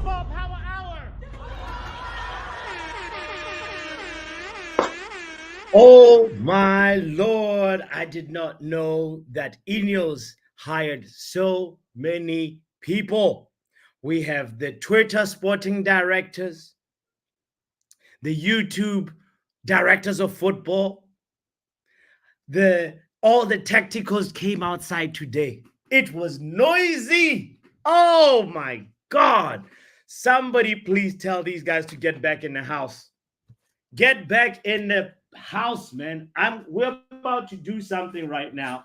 Football Power Hour. Oh my Lord, I did not know that Ineos hired so many people. We have the Twitter sporting directors, the YouTube directors of football, all the tacticals came outside today. It was noisy. Oh my God. Somebody please tell these guys to get back in the house. Get back in the house, man. We're about to do something right now.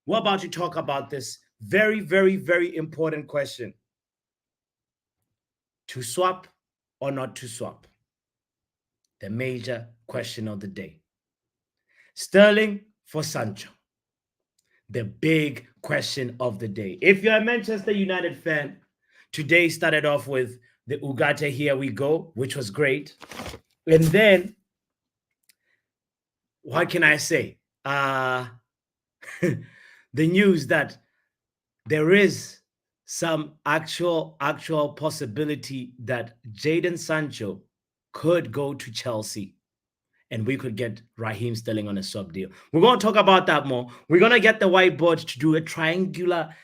We're about to talk about this very, very, very important question. To swap or not to swap? The major question of the day. Sterling for Sancho. The big question of the day. If you're a Manchester United fan, today started off with the Ugarte Here We Go, which was great. And then, what can I say? The news that there is some actual possibility that Jadon Sancho could go to Chelsea and we could get Raheem Sterling on a sub deal. We're going to talk about that more. We're going to get the whiteboard to do a triangular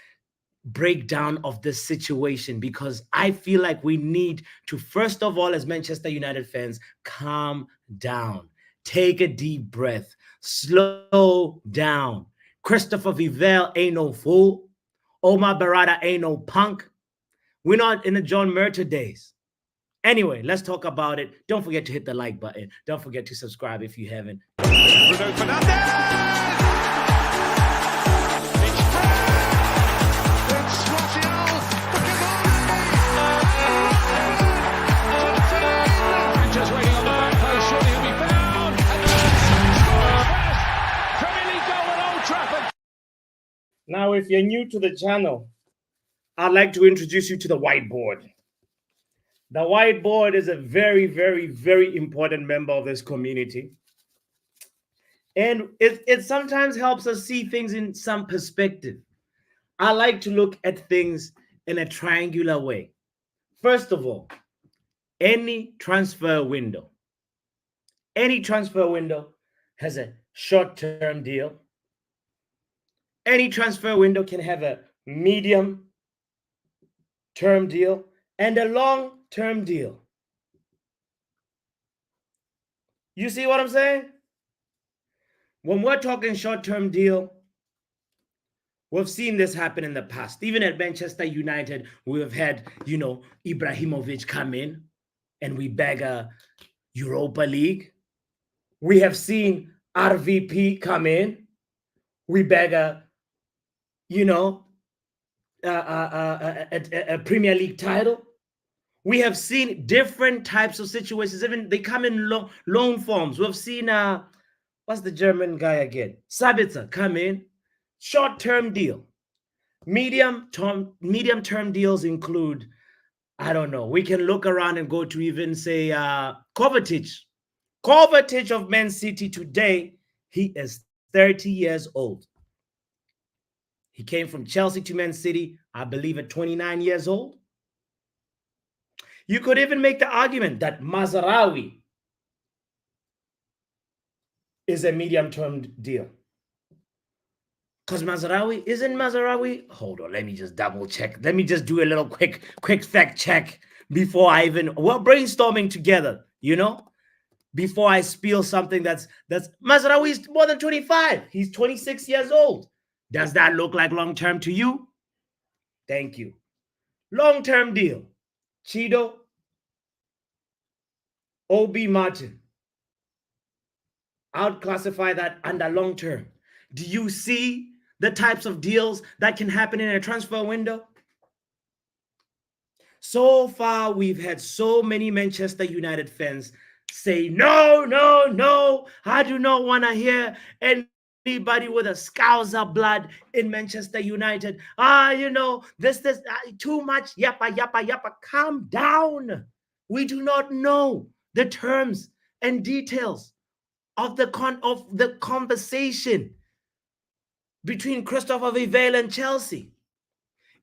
breakdown of this situation because I feel like we need to, first of all, as Manchester United fans, calm down. Take a deep breath. Slow down. Christopher Vivell ain't no fool. Omar Barada ain't no punk. We're not in the John Murta days. Anyway, let's talk about it. Don't forget to hit the like button. Don't forget to subscribe if you haven't. Bruno Fernandes! Now, if you're new to the channel, I'd like to introduce you to the whiteboard. The whiteboard is a very, very, very important member of this community. And it sometimes helps us see things in some perspective. I like to look at things in a triangular way. First of all, any transfer window has a short-term deal. Any transfer window can have a medium-term deal and a long-term deal. You see what I'm saying? When we're talking short-term deal, we've seen this happen in the past. Even at Manchester United, we have had, Ibrahimovic come in and we bag a Europa League. We have seen RVP come in. We bag a Premier League title. We have seen different types of situations. Even they come in loan forms. We've seen what's the German guy again? Sabitzer come in. Short-term deal. Medium-term deals include, I don't know. We can look around and go to even say Kovacic. Kovacic of Man City today, he is 30 years old. He came from Chelsea to Man City, I believe, at 29 years old. You could even make the argument that Mazraoui is a medium-term deal. Because Mazraoui, hold on, let me just double check. Let me just do a little quick fact check before we're brainstorming together, before I spiel something that's Mazraoui is more than 25. He's 26 years old. Does that look like long-term to you? Thank you. Long-term deal. Chido, OB Martin. I would classify that under long-term. Do you see the types of deals that can happen in a transfer window? So far, we've had so many Manchester United fans say, no, I do not want to hear anybody with a Scouser blood in Manchester United. This too much, yappa. Calm down. We do not know the terms and details of the conversation between Christopher Vivell and Chelsea.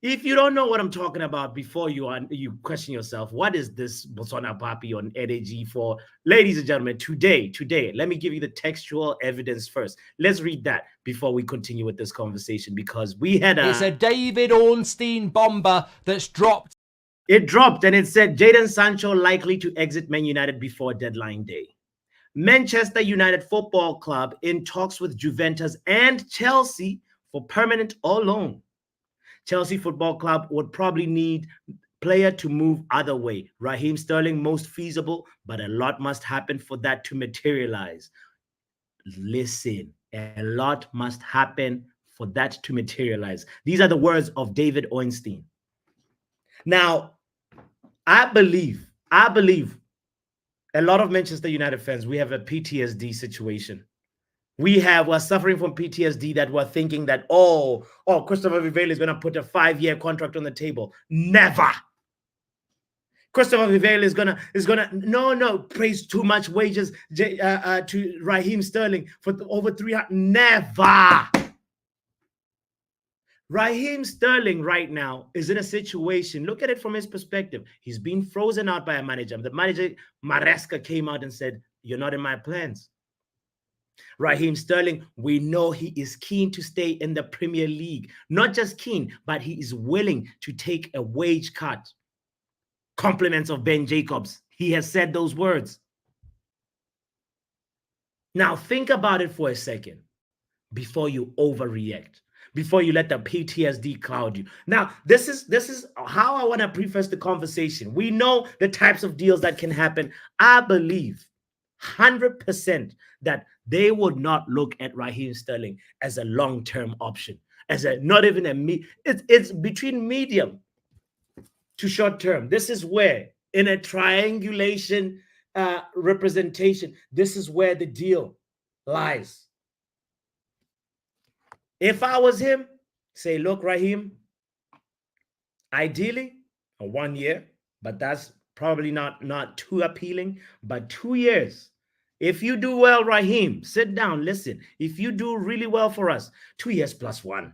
If you don't know what I'm talking about before you question yourself, what is this Botswana Papi on NAG for? Ladies and gentlemen, today, let me give you the textual evidence first. Let's read that before we continue with this conversation because we had It's a David Ornstein bomber that's dropped. It dropped and it said Jadon Sancho likely to exit Man United before deadline day. Manchester United Football Club in talks with Juventus and Chelsea for permanent or loan. Chelsea Football Club would probably need player to move other way. Raheem Sterling most feasible, but a lot must happen for that to materialize. Listen, a lot must happen for that to materialize. These are the words of David Ornstein. Now, I believe a lot of Manchester United fans, we have a PTSD situation. We're suffering from PTSD that we're thinking that, Christopher Vivale is going to put a 5-year contract on the table. Never. Christopher Vivale is gonna no praise too much wages to Raheem Sterling for over 300. Never. Raheem Sterling right now is in a situation, look at it from his perspective. He's been frozen out by a manager. The manager, Maresca, came out and said, "You're not in my plans." Raheem Sterling, we know he is keen to stay in the Premier League. Not just keen, but he is willing to take a wage cut. Compliments of Ben Jacobs. He has said those words. Now think about it for a second before you overreact, before you let the PTSD cloud you. Now, this is how I want to preface the conversation. We know the types of deals that can happen. I believe 100% that they would not look at Raheem Sterling as a long-term option, as a not even it's between medium to short term. This is where, in a triangulation representation, this is where the deal lies. If I was him, say, look, Raheem, ideally a 1 year, but that's probably not too appealing, but 2 years. If you do well, Raheem, sit down, listen. If you do really well for us, 2 years plus 1.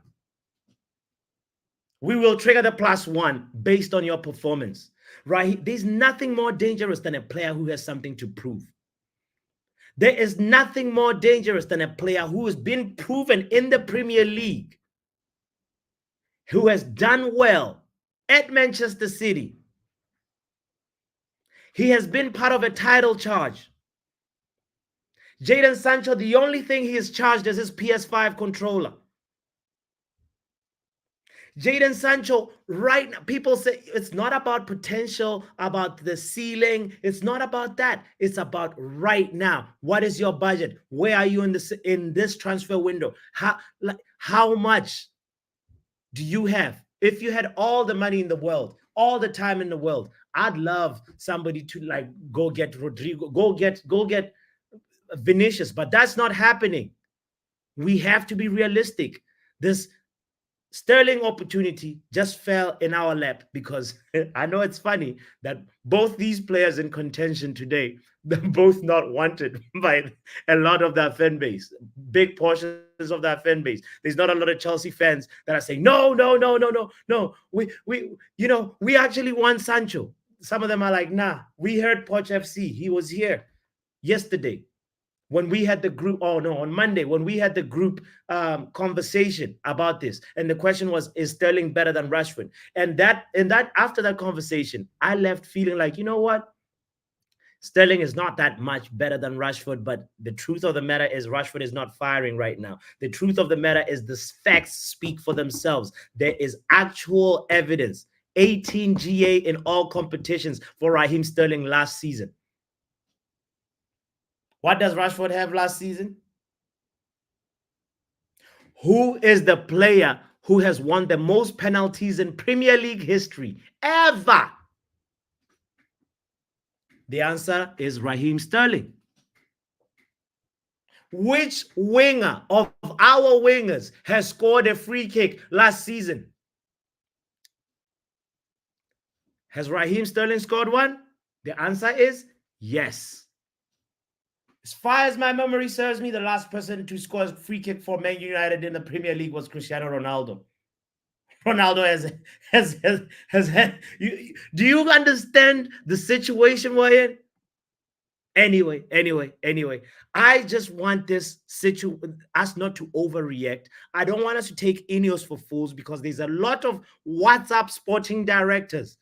We will trigger the +1 based on your performance. Right? There's nothing more dangerous than a player who has something to prove. There is nothing more dangerous than a player who has been proven in the Premier League, who has done well at Manchester City. He has been part of a title charge. Jadon Sancho, the only thing he is charged is his PS5 controller. Jadon Sancho, right now, people say it's not about potential, about the ceiling. It's not about that. It's about right now. What is your budget? Where are you in this transfer window? How much do you have? If you had all the money in the world, all the time in the world, I'd love somebody to go get Rodrigo, go get Vinicius, but that's not happening. We have to be realistic. This Sterling opportunity just fell in our lap because I know it's funny that both these players in contention today, they're both not wanted by a lot of that fan base, big portions of that fan base. There's not a lot of Chelsea fans that are saying, no. We actually want Sancho. Some of them are like, nah, we heard Poch FC. He was here yesterday when we had the group, on Monday, when we had the group conversation about this. And the question was, is Sterling better than Rashford? And after that conversation, I left feeling like, you know what? Sterling is not that much better than Rashford, but the truth of the matter is Rashford is not firing right now. The truth of the matter is the facts speak for themselves. There is actual evidence. 18 GA in all competitions for Raheem Sterling last season. What does Rashford have last season? Who is the player who has won the most penalties in Premier League history ever? The answer is Raheem Sterling. Which winger of our wingers has scored a free kick last season? Has Raheem Sterling scored one? The answer is yes. As far as my memory serves me, the last person to score a free kick for Man United in the Premier League was Cristiano Ronaldo. Ronaldo has had. Do you understand the situation we're in? Anyway, I just want us not to overreact. I don't want us to take Ineos for fools because there's a lot of WhatsApp sporting directors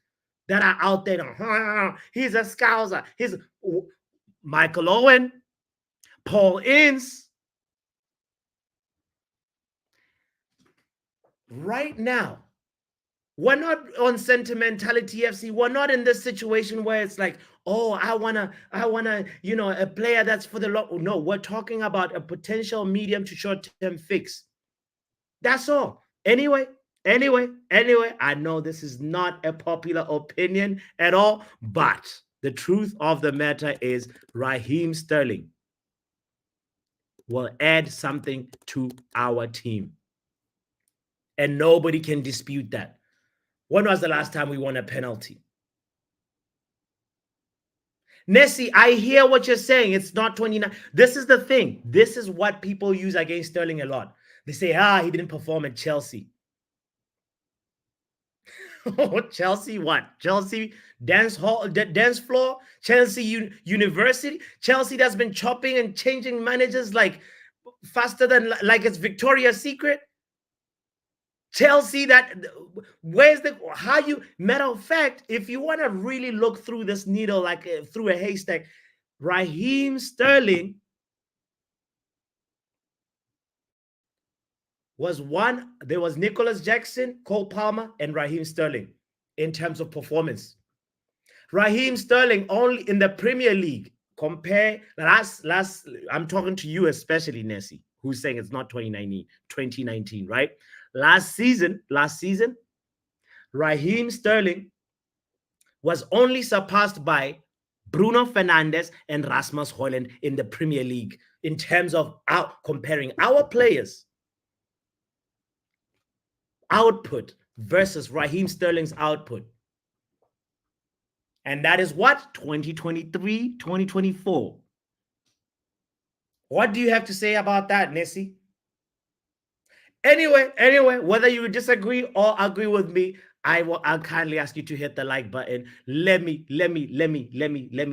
that are out there. He's a scouser. He's Michael Owen, Paul Ince. Right now, we're not on sentimentality FC. We're not in this situation where it's like, oh, I wanna, a player that's for the long. No, we're talking about a potential medium to short-term fix. That's all. Anyway, I know this is not a popular opinion at all, but the truth of the matter is Raheem Sterling will add something to our team. And nobody can dispute that. When was the last time we won a penalty? Nessie, I hear what you're saying. It's not 29. This is the thing. This is what people use against Sterling a lot. They say, he didn't perform at Chelsea. Chelsea what? Chelsea dance hall, dance floor, Chelsea University, Chelsea that's been chopping and changing managers like faster than like it's Victoria's Secret. Chelsea that where's the how you matter of fact, if you want to really look through this needle like through a haystack, Raheem Sterling was one. There was Nicholas Jackson, Cole Palmer, and Raheem Sterling in terms of performance. Raheem Sterling only in the Premier League. Compare last. I'm talking to you especially, Nessie, who's saying it's not 2019, right? Last season, Raheem Sterling was only surpassed by Bruno Fernandes and Rasmus Højlund in the Premier League in terms of comparing our players' output versus Raheem Sterling's output. And that is what? 2023, 2024. What do you have to say about that, Nessie? Anyway, whether you disagree or agree with me, I'll kindly ask you to hit the like button. Let me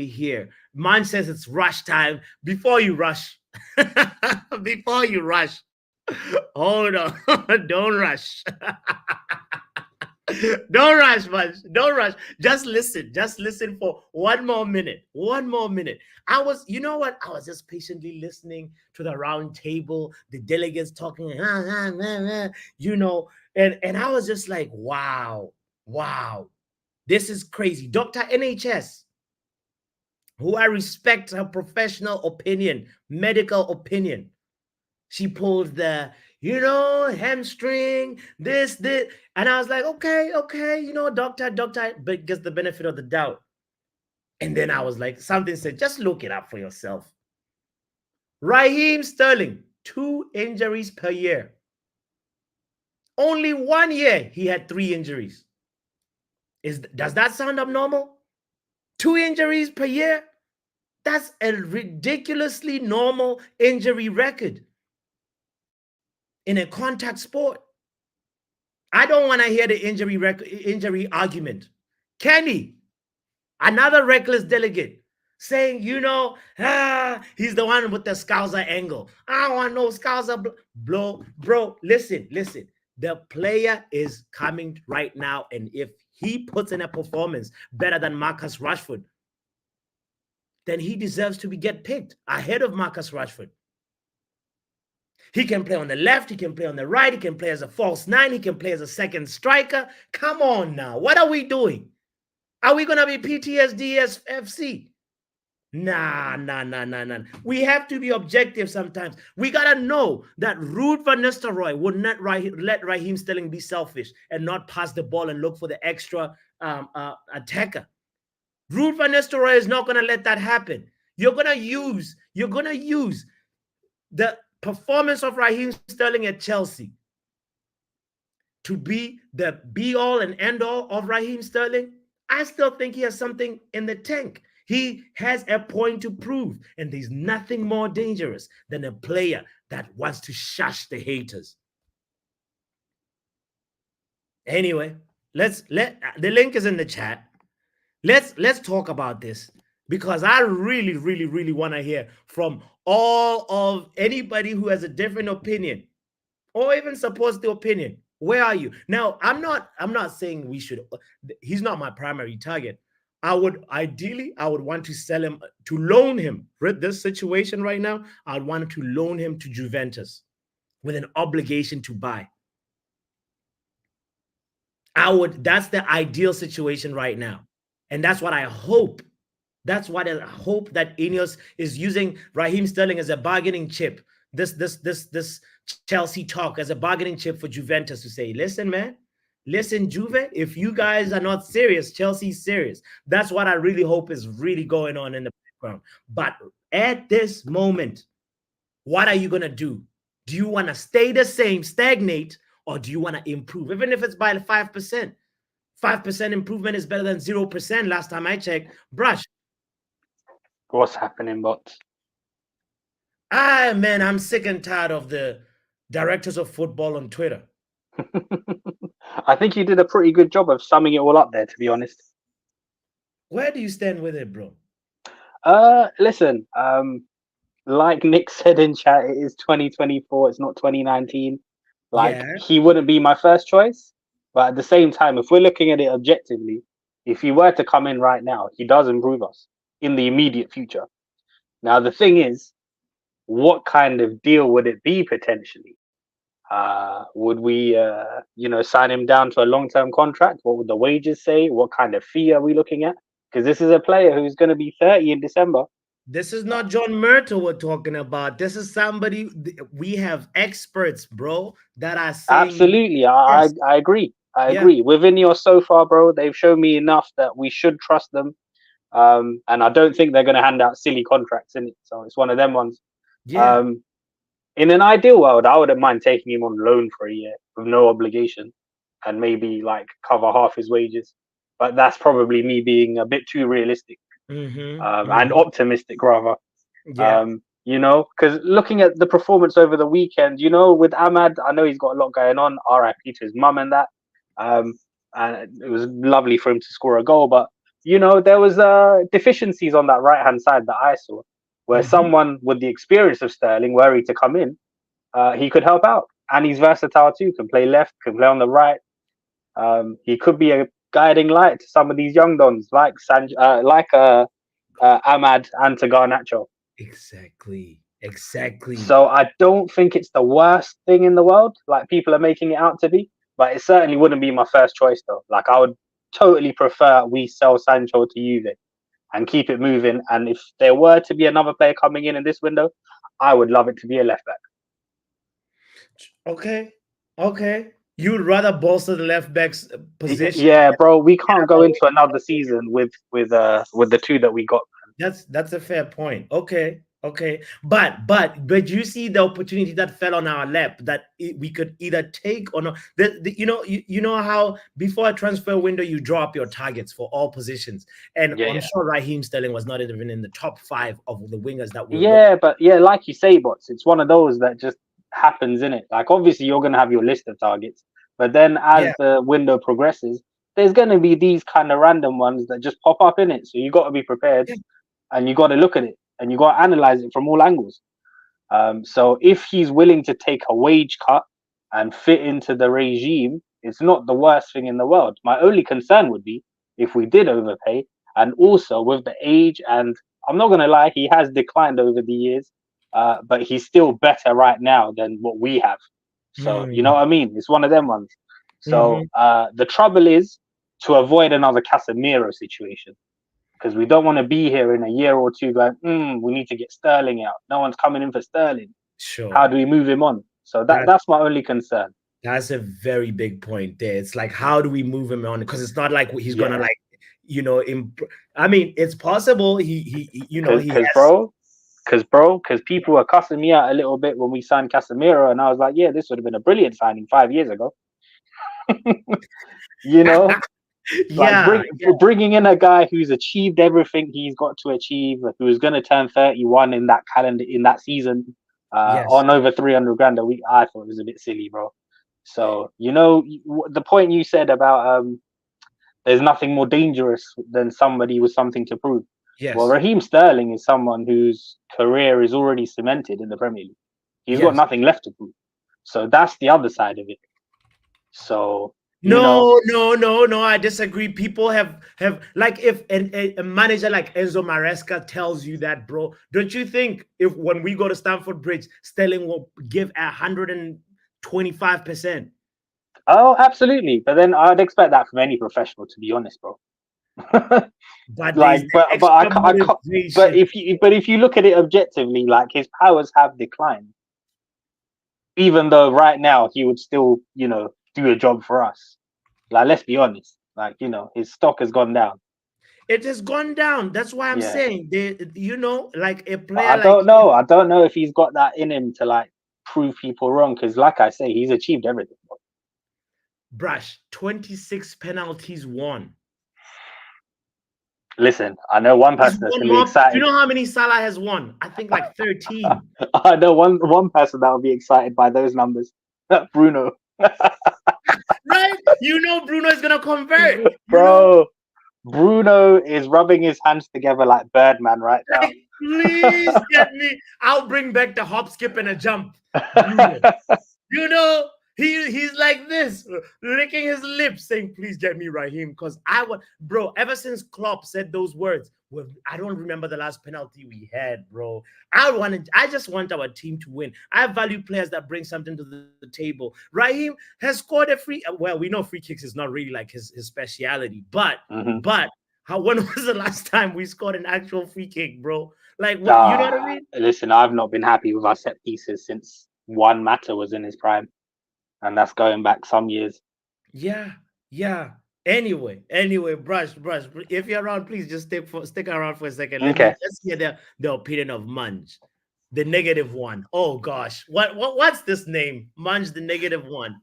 hear. Mine says it's rush time. Before you rush, hold on. Don't rush. Don't rush, much. Don't rush. Just listen. Just listen for one more minute. I was, you know what? I was just patiently listening to the round table, the delegates talking, and I was just like, wow, this is crazy. Dr. NHS, who I respect her professional opinion, medical opinion, she pulled the hamstring, this, and I was like, okay, doctor, but gets the benefit of the doubt. And then I was like, something said, just look it up for yourself. Raheem Sterling, 2 injuries per year. Only 1 year he had 3 injuries. Does that sound abnormal? 2 injuries per year? That's a ridiculously normal injury record in a contact sport. I don't want to hear the injury argument. Kenny, another reckless delegate, saying, he's the one with the Scouser angle. I don't want no Scouser bro. Listen. The player is coming right now, and if he puts in a performance better than Marcus Rashford, then he deserves to get picked ahead of Marcus Rashford. He can play on the left, he can play on the right, he can play as a false 9, he can play as a second striker. Come on now. What are we doing? Are we going to be PTSD FC? Nah. We have to be objective sometimes. We got to know that Ruud van Nistelrooy would not let Raheem Sterling be selfish and not pass the ball and look for the extra attacker. Ruud van Nistelrooy is not going to let that happen. You're going to use the performance of Raheem Sterling at Chelsea to be the be-all and end-all of Raheem Sterling. I still think he has something in the tank. He has a point to prove, and there's nothing more dangerous than a player that wants to shush the haters. Anyway, let the link is in the chat. Let's talk about this because I really, really, really want to hear from all of anybody who has a different opinion or even supports the opinion. Where are you now? I'm not saying we should. He's not my primary target. I would want to sell him, to loan him. With this situation right now, I'd want to loan him to Juventus with an obligation to buy. That's the ideal situation right now. And that's what I hope. That's what I hope, that Ineos is using Raheem Sterling as a bargaining chip. This Chelsea talk as a bargaining chip for Juventus to say, listen, man, listen, Juve, if you guys are not serious, Chelsea's serious. That's what I really hope is really going on in the background. But at this moment, what are you gonna do? Do you want to stay the same, stagnate, or do you want to improve? Even if it's by 5%. 5% improvement is better than 0%. Last time I checked, brush. What's happening, bots? Man, I'm sick and tired of the directors of football on Twitter. I think you did a pretty good job of summing it all up there, to be honest. Where do you stand with it, bro? Listen, like Nick said in chat, it is 2024, it's not 2019. Like, Yeah. he wouldn't be my first choice, but at the same time, if we're looking at it objectively, if he were to come in right now, he does improve us in the immediate future. Now, the thing is, what kind of deal would it be potentially? Would we, sign him down to a long-term contract? What would the wages say? What kind of fee are we looking at? Because this is a player who's going to be 30 in December. This is not John Myrtle we're talking about. This is somebody, we have experts, bro, that are saying Absolutely, yes. I agree. I Yeah. agree. With Ineos so far, bro, they've shown me enough that we should trust them. And I don't think they're going to hand out silly contracts in it. So it's one of them ones. Yeah. Um, in an ideal world, I wouldn't mind taking him on loan for a year with no obligation and maybe like cover half his wages. But that's probably me being a bit too realistic, and optimistic rather. Yeah. Because looking at the performance over the weekend, with Ahmad, I know he's got a lot going on. RIP to his mum and that. Um, and it was lovely for him to score a goal, but there was deficiencies on that right hand side that I saw, where someone with the experience of Sterling, were he to come in, he could help out, and he's versatile too. Can play left, can play on the right. He could be a guiding light to some of these young dons like Ahmad and to Garnacho. Exactly. Exactly. So I don't think it's the worst thing in the world, like people are making it out to be. But it certainly wouldn't be my first choice, though. Like, I would totally prefer we sell Sancho to Juve and keep it moving. And if there were to be another player coming in this window, I would love it to be a left back. Okay. Okay. You'd rather bolster the left back's position. Yeah, bro, we can't go into another season with the two that we got. That's a fair point. Okay. Okay. But you see the opportunity that fell on our lap that we could either take or not. You know how before a transfer window you draw up your targets for all positions, and I'm sure Raheem Sterling was not even in the top 5 of the wingers that we but like you say, bots, it's one of those that just happens in it. Like, obviously you're gonna have your list of targets, but then as the window progresses, there's gonna be these kind of random ones that just pop up in it. So you got to be prepared, and you got to look at it, and you got to analyze it from all angles. So if he's willing to take a wage cut and fit into the regime, it's not the worst thing in the world. My only concern would be if we did overpay, and also with the age, and I'm not gonna lie, he has declined over the years, but he's still better right now than what we have. So you know what I mean? It's one of them ones. So the trouble is to avoid another Casemiro situation, because we don't want to be here in a year or two going, we need to get Sterling out. No one's coming in for Sterling. Sure. How do we move him on? So that's my only concern. That's a very big point there. It's like, how do we move him on? Because it's not like he's gonna like, I mean, it's possible because people were cussing me out a little bit when we signed Casemiro, and I was like, yeah, this would have been a brilliant signing 5 years ago. Bringing in a guy who's achieved everything he's got to achieve, who's going to turn 31 in that season, on over 300 grand a week. I thought it was a bit silly, bro. So the point you said about there's nothing more dangerous than somebody with something to prove. Well, Yes, Raheem Sterling is someone whose career is already cemented in the Premier League. He's got yes. nothing left to prove. So that's the other side of it. So, No, no, no, no. I disagree. People have like if a manager like Enzo Maresca tells you that, bro, don't you think if when we go to Stamford Bridge, Sterling will give 125%? oh, absolutely. But then I'd expect that from any professional, to be honest, bro. But there's Like, the but I extra can't, I can't. But motivation. if you look at it objectively, like his powers have declined, even though right now he would still, do a job for us. Like, let's be honest. Like, his stock has gone down. It has gone down. That's why I'm Yeah. saying like a But player I like don't know. I don't know if he's got that in him to like prove people wrong. Because, like I say, he's achieved everything. Brush, 26 penalties won. Listen, I know one He's person that's won gonna be more. Do you excited. know how many Salah has won? I think like 13. I know one person that will be excited by those numbers. Bruno. Right? Bruno is gonna convert. Bro, Bruno is rubbing his hands together like Birdman right now. Like, please get me. I'll bring back the hop, skip, and a jump. Bruno. You know, he's like this, licking his lips, saying, "Please get me Raheem," because I want, bro. Ever since Klopp said those words, well, I don't remember the last penalty we had, bro. I just want our team to win. I value players that bring something to the table. Raheem has scored a free. Well, we know free kicks is not really like his speciality, but Mhm. but how when was the last time we scored an actual free kick, bro? Like what you know what I Ah, mean? listen, I've not been happy with our set pieces since Juan Mata was in his prime, and that's going back some years. Yeah, yeah. Anyway, brush. If you're around, please just stick around for a second. Okay. Let's hear the opinion of Munch, the negative one. Oh gosh, what's this name? Munch, the negative one.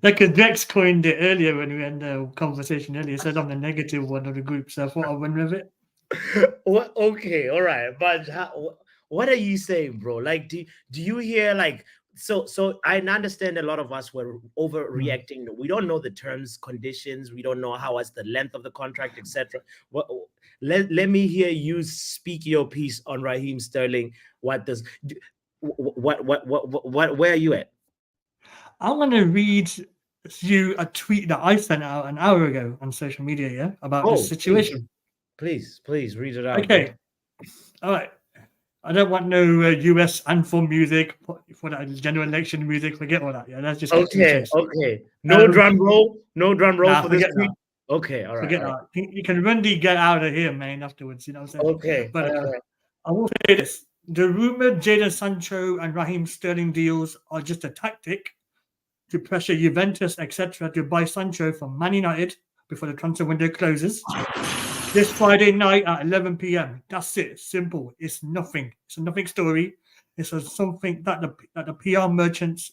Like a Dex coined it earlier when we had the conversation earlier. It said I'm the negative one of the group, so I thought I'd win with it. What? Okay, all right. But what are you saying, bro? Like, do you hear like so? I understand a lot of us were Mm. overreacting. We don't know the terms, conditions. We don't know how it's the length of the contract, etc. What? Let me hear you speak your piece on Raheem Sterling. What does? What? Where are you at? I'm gonna read you a tweet that I sent out an hour ago on social media, yeah, about this Oh, please, situation. please read it out, bro. Okay, all right. I don't want no US anthem music for that general election music. Forget all that. Yeah, let's just get to the Okay, chase. okay. No Um, drum roll. No drum roll nah, for this forget tweet. that. Okay, all right, Forget all right. that. You can run the get out of here, man. Afterwards, you know what I'm saying. Okay, But okay. I will say this: the rumored Jadon Sancho and Raheem Sterling deals are just a tactic to pressure Juventus, etc., to buy Sancho from Man United before the transfer window closes this Friday night at 11 p.m. That's it. Simple. It's nothing. It's a nothing story. It's something that the PR merchants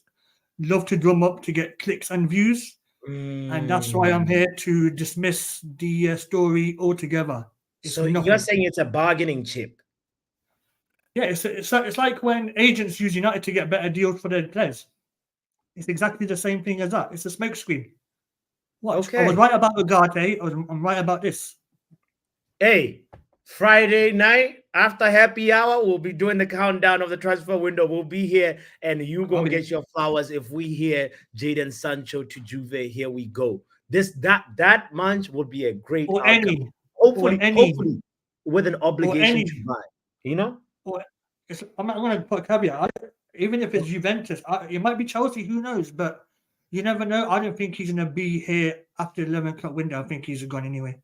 love to drum up to get clicks and views, and that's why I'm Mm. here to dismiss the story altogether. It's So you're nothing. saying it's a bargaining chip? Yeah, it's like when agents use United to get better deals for their players. It's exactly the same thing as that. It's a smokescreen. Watch. I was Okay. right about Ugarte. I'm right about this. Hey, Friday night after happy hour, we'll be doing the countdown of the transfer window. We'll be here, and you gonna Okay. get your flowers if we hear Jaden Sancho to Juve. Here we go. That month would be a great Or outcome. any, or any, Hopefully, with an or obligation to any, buy. You know. or I'm going to put a caveat. Even if it's Juventus, it might be Chelsea. Who knows? But you never know. I don't think he's going to be here after the 11 o'clock window. I think he's gone anyway.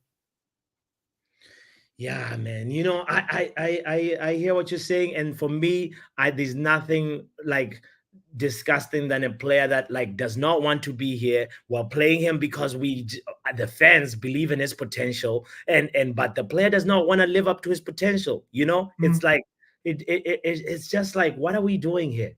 Yeah, man. I hear what you're saying, and for me, there's nothing like disgusting than a player that like does not want to be here while playing him because the fans believe in his potential, and but the player does not want to live up to his potential. Mm. It's like it's just like, what are we doing here?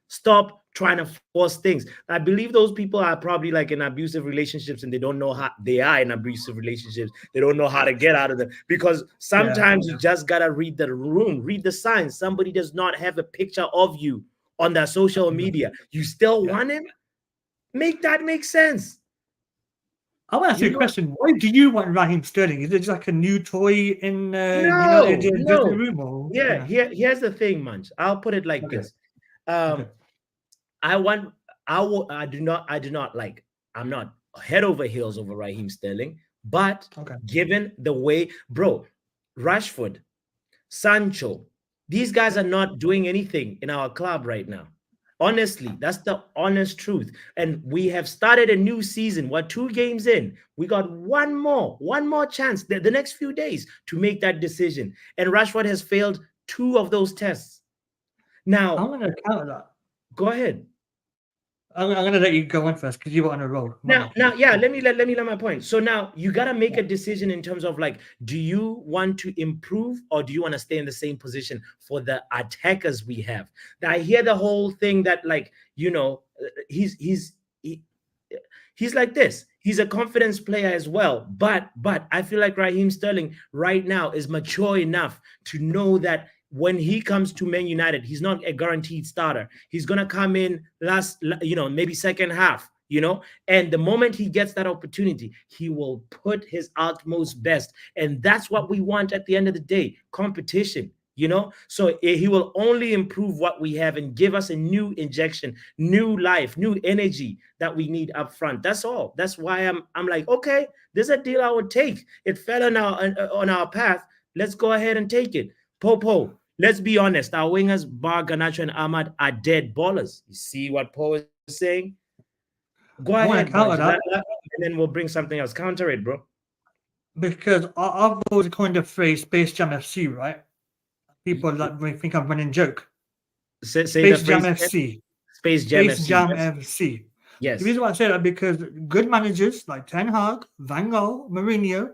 Stop trying to force things. I believe those people are probably like in abusive relationships, and they don't know how they are in abusive relationships. They don't know how to get out of them, because Yeah. sometimes you just gotta read the room, read the signs. Somebody does not have a picture of you on their social Yeah. media. You still Yeah. want him? Make that make sense. I want to ask you a question. Why do you want Raheem Sterling? Is it just like a new toy in United dressing room? Or, Yeah, here's the thing, man. I'll put it like this. I want I do not like, I'm not head over heels over Raheem Sterling, but given the way, bro, Rashford, Sancho, these guys are not doing anything in our club right now. Honestly, that's the honest truth. And we have started a new season. We're 2 games in. We got one more chance the next few days to make that decision. And Rashford has failed 2 of those tests. Now, I'm going to counter that. Go ahead. I'm going to let you go on first because you were on a roll. Now, yeah, let me let my point. So now you got to make a decision in terms of like, do you want to improve or do you want to stay in the same position for the attackers we have? Now, I hear the whole thing that, like, he's like this. He's a confidence player as well. But I feel like Raheem Sterling right now is mature enough to know that when he comes to Man United, he's not a guaranteed starter. He's going to come in maybe second half, and the moment he gets that opportunity, he will put his utmost best. And that's what we want at the end of the day, competition. So he will only improve what we have and give us a new injection, new life, new energy that we need up front. That's all. That's why I'm like, okay, this is a deal I would take. It fell on our path. Let's go ahead and take it. Popo, let's be honest. Our wingers, Bar, Garnacho, and Ahmad are dead ballers. You see what Poe is saying? Go ahead, and then we'll bring something else. Counter it, bro. Because I've always coined the phrase Space Jam FC, right? People think I'm running joke. Say Space Jam FC. Space Jam FC. Yes. The reason why I say that because good managers like Ten Hag, Van Gaal, Mourinho,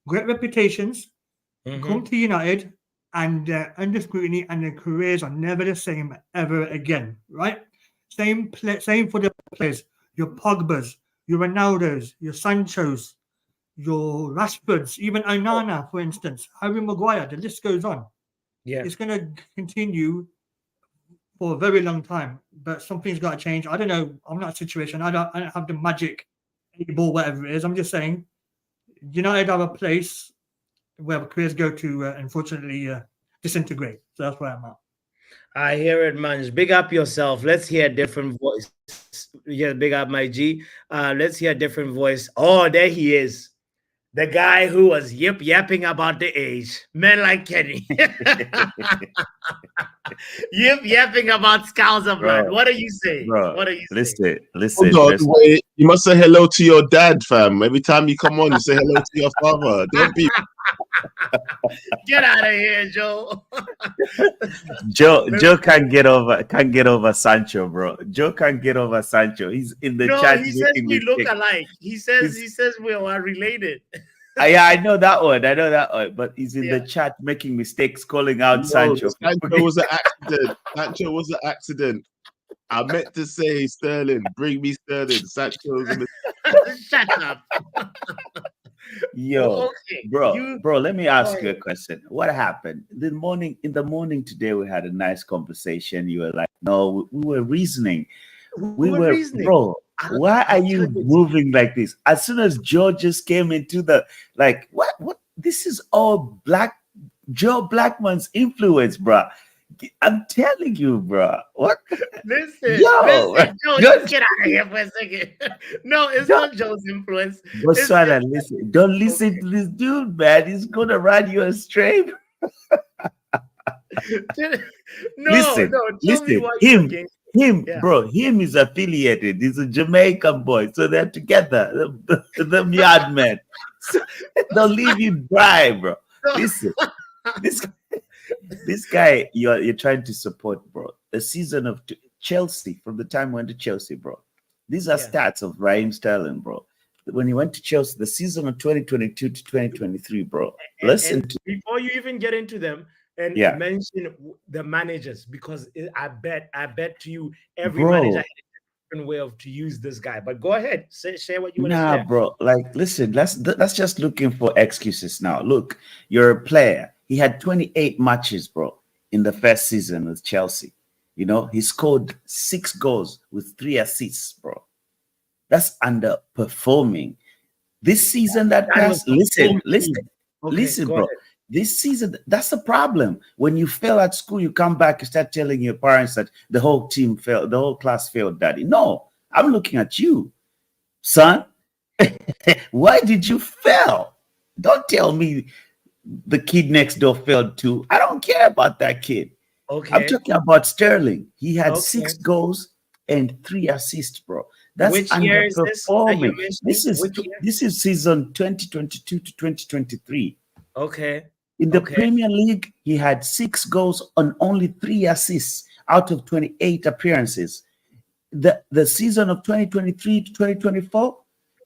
great reputations, come to United and they're under scrutiny and their careers are never the same ever again, right? Same for the players. Your Pogbas, your Ronaldos, your Sanchos, your Rashfords, even Onana, for instance, Harry Maguire, the list goes on. Yeah. It's going to continue for a very long time, but something's got to change. I don't know. I'm not a situation. I don't have the magic ball, whatever it is. I'm just saying United have a place where careers go to, unfortunately, disintegrate. So that's where I'm at. I hear it, man. Big up yourself. Let's hear a different voice. Yeah, big up my G. Let's hear a different voice. Oh, there he is. The guy who was yapping about the age. Men like Kenny. Yapping about Scouser blood. What are you saying? Bro, what are you saying? Listen. Wait, you must say hello to your dad, fam. Every time you come on, you say hello to your father. Don't be. Get out of here, Joe. Joe can't get over Sancho, bro. Joe can't get over Sancho. He's in the chat. He says we look alike. He says we are related. Yeah, I know that one. But he's in the chat making mistakes, calling out Sancho. Sancho was an accident. Sancho was an accident. I meant to say Sterling. Bring me Sterling. Sancho's in the... Shut up. Yo, bro, let me ask you a question. What happened? In the morning today, we had a nice conversation. You were like, no, we were reasoning. We were reasoning. Bro, why are you moving like this? As soon as Joe just came into the, like, what? This is all Joe Blackman's influence, bro. I'm telling you, bro. What? Listen, Joe, just get out of here for a second. No, it's not Joe's influence. Listen. Don't listen to this dude, man. He's gonna run you astray. Listen. Him, bro. Him is affiliated. He's a Jamaican boy, so they're together. The yard man. So they'll leave you dry, bro. Listen, this guy you're trying to support, bro. A season of Chelsea, from the time he went to Chelsea, bro. These are stats of Raheem Sterling, bro. When he went to Chelsea, the season of 2022 to 2023, bro. Before you even get into them and mention the managers, because I bet to you every manager had a different way to use this guy. But go ahead, share what you want to share. Bro. Like, listen, that's just looking for excuses now. Look, you're a player. He had 28 matches, bro, in the first season with Chelsea. He scored 6 goals with 3 assists, bro. that's underperforming. This season that passed, listen, Go bro. ahead. This season, that's the problem. When you fail at school, you come back and start telling your parents that the whole team failed, the whole class failed, daddy. No, I'm looking at you, son. Why did you fail? Don't tell me the kid next door failed too. I don't care about that kid. I'm Okay. talking about Sterling. He had Okay. 6 goals and 3 assists, bro. That's Which year is this that you're underperforming. mentioning? Which year? This is season 2022 to 2023. Okay. In the Okay. Premier League, he had 6 goals and only 3 assists out of 28 appearances. The season of 2023 to 2024,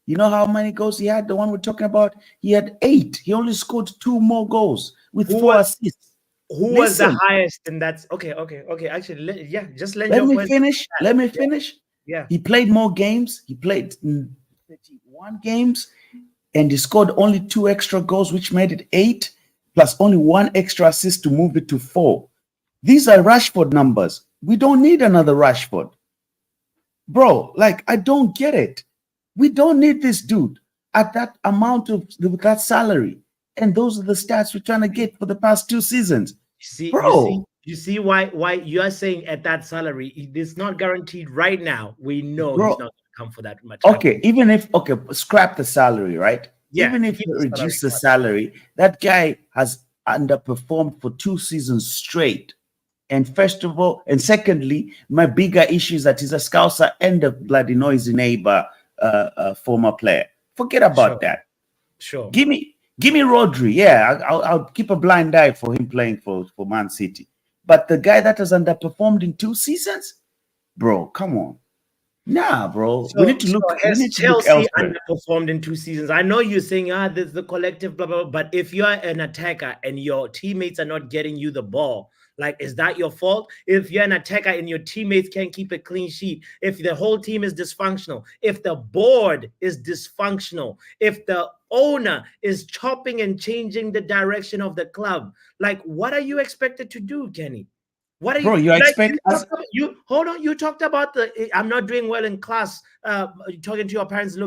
you know how many goals he had? The one we're talking about, he had 8. He only scored 2 more goals with Who 4 was assists. who was the Listen, highest in that? Okay. Okay. Okay. Actually, yeah. Just lend let your me voice. finish. Let me finish. Yeah. He played more games. He played 31 games and he scored only 2 extra goals, which made it 8, plus only 1 extra assist to move it to 4. These are Rashford numbers. We don't need another Rashford. Bro, like, I don't get it. We don't need this dude at that amount of with that salary. And those are the stats we're trying to get for the past 2 seasons. Bro, You see why you are saying at that salary, it's not guaranteed right now. We know he's bro. not going to come for that much. Okay, even if scrap the salary, right? Yeah, Even if keep you the salary reduce the cut. salary, that guy has underperformed for 2 seasons straight. And first of all, and secondly, my bigger issue is that he's a scouser and a bloody noisy neighbor, former player. Forget about Sure. that. Sure. Give me Rodri. Yeah, I'll keep a blind eye for him playing for Man City. But the guy that has underperformed in 2 seasons, bro, come on. Nah, bro. We need to So look. We has need to look Chelsea elsewhere. underperformed in 2 seasons? I know you're saying, there's the collective, blah, blah, blah, but if you're an attacker and your teammates are not getting you the ball, like, is that your fault? If you're an attacker and your teammates can't keep a clean sheet, if the whole team is dysfunctional, if the board is dysfunctional, if the owner is chopping and changing the direction of the club, like, what are you expected to do, Kenny? What are Bro, you like expect us. you hold on? You talked about I'm not doing well in class. Talking to your parents,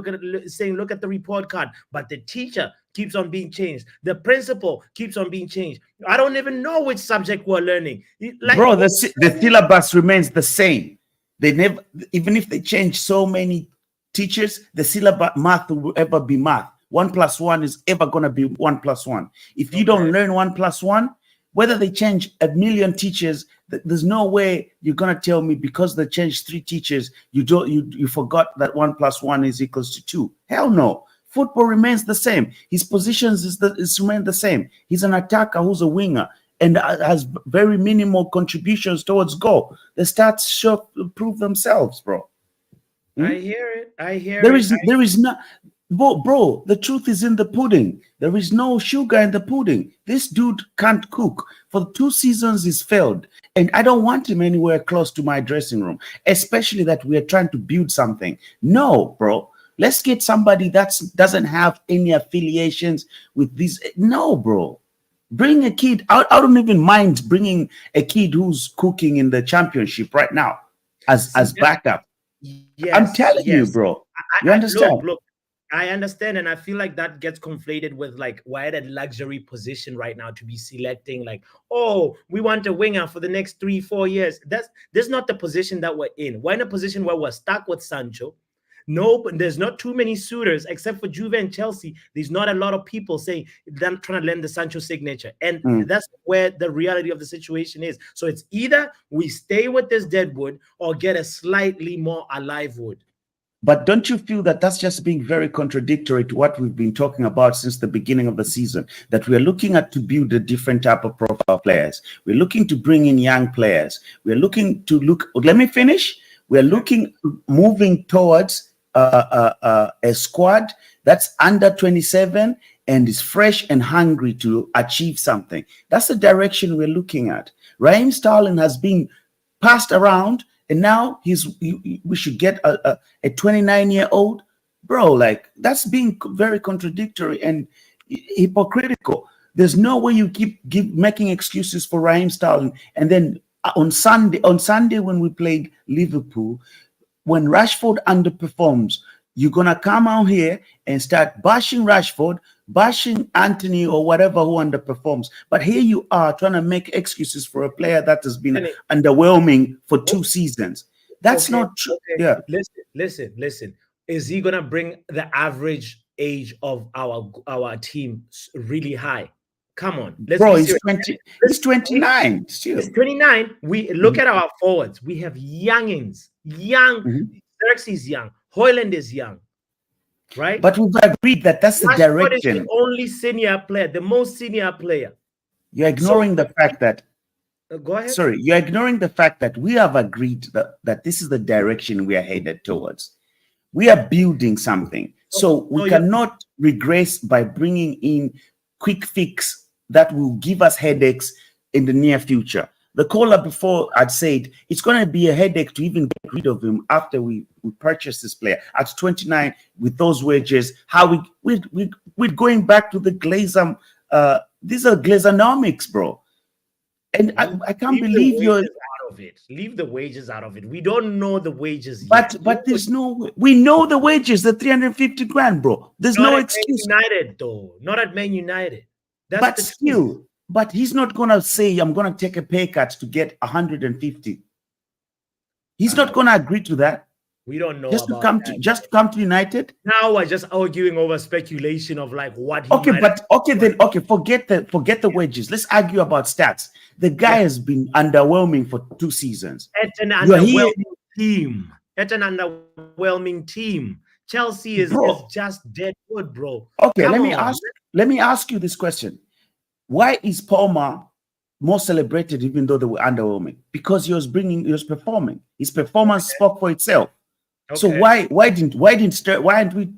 saying look at the report card, but the teacher keeps on being changed. The principal keeps on being changed. I don't even know which subject we're learning. Bro, the syllabus remains the same. They never, even if they change so many teachers, the syllabus math will ever be math. 1 + 1 is ever gonna be 1 + 1. If you don't learn 1 + 1, whether they change a million teachers, there's no way you're gonna tell me because they changed 3 teachers, you forgot that 1 + 1 is equals to 2. Hell no. Football remains the same. His positions is remain the same. He's an attacker who's a winger and has very minimal contributions towards goal. The stats prove themselves, bro. I hear it. I hear There it. is not, bro. The truth is in the pudding. There is no sugar in the pudding. This dude can't cook. For 2 seasons, he's failed, and I don't want him anywhere close to my dressing room. Especially that we are trying to build something. No, bro. Let's get somebody that doesn't have any affiliations with these. No, bro. Bring a kid. I don't even mind bringing a kid who's cooking in the championship right now as backup. I'm telling you, bro. You understand? Look, I understand, and I feel like that gets conflated with like we're at a luxury position right now to be selecting like, oh, we want a winger for the next 3-4 years. That's not the position that we're in. We're in a position where we're stuck with Sancho. No, there's not too many suitors except for Juve and Chelsea. There's not a lot of people saying them trying to lend the Sancho signature, and that's where the reality of the situation is. So it's either we stay with this dead wood or get a slightly more alive wood. But don't you feel that that's just being very contradictory to what we've been talking about since the beginning of the season? That we're looking at to build a different type of profile players. We're looking to bring in young players. We're looking to let me finish. We're looking, moving towards a squad that's under 27 and is fresh and hungry to achieve something. That's the direction we're looking at. Raheem Sterling has been passed around, and now we should get a 29-year-old, bro. Like, that's being very contradictory and hypocritical. There's no way you keep making excuses for Raheem Sterling, and then on Sunday when we played Liverpool, when Rashford underperforms, you're gonna come out here and start bashing Rashford, bashing Anthony or whatever who underperforms. But here you are trying to make excuses for a player that has been underwhelming for 2 seasons. That's not true. Okay. Yeah. Listen. Is he gonna bring the average age of our team really high? Come on, let's Bro, be he's serious. 20. He's 29 still. He's 29. We look at our forwards. We have youngins, Xerxes young, Hoyland is young, right? But we've agreed that that's the Rashford is direction. the only senior player, the most senior player. You're ignoring the fact that Go ahead. sorry, you're ignoring the fact that we have agreed that this is the direction we are headed towards. We are building something. So we cannot regress by bringing in quick fix that will give us headaches in the near future. The caller before had said it's going to be a headache to even get rid of him after we purchase this player at 29 with those wages. How we're going back to the Glazer. These are Glazonomics, bro. And I can't believe you're out of it. Leave the wages out of it. We don't know the wages yet. yet. But there's no, we know the wages, the 350 grand, bro. There's no excuse. Man United, though. Not at Man United. That's but the still, truth. But he's not gonna say I'm gonna take a pay cut to get 150. He's not gonna agree to that. We don't know just about to come that. to just to come to United. Now we're just arguing over speculation of like what he Okay, might but forget the wages. Let's argue about stats. The guy has been underwhelming for 2 seasons. At an underwhelming team. At an underwhelming team. Chelsea is just dead good, bro. Okay, let me ask you this question. Why is Palmer more celebrated even though they were underwhelming? Because he was performing. His performance spoke for itself. Okay. So why aren't we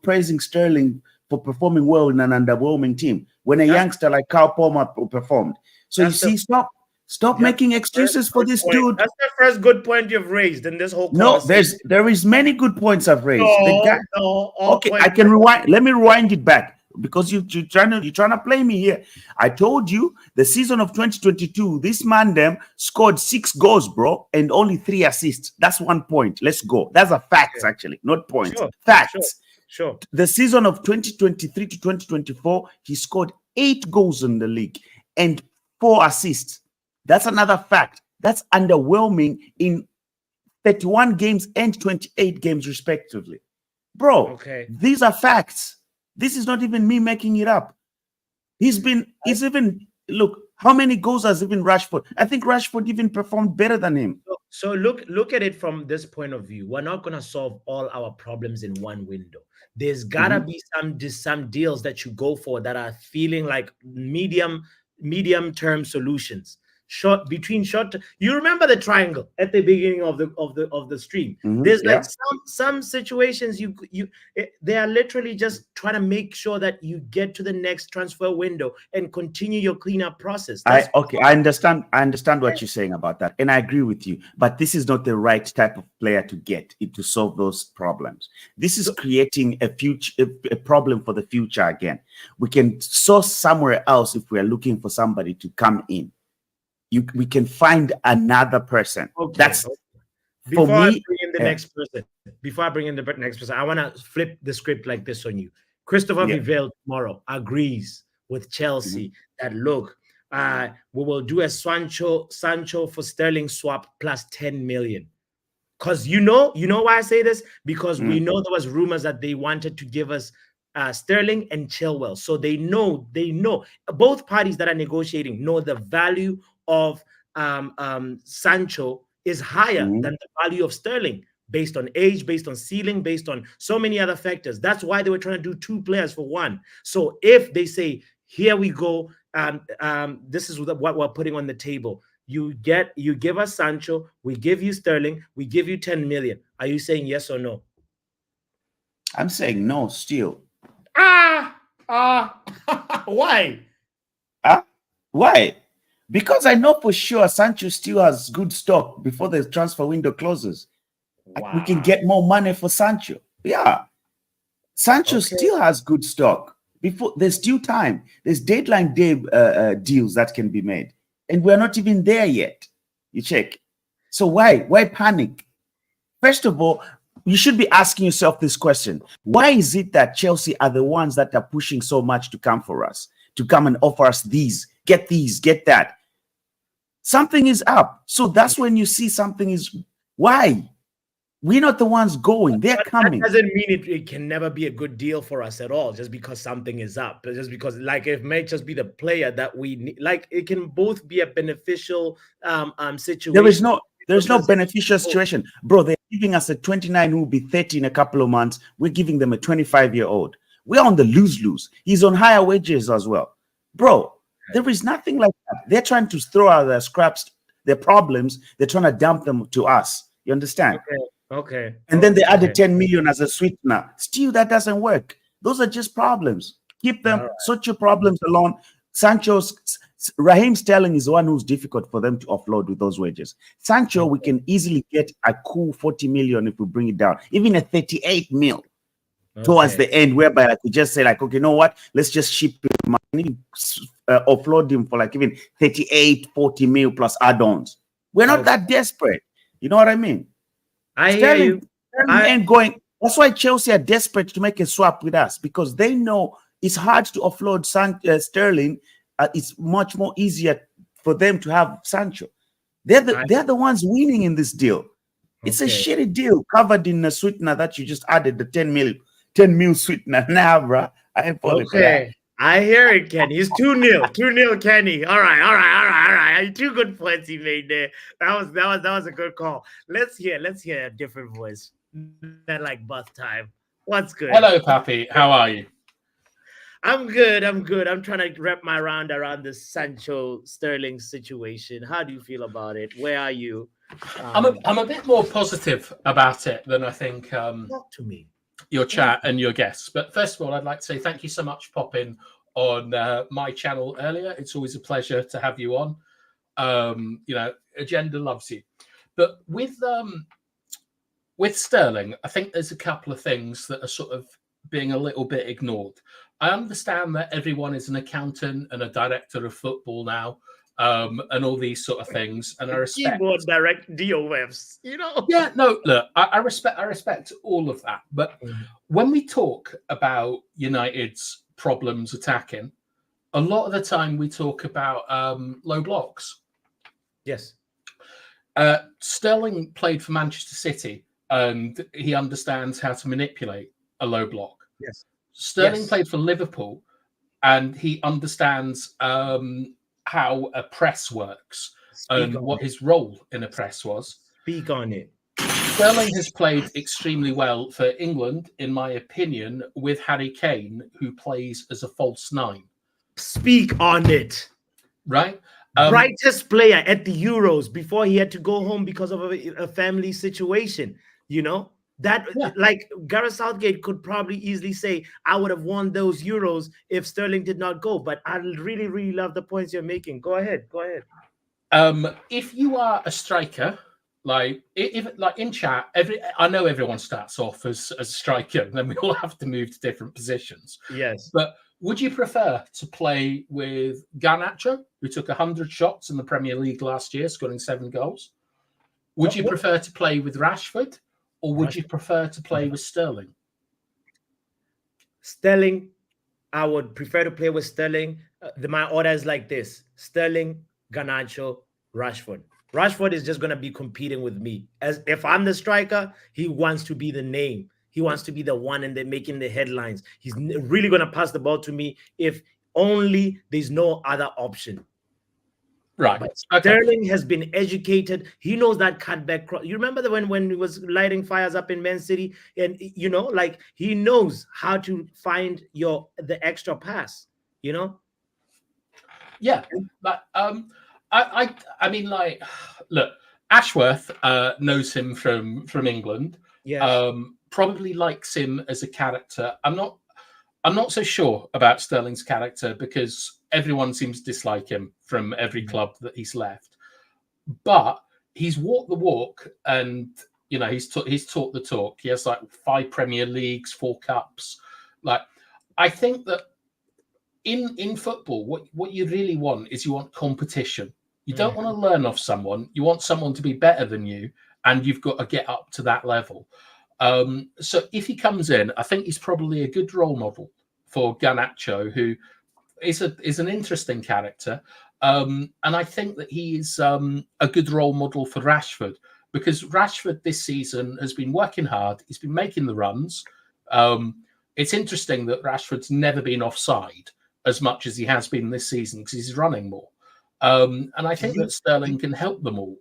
praising Sterling for performing well in an underwhelming team when a youngster like Kyle Palmer performed? So you see, stop making excuses for this dude. That's the first good point you've raised in this whole conversation. No, there is many good points I've raised. Okay, I can rewind. Let me rewind it back. Because you're trying to play me here. I told you the season of 2022, this man them scored 6 goals, bro, and only 3 assists. That's 1 point. Let's go. That's a fact, actually, not points. Facts. Sure. The season of 2023 to 2024, he scored 8 goals in the league and 4 assists. That's another fact. That's underwhelming in 31 games and 28 games, respectively. Bro, these are facts. This is not even me making it up. Look, how many goals has even Rashford? I think Rashford even performed better than him. So look at it from this point of view. We're not going to solve all our problems in one window. There's gotta be some deals that you go for that are feeling like medium term solutions. You remember the triangle at the beginning of the stream. There's like some situations they are literally just trying to make sure that you get to the next transfer window and continue your cleanup process. I understand what you're saying about that, and I agree with you, but this is not the right type of player to get it to solve those problems. This is creating a problem for the future again. We can source somewhere else if we're looking for somebody to come in. We can find another person. Before I bring in the next person, I want to flip the script like this on you. Christopher Vivell tomorrow agrees with Chelsea that look, we will do a Sancho for Sterling swap plus 10 million. Because you know why I say this? Because we know there was rumors that they wanted to give us Sterling and Chilwell. So they know both parties that are negotiating know the value of Sancho is higher than the value of Sterling based on age, based on ceiling, based on so many other factors. That's why they were trying to do 2 players for 1. So if they say, here we go, this is what we're putting on the table. You give us Sancho, we give you Sterling, we give you 10 million. Are you saying yes or no? I'm saying no still. Why? Why? Because I know for sure Sancho still has good stock before the transfer window closes. Wow. We can get more money for Sancho. Yeah. Sancho still has good stock. There's due time. There's deadline day deals that can be made. And we're not even there yet. You check. So why panic? First of all, you should be asking yourself this question. Why is it that Chelsea are the ones that are pushing so much to come for us, to come and offer us these, get that? Something is up. So that's when you see something is, why? We're not the ones going. They're coming. That doesn't mean it can never be a good deal for us at all, just because something is up. But just because, like, it may just be the player that we need. Like, it can both be a beneficial situation. There's no beneficial situation. Bro, they're giving us a 29 who will be 30 in a couple of months. We're giving them a 25-year-old. We're on the lose-lose. He's on higher wages as well. Bro, there is nothing like that. They're trying to throw out their scraps, their problems. They're trying to dump them to us. You understand? Okay. And then they added 10 million as a sweetener. Still, that doesn't work. Those are just problems. Keep them, sort your problems alone. Raheem Sterling is the one who's difficult for them to offload with those wages. Sancho, we can easily get a cool 40 million if we bring it down, even a 38 mil towards the end, whereby I could just say, like, okay, you know what? Let's just ship him. I need to offload him for like even 38, 40 mil plus add-ons. We're not that desperate. You know what I mean? I hear you. Sterling ain't going. That's why Chelsea are desperate to make a swap with us, because they know it's hard to offload Sterling. It's much more easier for them to have Sancho. They're the ones winning in this deal. It's a shitty deal covered in a sweetener that you just added the 10 mil sweetener. Nah, bro. I ain't falling for that. I hear it, Kenny. It's 2-0. 2-0, Kenny. All right. 2 good points he made there. That was a good call. Let's hear a different voice. That like buff time. What's good? Hello, Pappy. How are you? I'm good. I'm trying to wrap my mind around the Sancho Sterling situation. How do you feel about it? Where are you? I'm a bit more positive about it than I think. Talk to me. Your chat and your guests. But first of all, I'd like to say thank you so much for popping on my channel earlier. It's always a pleasure to have you on. Agenda loves you. But with Sterling, I think there's a couple of things that are sort of being a little bit ignored. I understand that everyone is an accountant and a director of football now, and all these sort of things. And I respect keyboard direct DOFs, Yeah, no, look, I respect all of that. But when we talk about United's problems attacking, a lot of the time we talk about low blocks. Yes. Sterling played for Manchester City and he understands how to manipulate a low block. Yes. Sterling played for Liverpool and he understands how a press works and what his role in a press was. Speak on it. Sterling has played extremely well for England, in my opinion, with Harry Kane, who plays as a false 9. Speak on it. Right? Brightest player at the Euros before he had to go home because of a family situation, Like Gareth Southgate could probably easily say, I would have won those Euros if Sterling did not go. But I really, really love the points you're making. Go ahead. If you are a striker, if in chat, I know everyone starts off as a striker, and then we all have to move to different positions. Yes. But would you prefer to play with Garnacho, who took 100 shots in the Premier League last year, scoring 7 goals? Would you prefer to play with Rashford? Or would you prefer to play with Sterling? Sterling, I would prefer to play with Sterling. My order is like this: Sterling, Garnacho, Rashford. Rashford is just going to be competing with me. As if I'm the striker, he wants to be the name. He wants to be the one and they're making the headlines. He's really going to pass the ball to me if only there's no other option. Right. But Sterling has been educated. He knows that cutback cross. You remember when he was lighting fires up in Man City, and he knows how to find the extra pass. Yeah, but I mean, look, Ashworth knows him from England. Yes. Probably likes him as a character. I'm not so sure about Sterling's character because everyone seems to dislike him from every club that he's left. But he's walked the walk, and he's taught the talk. He has 5 Premier Leagues, 4 cups. I think that in football, what you really want is you want competition. You don't want to learn off someone. You want someone to be better than you, and you've got to get up to that level. So if he comes in, I think he's probably a good role model for Garnacho, who is an interesting character. And I think that he is a good role model for Rashford, because Rashford this season has been working hard. He's been making the runs. It's interesting that Rashford's never been offside as much as he has been this season because he's running more. And I think that Sterling can help them all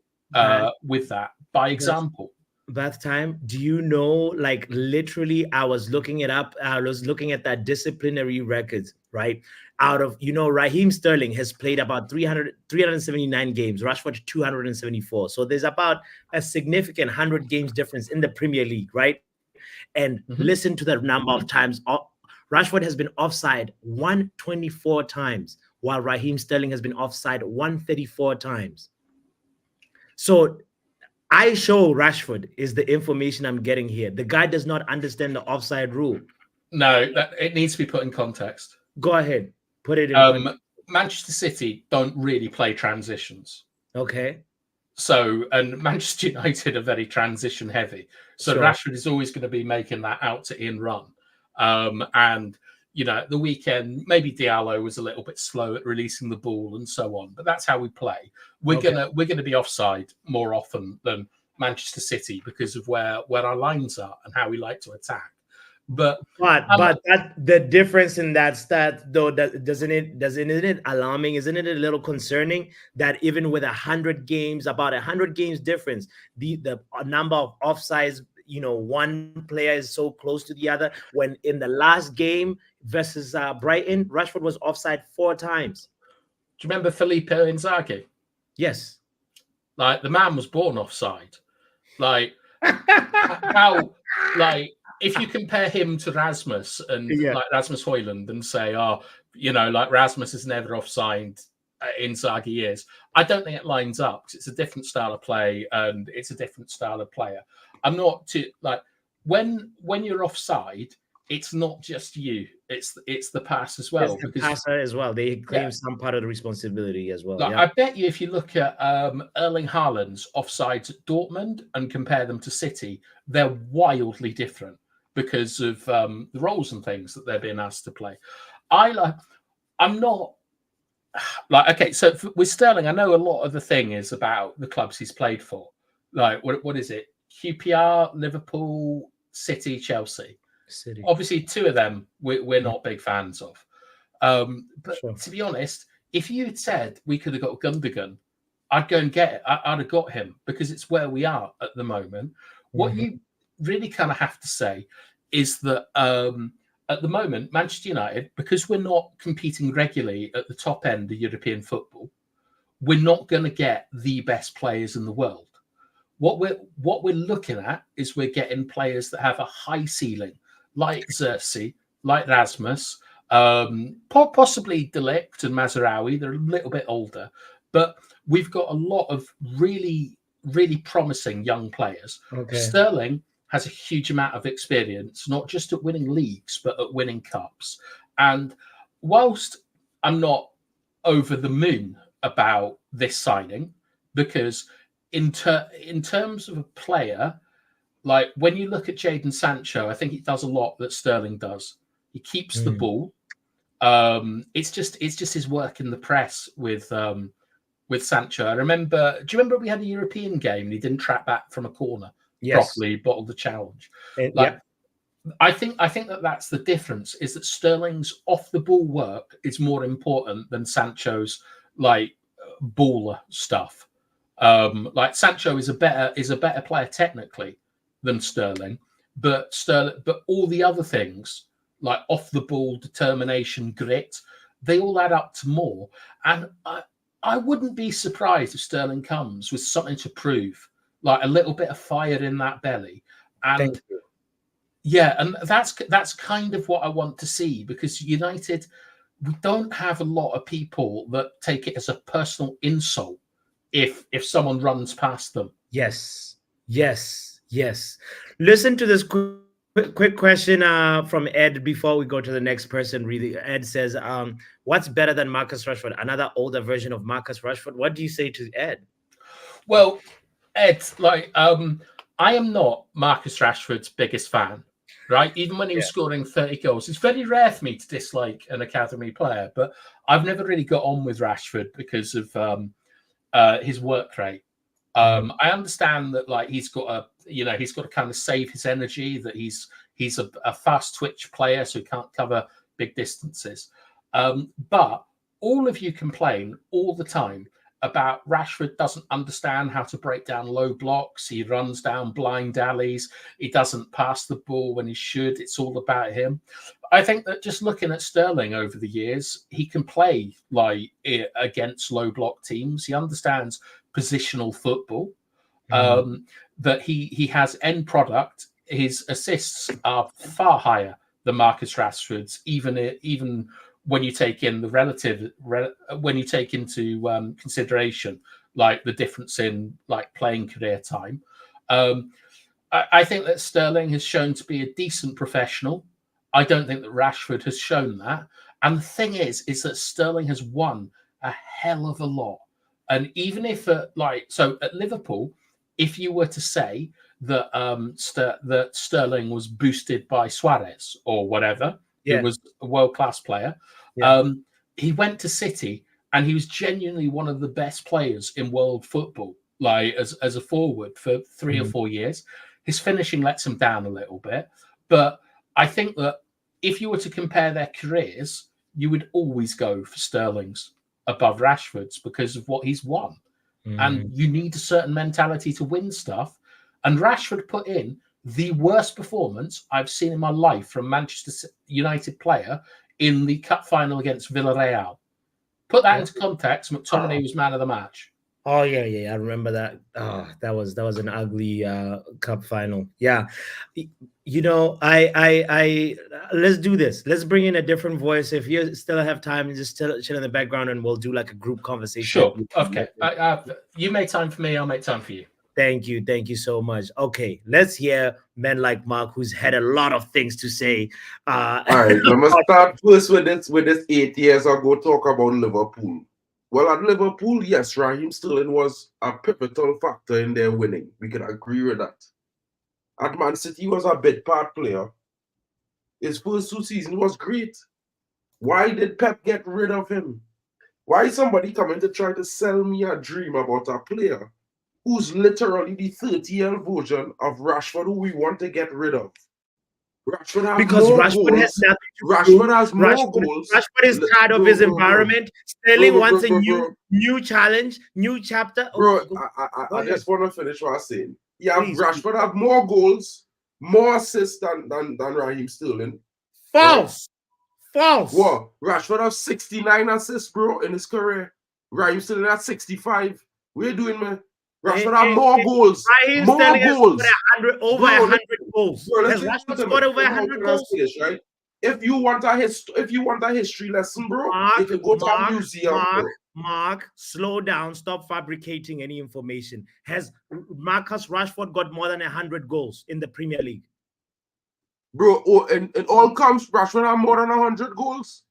with that by example. Bath time. Do you know, like, literally, I was looking it up. I was looking at that disciplinary records, right? Out of, Raheem Sterling has played about 379 games, Rashford 274. So there's about a significant 100 games difference in the Premier League, right? And listen to the number of times Rashford has been offside 124 times, while Raheem Sterling has been offside 134 times. So I show Rashford is the information I'm getting here. The guy does not understand the offside rule. No, it needs to be put in context. Go ahead. Put it in context. Manchester City don't really play transitions. Okay. So, and Manchester United are very transition heavy. So Rashford is always going to be making that out to in run. And, the weekend, maybe Diallo was a little bit slow at releasing the ball and so on. But that's how we play. We're gonna be offside more often than Manchester City because of where our lines are and how we like to attack. But that the difference in that stat, though, that isn't it alarming? Isn't it a little concerning that even with 100 games, about 100 games difference, the number of offsides, one player is so close to the other, when in the last game versus Brighton, Rashford was offside 4 times. Do you remember Filippo Inzaghi? Yes. Like, the man was born offside. Like, how, like, if you compare him to Rasmus and like Rasmus Højlund and say, like Rasmus is never offside, Inzaghi is, I don't think it lines up because it's a different style of play and it's a different style of player. I'm not too, like, when you're offside, it's not just you, it's the pass as well. It's the passer as well. They claim some part of the responsibility as well. Like, I bet you if you look at Erling Haaland's offsides at Dortmund and compare them to City, they're wildly different because of the roles and things that they're being asked to play. I'm not like, okay, so with Sterling, I know a lot of the thing is about the clubs he's played for. Like, what is it? QPR, Liverpool, City, Chelsea. City. Obviously, 2 of them we're not big fans of. But to be honest, if you had said we could have got Gundogan, I'd go and get it. I'd have got him because it's where we are at the moment. What you really kind of have to say is that at the moment, Manchester United, because we're not competing regularly at the top end of European football, we're not going to get the best players in the world. What we're looking at is we're getting players that have a high ceiling, like Xerxes, like Rasmus, possibly De Ligt and Mazraoui. They're a little bit older, but we've got a lot of really, really promising young players. Okay. Sterling has a huge amount of experience, not just at winning leagues, but at winning cups. And whilst I'm not over the moon about this signing, because in terms of a player, like when you look at Jadon Sancho, I think he does a lot that Sterling does. He keeps the ball. It's just his work in the press with Sancho. Do you remember we had a European game and he didn't track back from a corner properly, bottled the challenge. I think that's the difference, is that Sterling's off the ball work is more important than Sancho's like baller stuff. Like Sancho is a better player technically than Sterling, but all the other things like off the ball determination, grit, they all add up to more. And I wouldn't be surprised if Sterling comes with something to prove, like a little bit of fire in that belly. And and that's kind of what I want to see, because United, we don't have a lot of people that take it as a personal insult if someone runs past them. Yes. Listen to this quick question from Ed before we go to the next person. Really, Ed says, what's better than Marcus Rashford? Another older version of Marcus Rashford? What do you say to Ed? Well, Ed, like, I am not Marcus Rashford's biggest fan, right? Even when he was scoring 30 goals, it's very rare for me to dislike an academy player, but I've never really got on with Rashford because of his work rate. I understand that, like, he's got to kind of save his energy, that he's a fast twitch player, so he can't cover big distances. But all of you complain all the time about Rashford doesn't understand how to break down low blocks. He runs down blind alleys. He doesn't pass the ball when he should. It's all about him. I think that just looking at Sterling over the years, he can play like against low block teams. He understands positional football. That he has end product. His assists are far higher than Marcus Rashford's, even when you take in the when you take into consideration like the difference in like playing career time. I think that Sterling has shown to be a decent professional. I don't think that Rashford has shown that. And the thing is that Sterling has won a hell of a lot. And even if so at Liverpool, if you were to say that that Sterling was boosted by Suarez or whatever, who was a world-class player, he went to City and he was genuinely one of the best players in world football, like as a forward for 3 or 4 years. His finishing lets him down a little bit, but I think that if you were to compare their careers, you would always go for Sterling's above Rashford's because of what he's won. And you need a certain mentality to win stuff. And Rashford put in the worst performance I've seen in my life from Manchester United player in the cup final against Villarreal. Put that into context, McTominay was man of the match. Oh yeah, I remember that. That was an ugly cup final. Yeah, you know, I let's do this. Let's bring in a different voice. If you still have time, just chill in the background, and we'll do like a group conversation. Sure. Okay. You make time for me. I'll make time for you. Thank you so much. Okay, let's hear men like Mark, who's had a lot of things to say. All right, let me start first with this 8 years ago talk about Liverpool. Well, at Liverpool, yes, Raheem Sterling was a pivotal factor in their winning. We can agree with that. At Man City, he was a bit part player. His first 2 seasons was great. Why did Pep get rid of him? Why is somebody coming to try to sell me a dream about a player who's literally the 30-year-old version of Rashford, who we want to get rid of? Rashford has because more Rashford goals. has nothing to Rashford do. has more goals. Rashford is tired of his environment. Sterling wants a new challenge, new chapter. I just want to finish what I'm saying. Yeah, Rashford have more goals, more assists than Raheem Sterling. False. What? Rashford have 69 assists, bro, in his career. Raheem Sterling at 65. What are you doing, man? Rashford have more goals. Raheem More Sterling goals. Has over 100 goals. Bro, has Rashford scored over 100 goals? This, right? If you want a history lesson, bro, you can go to a museum. Mark, slow down. Stop fabricating any information. Has Marcus Rashford got more than 100 goals in the Premier League? Bro, in all comps, Rashford have more than 100 goals.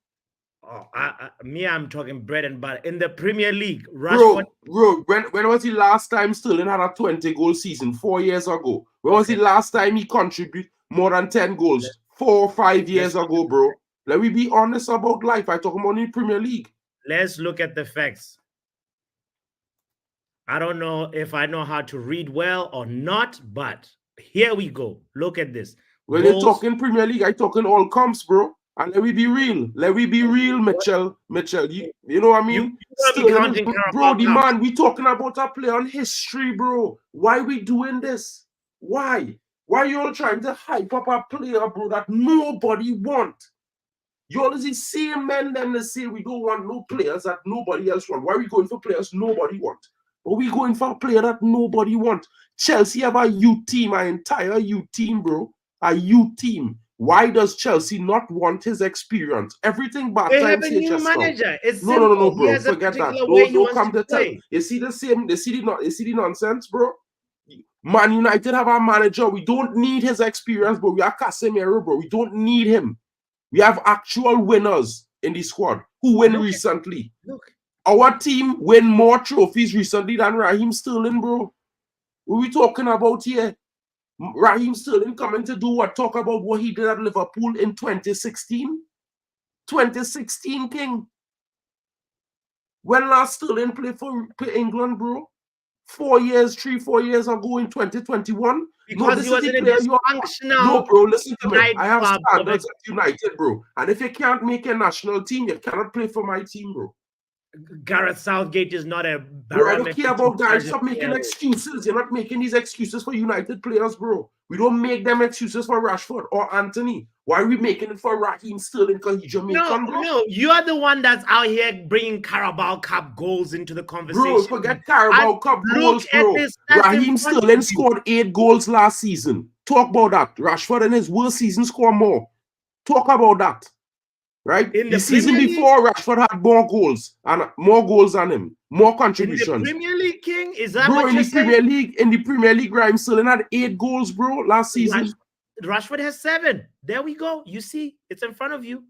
I'm talking bread and butter. In the Premier League, Rashford... Bro, when was the last time Sterling had a 20-goal season? 4 years ago. When was the last time he contributed more than 10 goals? 4 or 5 years ago, bro. Let me be honest about life. I talk about the Premier League. Let's look at the facts. I don't know if I know how to read well or not, but here we go. Look at this. When you're talking Premier League, I talking all comps, bro. And let me be real. Let me be real, Mitchell. You know what I mean? Bro, the man, we talking about a player on history, bro. Why we doing this? Why? Why you all trying to hype up a player, bro, that nobody want? You all is the same men them that say we don't want no players that nobody else want. Why are we going for players nobody want? Or we going for a player that nobody want? Chelsea have a youth team, an entire youth team, bro. A youth team. Why does Chelsea not want his experience? Everything bad they times have a new manager. It's no, bro. Forget that. Don't come to tell. You see the same. You see the nonsense, bro. Man United have a manager. We don't need his experience, bro. We are Casemiro, bro. We don't need him. We have actual winners in the squad who win recently. Our team win more trophies recently than Raheem Sterling, bro. What are we talking about here? Raheem Sterling coming to do what? Talk about what he did at Liverpool in 2016? 2016, King. When last Sterling played for England, bro? 4 years, 3-4 years ago in 2021. Because this he was is the in a player you are. No, dysfunctional bro, listen to me. I have nightclub. standards at United, bro. And if you can't make a national team, you cannot play for my team, bro. Gareth Southgate is not a Bro, I don't barometer care about to guys. judge Stop a making player. excuses. You're not making these excuses for United players, bro. We don't make them excuses for Rashford or Anthony. Why are we making it for Raheem Sterling because he's Jamaican, bro? No, you're the one that's out here bringing Carabao Cup goals into the conversation. Bro, forget Carabao Cup goals, bro. Raheem Sterling scored 8 goals last season. Talk about that. Rashford in his worst season scored more. Talk about that. Right? In the season before, Rashford had more goals than him, more contributions. In the Premier League, King, is that bro? What in you're the Premier League, Raheem Sterling had 8 goals, bro, last season. Rashford has 7. There we go. You see, it's in front of you.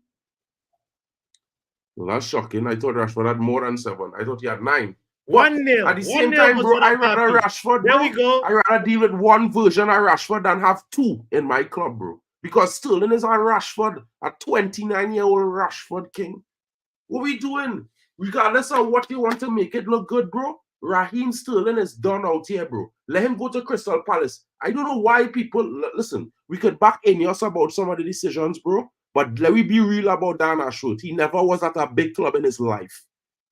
Well, that's shocking. I thought Rashford had more than 7. I thought he had 9. 1-0. At the same time, bro, I rather Rashford. There we go. I rather deal with one version of Rashford than have 2 in my club, bro. Because Sterling is on Rashford, a 29-year-old Rashford, King. What we doing? Regardless of what you want to make it look good, bro, Raheem Sterling is done out here, bro. Let him go to Crystal Palace. I don't know why people... Listen, we could back Ineos about some of the decisions, bro, but let me be real about Dan Ashworth. He never was at a big club in his life,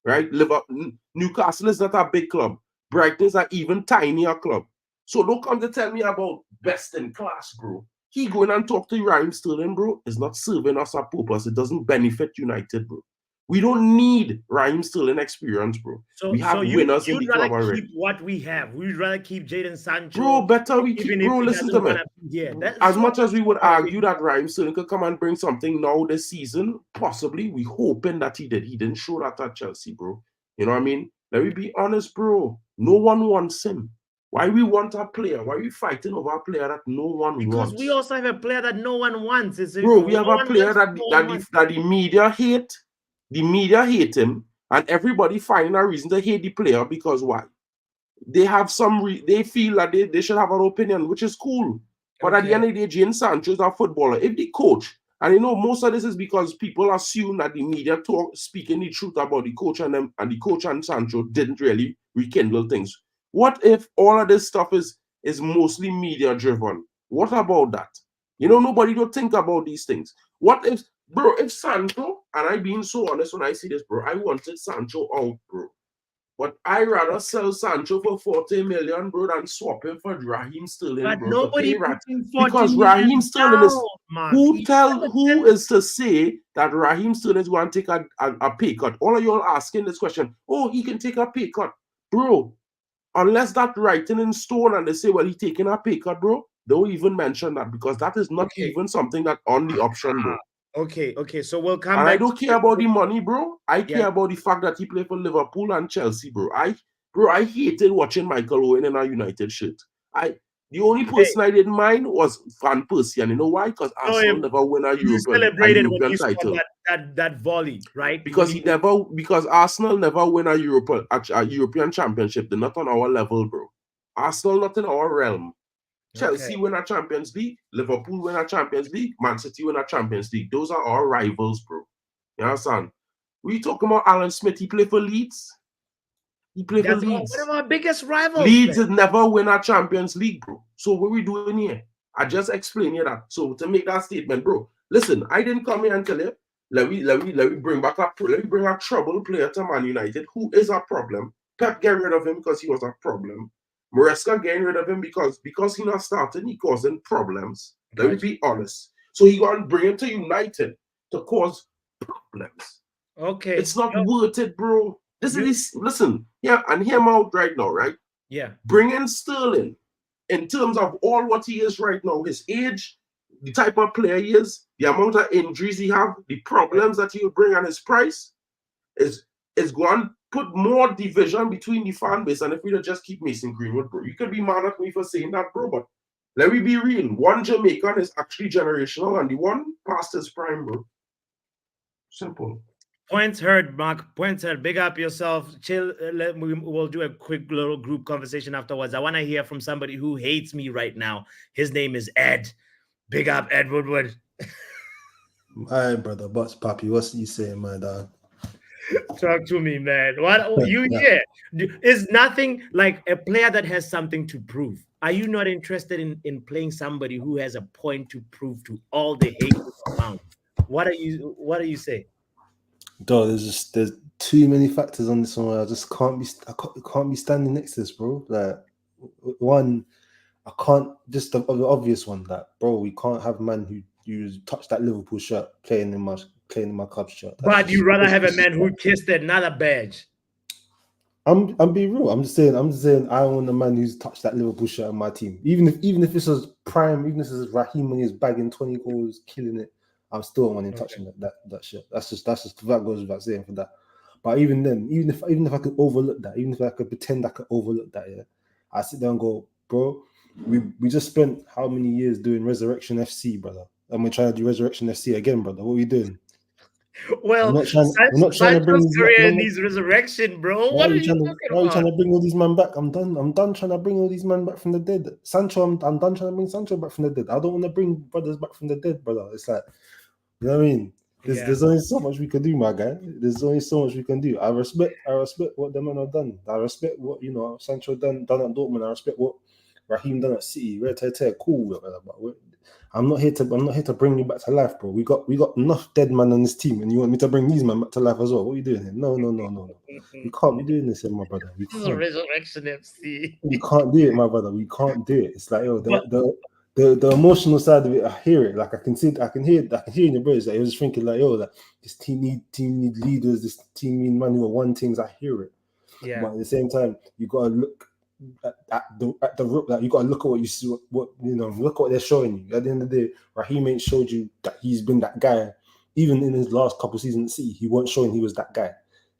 right? Newcastle is not a big club. Brighton is an even tinier club. So don't come to tell me about best in class, bro. He going and talk to Raheem Sterling, bro, is not serving us a purpose. It doesn't benefit United, bro. We don't need Raheem Sterling experience, bro. We have winners in the club already. Keep what we have. We'd rather keep Jadon Sancho. Bro, better we keep. Bro, listen to me. As much as we would argue that Raheem Sterling could come and bring something now this season, possibly, we hoping that he did. He didn't show that at Chelsea, bro. You know what I mean? Let me be honest, bro. No one wants him. Why we want a player? Why are we fighting over a player that no one wants? Because we also have a player that no one wants. Bro, we have a player that the media hate. The media hate him, and everybody finding a reason to hate the player because why? They have they feel that they should have an opinion, which is cool. But at the end of the day, Jadon Sancho is a footballer. If the coach, and you know, most of this is because people assume that the media speaking the truth about the coach and them, and the coach and Sancho didn't really rekindle things. What if all of this stuff is mostly media driven? What about that? You know, nobody don't think about these things. What if, bro, if Sancho, and I being so honest when I see this, bro, I wanted Sancho out, bro. But I rather sell Sancho for 40 million, bro, than swap him for Raheem Sterling, but bro. Nobody because Raheem Sterling is who is to say that Raheem Sterling is going to take a pay cut? All of you are asking this question. Oh, he can take a pay cut, bro. Unless that writing in stone and they say, well, he's taking a pay cut, bro. Don't even mention that because that is not even something that on the option, bro. Okay. So we'll come and back. I don't care about the money, bro. I care about the fact that he played for Liverpool and Chelsea, bro. I hated watching Michael Owen in a United shirt. The only person I didn't mind was Van Persie, and you know why? Because Arsenal never win a European title. That volley, right? Because Arsenal never win a European championship. They're not on our level, bro. Arsenal not in our realm. Chelsea win a Champions League, Liverpool win a Champions League, Man City win a Champions League. Those are our rivals, bro. You understand? We talking about Alan Smith. He played for Leeds. One of our biggest rivals. Leeds has never win a Champions League, bro. So what we doing here? I just explained you that. So to make that statement, bro, listen, I didn't come here and tell you, let me bring a trouble player to Man United who is a problem. Pep get rid of him because he was a problem. Maresca getting rid of him because he not starting, he causing problems. Let me be honest. So he gonna bring him to United to cause problems. Okay. It's not worth it, bro. Listen, and hear him out right now, right? Yeah. Bring in Sterling in terms of all what he is right now, his age, the type of player he is, the amount of injuries he have, the problems that he will bring, and his price is going to put more division between the fan base. And if we just keep Mason Greenwood, bro, you could be mad at me for saying that, bro, but let me be real. One Jamaican is actually generational, and the one past his prime, bro. Simple. Points heard, Mark. Points heard. Big up yourself. Chill. We'll do a quick little group conversation afterwards. I want to hear from somebody who hates me right now. His name is Ed. Big up, Ed Woodward. Hi, brother. What's Papi? What's you saying, my dog? Talk to me, man. What you here? Is nothing like a player that has something to prove. Are you not interested in playing somebody who has a point to prove to all the haters around? What do you say? Dog, there's too many factors on this one where I just can't be standing next to this, bro. Like, one, I can't, just the obvious one, that bro, we can't have man who touch that Liverpool shirt playing in my club shirt. But you rather have a man who kissed another badge. I'm being real. I'm just saying I want a man who's touched that Liverpool shirt on my team. Even if this was prime, even if this is Raheem when he's bagging 20 goals, killing it, I'm still wanting touching that shit. That's just that goes without saying for that. But even then, even if I could overlook that, even if I could pretend I could overlook that, yeah, I sit there and go, bro, we just spent how many years doing Resurrection FC, brother, and we're trying to do Resurrection FC again, brother. What are we doing? Well, we're not trying to bring career needs resurrection, bro. What are you talking about? Why are you trying to bring all these men back? I'm done trying to bring all these men back from the dead. Sancho, I'm done trying to bring Sancho back from the dead. I don't want to bring brothers back from the dead, brother. It's like, you know what I mean? There's only so much we can do, my guy. There's only so much we can do. I respect what the men have done. I respect what Sancho done at Dortmund. I respect what Raheem done at City. Cool, but I'm not here to bring you back to life, bro. We got enough dead man on this team, and you want me to bring these men back to life as well? What are you doing here? No. We can't be doing this here, my brother. This is a Resurrection FC. We can't do it, my brother. We can't do it. It's like, the emotional side of it, I hear it. Like I can hear in your brains. Like you're just thinking like, like this team need leaders. This team need man who are one things. I hear it. Yeah. But at the same time, you gotta look at the root. Like you gotta look at what you see. Look at what they're showing you. At the end of the day, Raheem ain't showed you that he's been that guy. Even in his last couple seasons at City, he wasn't showing he was that guy.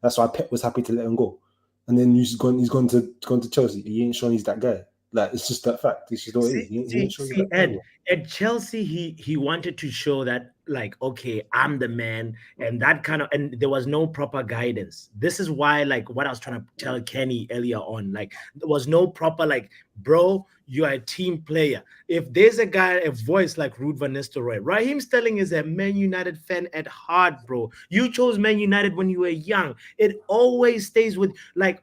That's why Pep was happy to let him go. And then he's gone to Chelsea. He ain't showing he's that guy. Like it's just that fact. It's just what it is. At Chelsea, he wanted to show that, like, okay, I'm the man, and that kind of, and there was no proper guidance. This is why, like, what I was trying to tell Kenny earlier on, like, there was no proper, like, bro, you are a team player. If there's a voice like Ruud van Nistelrooy, Raheem Sterling is a Man United fan at heart, bro. You chose Man United when you were young. It always stays with, like,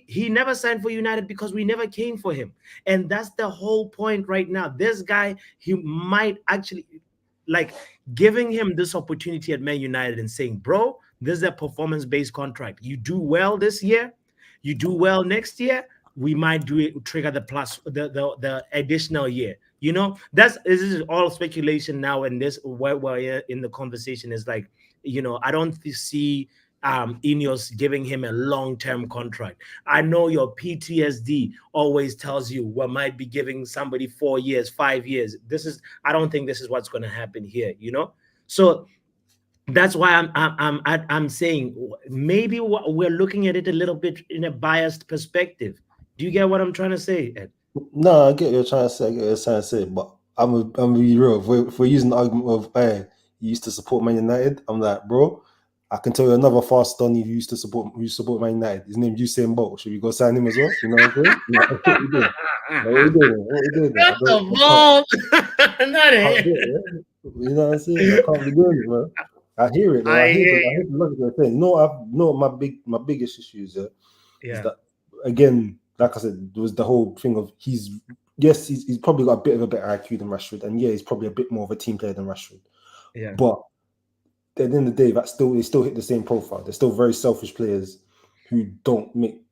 he never signed for United because we never came for him. And that's the whole point right now. This guy, he might actually, like, giving him this opportunity at Man United and saying, bro, this is a performance-based contract. You do well this year, you do well next year, we might trigger the additional year. This is all speculation now, and this where we're in the conversation is like, I don't see Ineos giving him a long-term contract. I know your PTSD always tells you we might be giving somebody 4 years, 5 years. I don't think this is what's going to happen here. So that's why I'm saying maybe we're looking at it a little bit in a biased perspective. Do you get what I'm trying to say, Ed? No, I get what you're trying to say. But I'm gonna be real. If we're using the argument of, hey, you used to support Man United, I'm like, bro, I can tell you another fast Donny who used to support Man United. His name's Usain Bolt. Should we go sign him as well? You know what I'm saying? What we doing? Not the ball. Not it. You know what I'm saying? I can't be doing it, man. I hear it. I hear the logic of the thing. My biggest issues is that, again, like I said, there was the whole thing of he's probably got a bit of a better IQ than Rashford, and he's probably a bit more of a team player than Rashford. Yeah. But at the end of the day, they still hit the same profile. They're still very selfish players who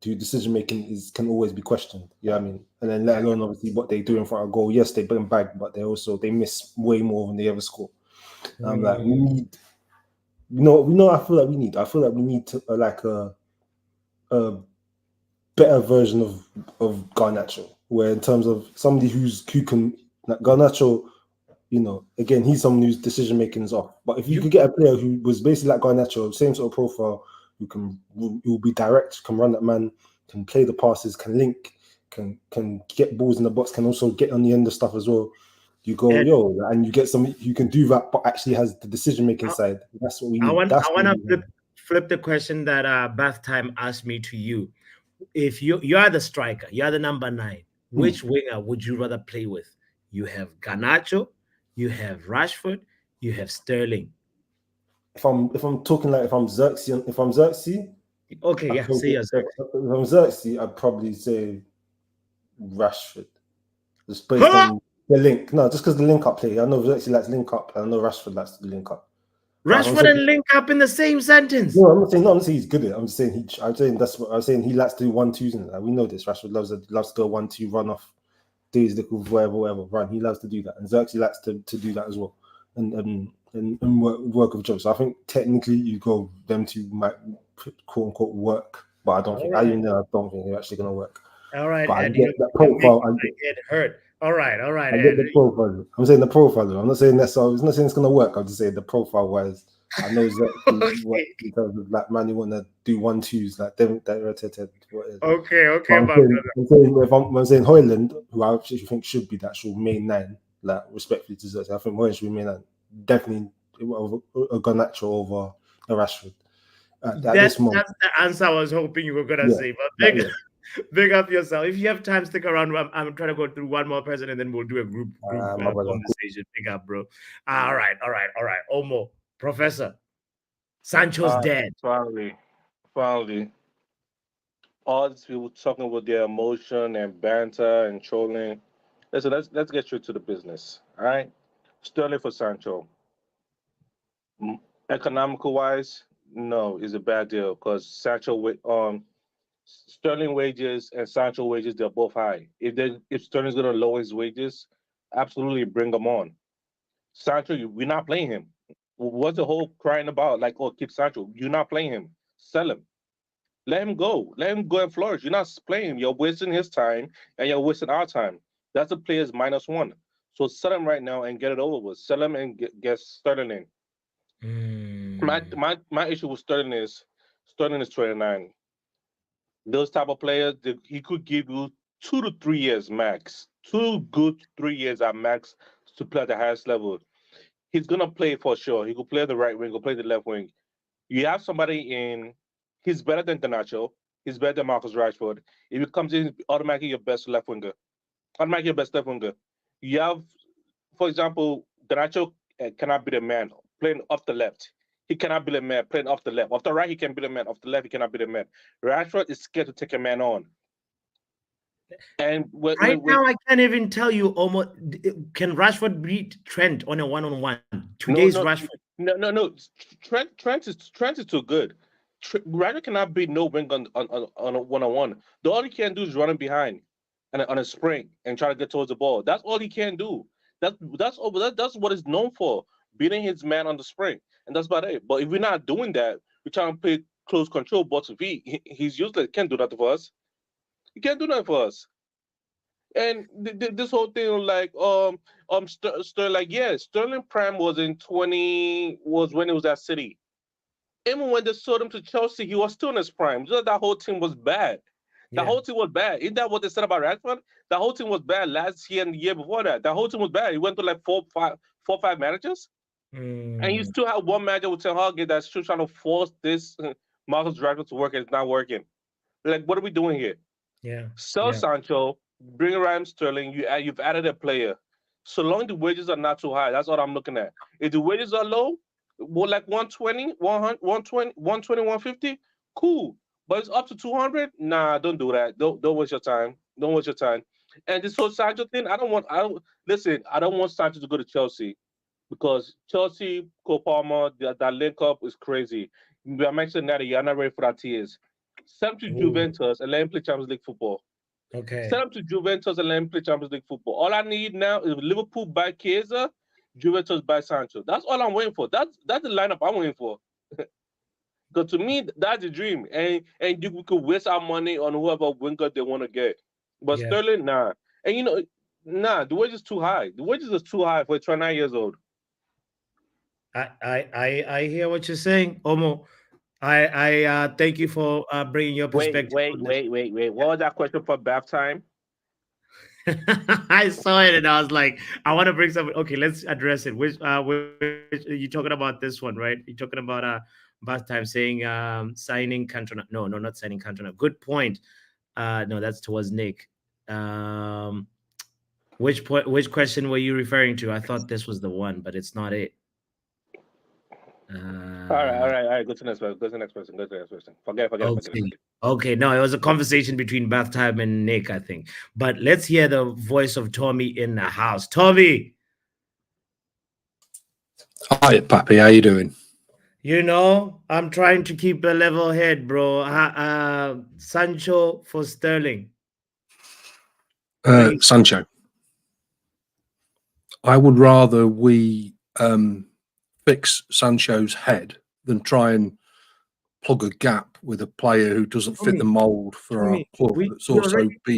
decision making can always be questioned. You know what I mean? And then let alone obviously what they do in front of goal. Yes, they bring back, but they miss way more than they ever score. And I'm like, we need. I feel like we need. I feel like we need to like a better version of Garnacho, where in terms of somebody who can, like Garnacho, again, he's someone whose decision making is off. But if you could get a player who was basically like Garnacho, same sort of profile, who will be direct, can run that man, can play the passes, can link, can get balls in the box, can also get on the end of stuff as well. You go, and you get somebody who can do that, but actually has the decision making side. That's what we need. I want to flip the question that Bath Time asked me to you. If you are the striker, you are the number 9, which winger would you rather play with? You have Garnacho, you have Rashford, you have Sterling. If I'm talking like if I'm Xerxes, Okay, yeah, say yes. if I'm Xerxes, I'd probably say Rashford. Just based Huh? on the link. No, just because the link up play. I know Xerxes likes link up, and I know Rashford likes the link up. Rashford and link up in the same sentence. No, I'm not saying he's good at it. I'm just saying I'm saying he likes to do 1-2s and like, we know this. Rashford loves to do a 1-2 run off, do his little whatever run. He loves to do that, and Xerxes likes to do that as well, and work with Joe. So I think technically you go them two might quote unquote work, but I don't think I don't think they're actually gonna work. All right, but I and get that profile. I get hurt. All right, I get the profile. I'm saying the profile. I'm not saying that's. I'm not saying it's gonna work. I'm just saying the profile wise. I know exactly what in terms of like man, you want to do 1-2s like them. Okay, I'm saying Hoyland, who I actually think should be the actual main 9, like respectfully to Xerxes, I think Hoyland should be main 9. Definitely a Garnacho over a Rashford. That's the answer I was hoping you were gonna say. But big up yourself. If you have time, stick around. I'm trying to go through one more person, and then we'll do a group conversation. Big up, bro. All right. Omo, Professor, Sancho's dead. Finally, all these people talking about their emotion and banter and trolling. Listen, let's get straight to the business. All right, Sterling for Sancho. Economical wise, no, is a bad deal because Sterling wages and Sancho wages, they're both high. If Sterling's gonna lower his wages, absolutely bring him on. Sancho, we're not playing him. What's the whole crying about? Like, oh, keep Sancho. You're not playing him. Sell him. Let him go. Let him go and flourish. You're not playing him. You're wasting his time and you're wasting our time. That's the player's -1. So sell him right now and get it over with. Sell him and get Sterling in. My issue with Sterling is 29. Those type of players, he could give you 2 to 3 years max. 2 good 3 years at max to play at the highest level. He's gonna play for sure. He could play the right wing, he'll play the left wing. You have somebody in, he's better than Garnacho, he's better than Marcus Rashford. If he comes in, automatically your best left winger. Automatically your best left winger. You have, for example, Garnacho cannot be the man playing off the left. He cannot be the man playing off the left. Off the right, he can be the man. Off the left, he cannot be the man. Rashford is scared to take a man on. And now, I can't even tell you almost. Can Rashford beat Trent on a one-on-one? Today's Rashford. No. Trent is too good. Rashford cannot beat no wing on a one-on-one. The all he can do is running behind and on a sprint and try to get towards the ball. That's all he can do. That's what he's known for, beating his man on the sprint, and that's about it. But if we're not doing that, we're trying to play close control. But if he's useless, can't do that for us. He can't do that for us. And this whole thing like Sterling, like Sterling Prime was when he was at City. Even when they sold him to Chelsea, he was still in his prime. Just that whole team was bad. The whole team was bad. Isn't that what they said about Rashford? The whole team was bad last year and the year before that. The whole team was bad. He went to like four, five managers, and you still have one manager with Ten Hag that's still trying to force this Marcus Rashford to work, and it's not working. Like, what are we doing here? Sell Sancho, bring Raheem Sterling. You've added a player. So long the wages are not too high, that's what I'm looking at. If the wages are low, well, like 120, 100, 120, 120, 150, cool. But it's up to 200. Nah, don't do that. Don't waste your time. Don't waste your time. And this whole Sancho thing, I don't want Sancho to go to Chelsea because Chelsea, Cole Palmer, that link up is crazy. I mentioned that you're not ready for that tears. Send him to Juventus and let him play Champions League football. Okay. Send him to Juventus and let him play Champions League football. All I need now is Liverpool buy Chiesa, Juventus buy Sancho. That's all I'm waiting for. That's the lineup I'm waiting for. Because to me, that's the dream. And we could waste our money on whoever winger they want to get. But Sterling, nah. And the wages too high. The wages are too high for 29 years old. I hear what you're saying, Omo. I thank you for bringing your perspective. Wait. What was that question for bath time? I saw it and I was like, I want to bring something. Okay, let's address it. Which you're talking about this one, right? You're talking about Bath time saying signing Cantona. No, not signing Cantona. Good point. No, that's towards Nick. Which point? Which question were you referring to? I thought this was the one, but it's not it. All right. Go to the next person. Go to the next person. Forget it. Okay. No, it was a conversation between Bath time and Nick, I think. But let's hear the voice of Tommy in the house. Tommy. Hi, Pappy. How you doing? You know, I'm trying to keep a level head, bro. Sancho for Sterling. Sancho. I would rather we fix Sancho's head than try and plug a gap with a player who doesn't fit the mold for our club. We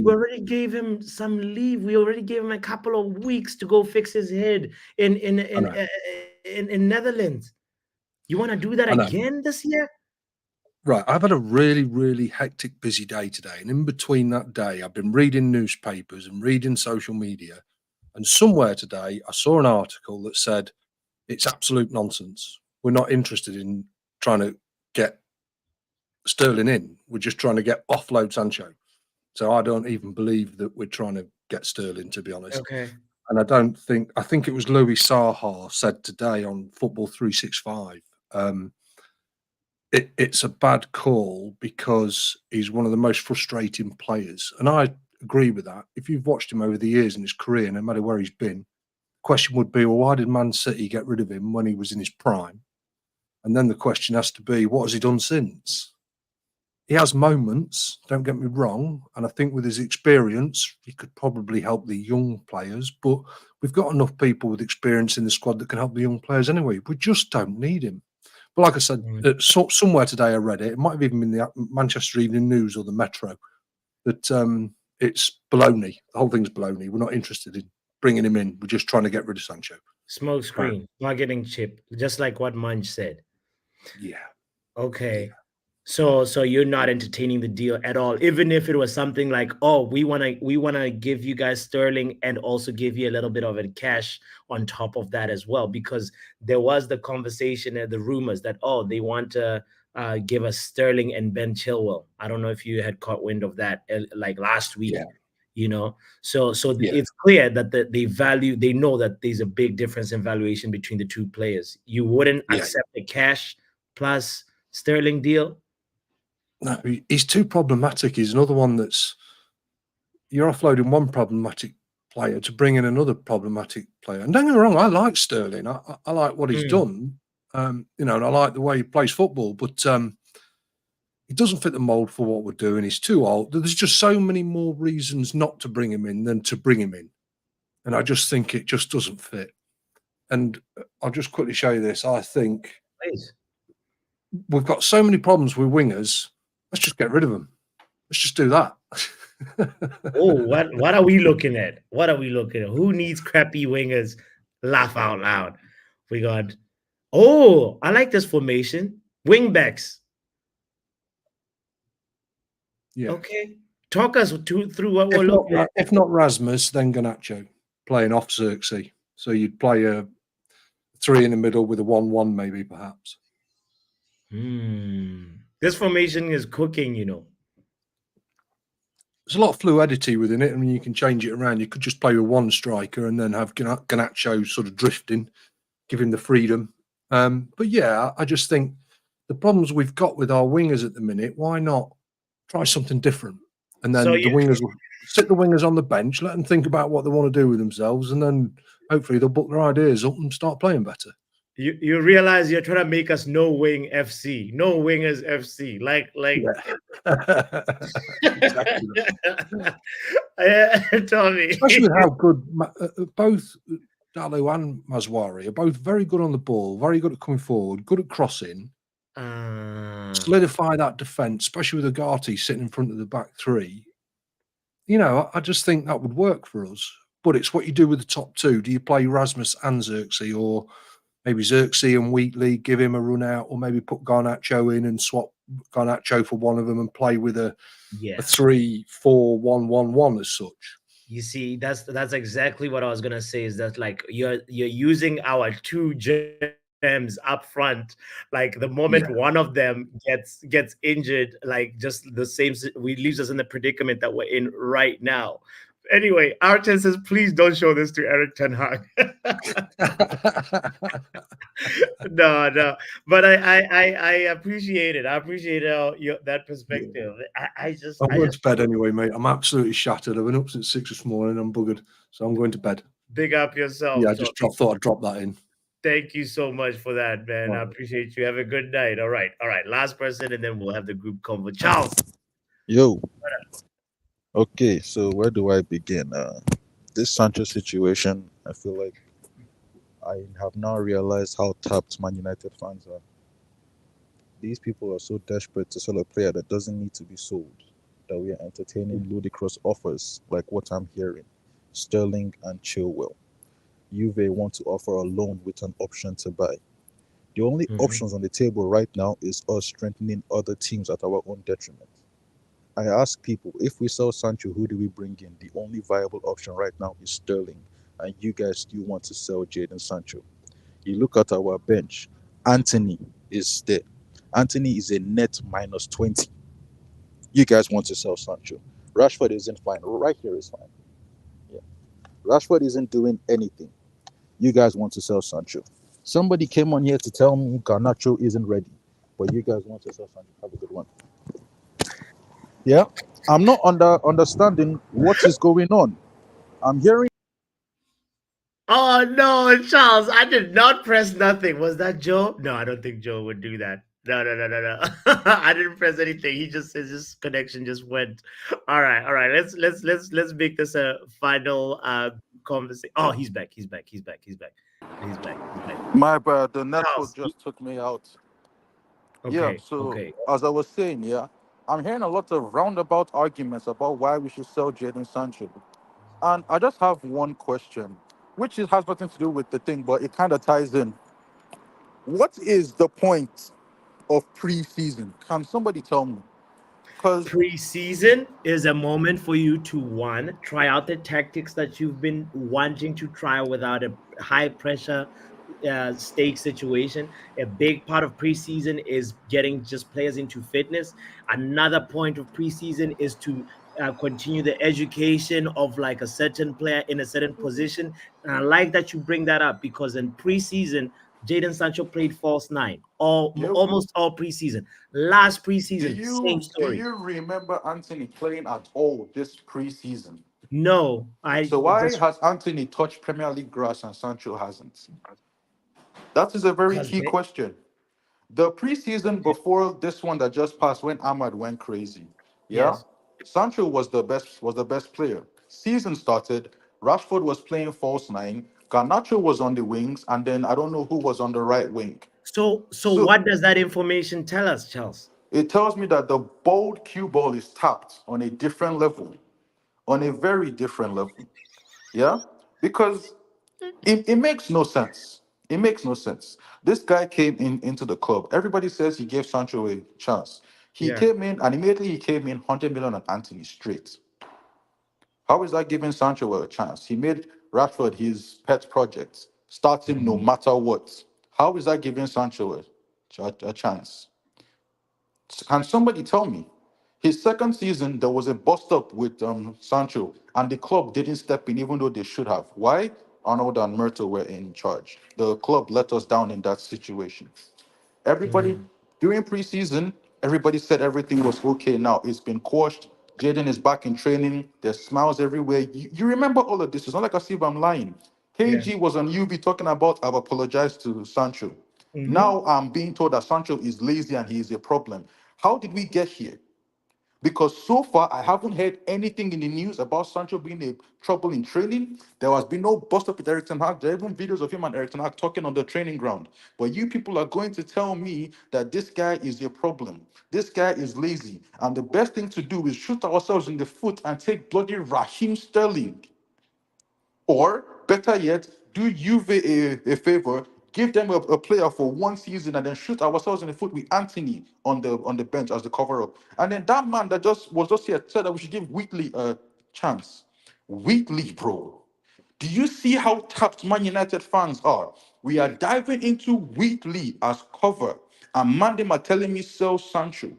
already gave him some leave. We already gave him a couple of weeks to go fix his head in Netherlands. You want to do that again this year? Right. I've had a really, really hectic, busy day today. And in between that day, I've been reading newspapers and reading social media. And somewhere today, I saw an article that said it's absolute nonsense. We're not interested in trying to get Sterling in. We're just trying to get offload Sancho. So I don't even believe that we're trying to get Sterling, to be honest. Okay. And I think it was Louis Saha said today on Football 365, it's a bad call because he's one of the most frustrating players. And I agree with that. If you've watched him over the years in his career, no matter where he's been, the question would be, well, why did Man City get rid of him when he was in his prime? And then the question has to be, what has he done since? He has moments, don't get me wrong, and I think with his experience, he could probably help the young players, but we've got enough people with experience in the squad that can help the young players anyway. We just don't need him. But like I said, somewhere today I read it, it might have even been the Manchester Evening News or the Metro, that it's baloney. The whole thing's baloney. We're not interested in bringing him in. We're just trying to get rid of Sancho. Smoke screen, marketing chip, just like what Munch said. Yeah. Okay. Yeah. So you're not entertaining the deal at all, even if it was something like, oh, we wanna give you guys Sterling and also give you a little bit of a cash on top of that as well, because there was the conversation and the rumors that, oh, they want to give us Sterling and Ben Chilwell. I don't know if you had caught wind of that like last week. Yeah. You know, so it's clear that they know that there's a big difference in valuation between the two players. You wouldn't accept a cash plus Sterling deal. No, he's too problematic. He's another one that's you're offloading one problematic player to bring in another problematic player. And don't get me wrong, I like Sterling. I like what he's done. And I like the way he plays football, but he doesn't fit the mold for what we're doing. He's too old. There's just so many more reasons not to bring him in than to bring him in. And I just think it just doesn't fit. And I'll just quickly show you this. I think we've got so many problems with wingers. Let's just get rid of them. Let's just do that. Oh, what are we looking at? Who needs crappy wingers? Laugh out loud. We got, I like this formation. Wingbacks. Yeah. Okay. Talk us through what we're looking at. If not Rasmus, then Garnacho playing off Xerxes. So you'd play a 3 in the middle with a 1-1 maybe, perhaps. This formation is cooking, There's a lot of fluidity within it. I mean, you can change it around. You could just play with one striker and then have Garnacho sort of drifting, give him the freedom. But yeah, I just think the problems we've got with our wingers at the minute, why not try something different? And then the wingers will sit the wingers on the bench, let them think about what they want to do with themselves, and then hopefully they'll book their ideas up and start playing better. You realize you're trying to make us no wing FC, no wingers FC, like. Tommy, especially with how good both Dalot and Mazwari are both very good on the ball, very good at coming forward, good at crossing. Solidify that defense, especially with Agati sitting in front of the back three. I just think that would work for us. But it's what you do with the top two. Do you play Rasmus and Xerxes, or maybe Xerxes and Wheatley, give him a run out, or maybe put Garnacho in and swap Garnacho for one of them and play with a 3-4-1-1-1 as such? You see, that's exactly what I was gonna say. Is that like you're using our two Fems up front. Like the moment one of them gets injured, like just the same, we leaves us in the predicament that we're in right now. Anyway, Arten says, please don't show this to Eric Ten Hag. No, but I appreciate it. I appreciate that perspective. I'm going to bed anyway, mate. I'm absolutely shattered. I've been up since 6 this morning. I'm buggered, so I'm going to bed. Big up yourself. Yeah, I just thought I'd drop that in. Thank you so much for that, man. I appreciate you. Have a good night. All right. Last person, and then we'll have the group convo. Charles. Yo. Okay, so where do I begin? This Sancho situation, I feel like I have now realized how tapped Man United fans are. These people are so desperate to sell a player that doesn't need to be sold, that we are entertaining ludicrous offers like what I'm hearing. Sterling and Chilwell. Juve want to offer a loan with an option to buy. The only options on the table right now is us strengthening other teams at our own detriment. I ask people, if we sell Sancho, who do we bring in? The only viable option right now is Sterling, and you guys still want to sell Jadon Sancho. You look at our bench, Anthony is there. Anthony is a net minus 20. You guys want to sell Sancho. Rashford isn't fine. Right here is fine. Yeah. Rashford isn't doing anything. You guys want to sell Sancho. Somebody came on here to tell me Garnacho isn't ready, but you guys want to sell Sancho. Have a good one. Yeah, I'm not understanding what is going on. I'm hearing. Oh no, Charles! I did not press nothing. Was that Joe? No, I don't think Joe would do that. No. I didn't press anything. He just his connection just went. All right. Let's make this a final conversation. Oh, he's back. He's back. My bad. The network just took me out. Okay. As I was saying, I'm hearing a lot of roundabout arguments about why we should sell Jadon Sancho. And I just have one question, which has nothing to do with the thing, but it kind of ties in. What is the point of preseason? Can somebody tell me? Because preseason is a moment for you to try out the tactics that you've been wanting to try without a high pressure stake situation. A big part of preseason is getting just players into fitness. Another point of preseason is to continue the education of like a certain player in a certain position. And I like that you bring that up, because in preseason, Jadon Sancho played false nine almost all preseason. Last preseason, same story. Do you remember Anthony playing at all this preseason? No. So why has Anthony touched Premier League grass and Sancho hasn't? That is a very key question. The preseason before this one that just passed, when Ahmad went crazy, Yes. Sancho was the best player. Season started, Rashford was playing false nine, Garnacho was on the wings, and then I don't know who was on the right wing. So what does that information tell us, Charles? It tells me that the bold cue ball is tapped on a different level, on a very different level. Yeah? Because it makes no sense. It makes no sense. This guy came into the club. Everybody says he gave Sancho a chance. He came in, and immediately he came in 100 million on Anthony straight. How is that giving Sancho a chance? He made Rashford his pet project, starting no matter what. How is that giving Sancho a chance? Can somebody tell me? His second season, there was a bust up with Sancho, and the club didn't step in, even though they should have. Why? Arnold and Myrtle were in charge. The club let us down in that situation. Everybody, during preseason, everybody said everything was okay. Now it's been quashed. Jaden is back in training. There's smiles everywhere. You remember all of this. It's not like I see if I'm lying. KG was on UB talking about I've apologized to Sancho. Now I'm being told that Sancho is lazy and he is a problem. How did we get here? Because so far, I haven't heard anything in the news about Sancho being a trouble in training. There has been no bust up with Eric Ten Hag. There are even videos of him and Eric Ten Hag talking on the training ground. But you people are going to tell me that this guy is a problem. This guy is lazy. And the best thing to do is shoot ourselves in the foot and take bloody Raheem Sterling. Or, better yet, do Juve a favor, give them a player for one season, and then shoot ourselves in the foot with Anthony on the bench as the cover up. And then that man that was just here said that we should give Wheatley a chance. Wheatley, bro. Do you see how tapped Man United fans are? We are diving into Wheatley as cover, and Mandem are telling me sell Sancho.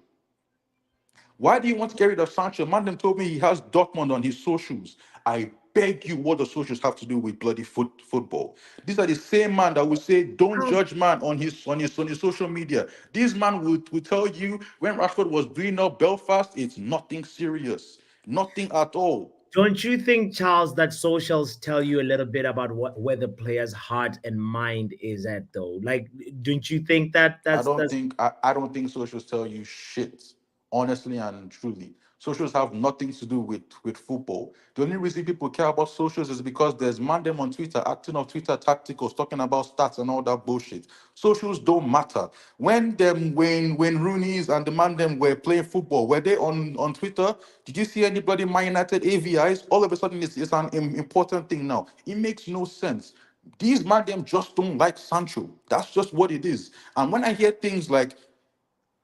Why do you want to get rid of Sancho? Mandem told me he has Dortmund on his socials. I beg you, what the socials have to do with bloody football? These are the same man that will say, "Don't judge man on his social media." This man will tell you when Rashford was doing up Belfast, it's nothing serious, nothing at all. Don't you think, Charles, that socials tell you a little bit about where the player's heart and mind is at, though? Like, don't you think that I don't think socials tell you shit, honestly and truly. Socials have nothing to do with football. The only reason people care about socials is because there's man them on Twitter acting of Twitter tacticals, talking about stats and all that bullshit. Socials don't matter. When Rooney's and the man them were playing football, were they on Twitter? Did you see anybody Man United AVIs? All of a sudden it's an important thing now. It makes no sense. These man them just don't like Sancho. That's just what it is. And when I hear things like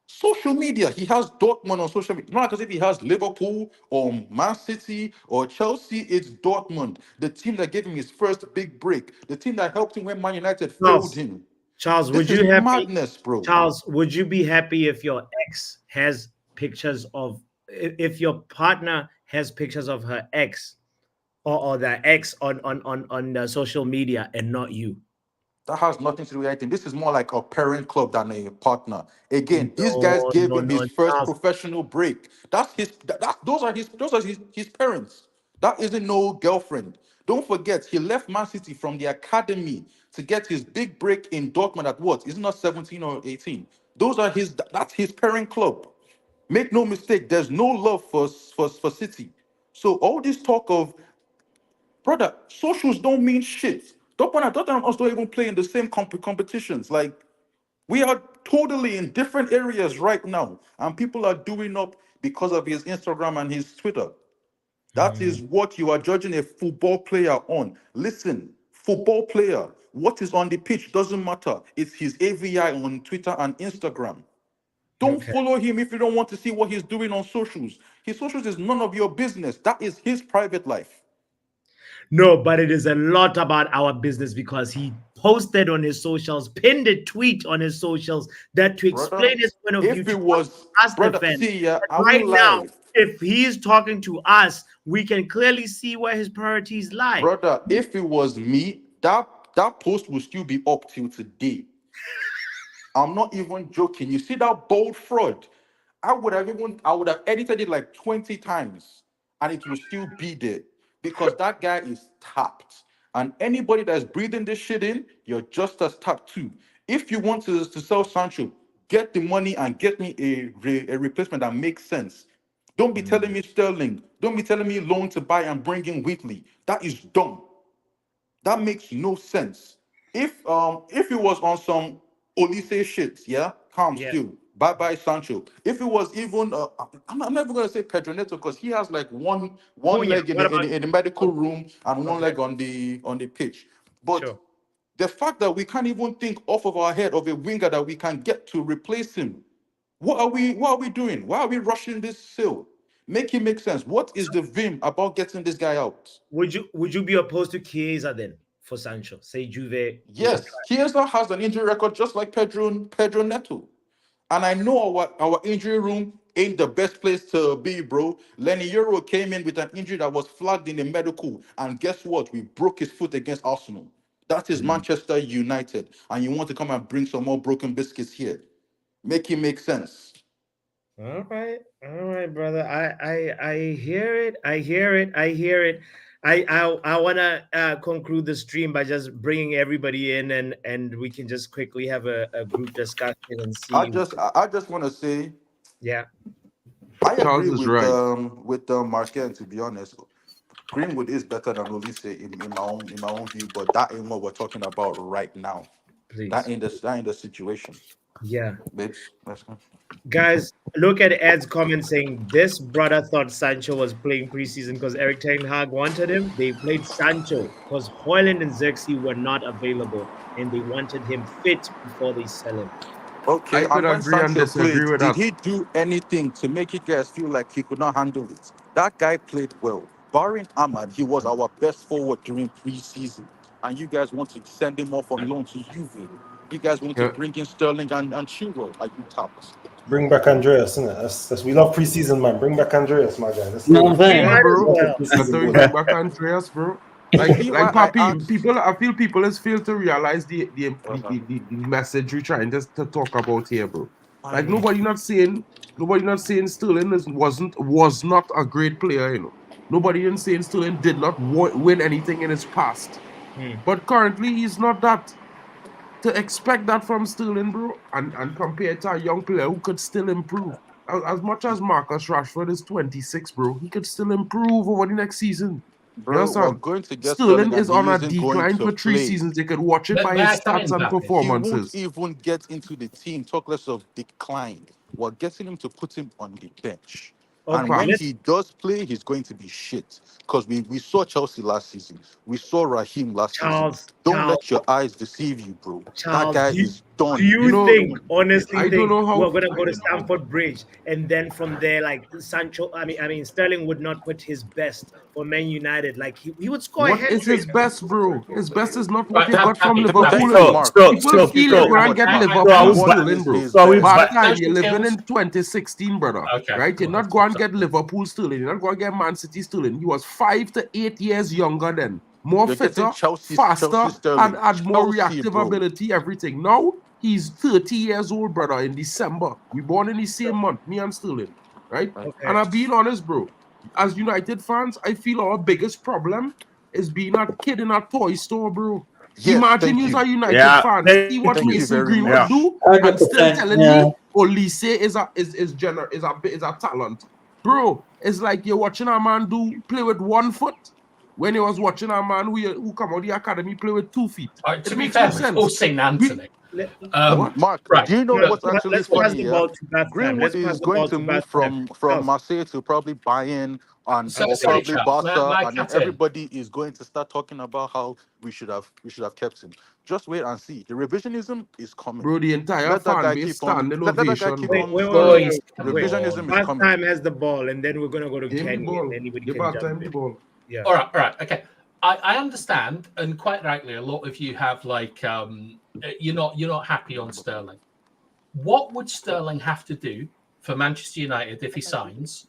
social media, he has Dortmund on social media, not as if he has Liverpool or Man City or Chelsea. It's Dortmund, the team that gave him his first big break, the team that helped him when Man United failed him. Charles, This is madness, bro. Charles, would you be happy if your ex has pictures of, if your partner has pictures of her ex or the ex on the social media and not you? That has nothing to do with anything. This is more like a parent club than a partner. Again, these guys gave him his first Charles. professional break. That's his. Those are his parents. That isn't no girlfriend. Don't forget, he left Man City from the academy to get his big break in Dortmund at what? Is not 17 or 18. Those are his. That's his parent club. Make no mistake. There's no love for City. So all this talk of brother, socials don't mean shit. Tottenham and us don't even play in the same competitions. Like, we are totally in different areas right now, and people are doing up because of his Instagram and his Twitter. That is what you are judging a football player on. Listen, football player, what is on the pitch doesn't matter. It's his AVI on Twitter and Instagram. Don't follow him if you don't want to see what he's doing on socials. His socials is none of your business. That is his private life. No, but it is a lot about our business because he posted on his socials, pinned a tweet on his socials that to explain his point of view If it to was us, the fans. I Right won't now, lie. if he's talking to us, we can clearly see where his priorities lie. Brother, if it was me, that post will still be up till today. I'm not even joking. You see that bold fraud? I would have edited it like 20 times and it will still be there because that guy is tapped. And anybody that's breathing this shit in, you're just as tapped too. If you want to sell Sancho, get the money and get me a replacement that makes sense. Don't be telling me Sterling. Don't be telling me loan to buy and bring in Wheatley. That is dumb. That makes no sense. If it was on some Olise shit, yeah, calm still. Bye bye Sancho. If it was even I'm never gonna say Pedro Neto because he has like one leg in the medical room and one leg on the pitch. But the fact that we can't even think off of our head of a winger that we can get to replace him. What are we doing? Why are we rushing this sale? Make it make sense. What is the vim about getting this guy out? Would you be opposed to Chiesa then for Sancho? Say Juve. Yes, Chiesa has an injury record just like Pedro Neto. And I know our injury room ain't the best place to be, bro. Lenny Euro came in with an injury that was flagged in the medical. And guess what? We broke his foot against Arsenal. That is Manchester United. And you want to come and bring some more broken biscuits here. Make it make sense. All right, brother. I hear it. I hear it. I hear it. I want to conclude the stream by just bringing everybody in and we can just quickly have a group discussion and see. I just want to say, yeah, I agree with Marquez, to be honest. Greenwood is better than Olise in my own view, but that ain't what we're talking about right now. Please. That ain't the situation. Yeah. Let's go. Guys, look at Ed's comment saying this brother thought Sancho was playing preseason because Eric Ten Hag wanted him. They played Sancho because Hoyland and Xerxes were not available and they wanted him fit before they sell him. Okay, and when Sancho played, did he do anything to make you guys feel like he could not handle it? That guy played well. Barring Ahmad, he was our best forward during preseason. and you guys want to send him off on loan to Juve. You guys want to bring in Sterling and Chilwell like you tappers. Bring back Andreas, innit? That's we love preseason, man. Bring back Andreas, my guy. Let's No, yeah, bro. well. That's how we bring back Andreas, bro. Like Papi, people. I feel people has failed to realize the message we're trying to talk about here, bro. Like nobody not saying Sterling was not a great player, you know. Nobody even saying Sterling did not win anything in his past, but currently he's not that. To expect that from Sterling, bro, and compare to a young player who could still improve. As much as Marcus Rashford is 26, bro, he could still improve over the next season. Bro, we're going to get Sterling is and on he a isn't going decline to for 3 play. seasons. They could watch it by his stats and performances. He won't even get into the team, talk less of decline. We're getting him to put him on the bench. And when he does play, he's going to be shit. Because we saw Chelsea last season. We saw Raheem last season. Don't let your eyes deceive you, bro. Charles, that guy is done. Do you think, honestly, I don't know how we're gonna go to Stamford Bridge and then from there, like Sancho, I mean, Sterling would not put his best for Man United. Like he would score a What hat is trick. his best, bro? His best is not what Right, they got from Liverpool. Thank you, Mark. People feel you're going to get Liverpool Sterling, bro. Bad time. You're living in 2016, brother. Okay, right? You're not going to get Liverpool Sterling. You're not going to get Man City Sterling. He was 5 to 8 years younger then. More fitter, faster, and had more reactive ability, everything. Now, he's 30 years old, brother, in December. We born in the same month, me and Sterling, right? And I'm being honest, bro. As United fans, I feel our biggest problem is being a kid in a toy store, bro. Yes, Imagine you're a United fan, see what Mason Greenwood do, and still telling me Olise is a talent. Bro, it's like you're watching a man play with 1 foot when he was watching a man who come out of the academy play with 2 feet. Right, to be fair, we've all seen Anthony. Mark, right. do you know what's actually funny? Yeah? Greenwood is going to move from Marseille to probably Bayern or probably Barca, and then everybody is going to start talking about how we should have kept him. Just wait and see. The revisionism is coming. Bro, the entire fan base standing ovation. Revisionism is coming. Time has the ball, and then we're gonna go to Kenny, and anybody can jump in. The ball. Yeah. All right, okay. I understand, and quite rightly, a lot of you have like you're not happy on Sterling. What would Sterling have to do for Manchester United if he signs,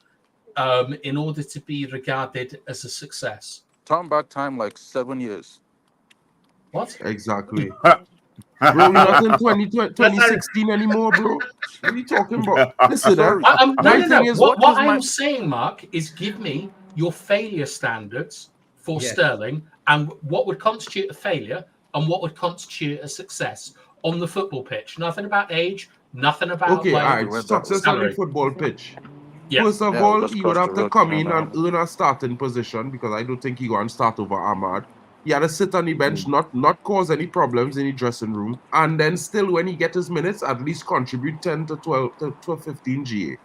in order to be regarded as a success? Turn back time like 7 years. What? Exactly. Bro, we're not in 2016 anymore, bro. What are you talking about? Listen, no. What I'm saying, Mark, is give me your failure standards for Sterling and what would constitute a failure and what would constitute a success on the football pitch. Nothing about age, nothing about success on the football pitch. Yeah. First of all, he would have to come in and earn a starting position because I don't think he going to start over Ahmad. He had to sit on the bench, not cause any problems in the dressing room, and then still when he gets his minutes, at least contribute 10 to 12 to 15 GA.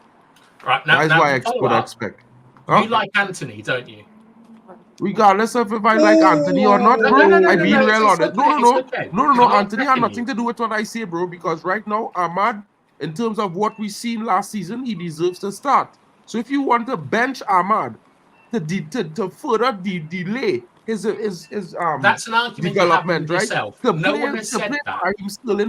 Right, now, that's why I would expect. You like Anthony, don't you? Regardless of if I like Anthony or not, bro, I be real on it. No, Anthony had nothing to do with what I say, bro, because right now, Ahmad, in terms of what we seen last season, he deserves to start. So if you want to bench Ahmad to further delay his that's an argument development, right? Yourself. To no play, one has said that. Raheem Sterling,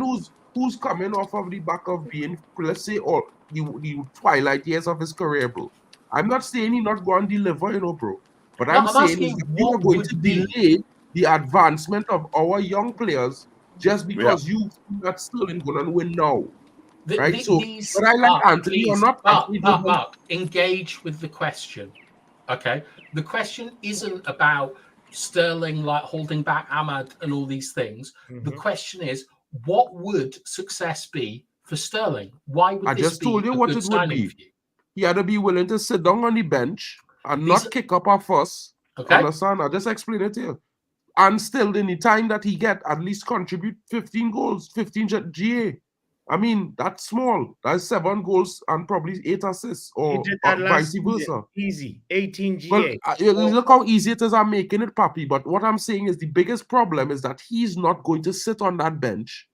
who's coming off of the back of being, let's say, or the twilight years of his career, bro. I'm not saying he's not going to deliver, bro. But I'm saying you are going to delay the advancement of our young players just because you think that Sterling going to win now. Right? But I like Anthony or not. Mark, engage with the question. Okay? The question isn't about Sterling like holding back Ahmad and all these things. The question is, what would success be for Sterling? Why would I this just be told you a what good it would signing be. for you? He had to be willing to sit down on the bench and not kick up a fuss. Okay. Understand? I'll just explain it here. And still, in the time that he get, at least contribute 15 goals, 15 GA. I mean, that's small. That's 7 goals and probably 8 assists, or vice versa. Easy, 18 GA. Well, look how easy it is. I'm making it, Papi. But what I'm saying is the biggest problem is that he's not going to sit on that bench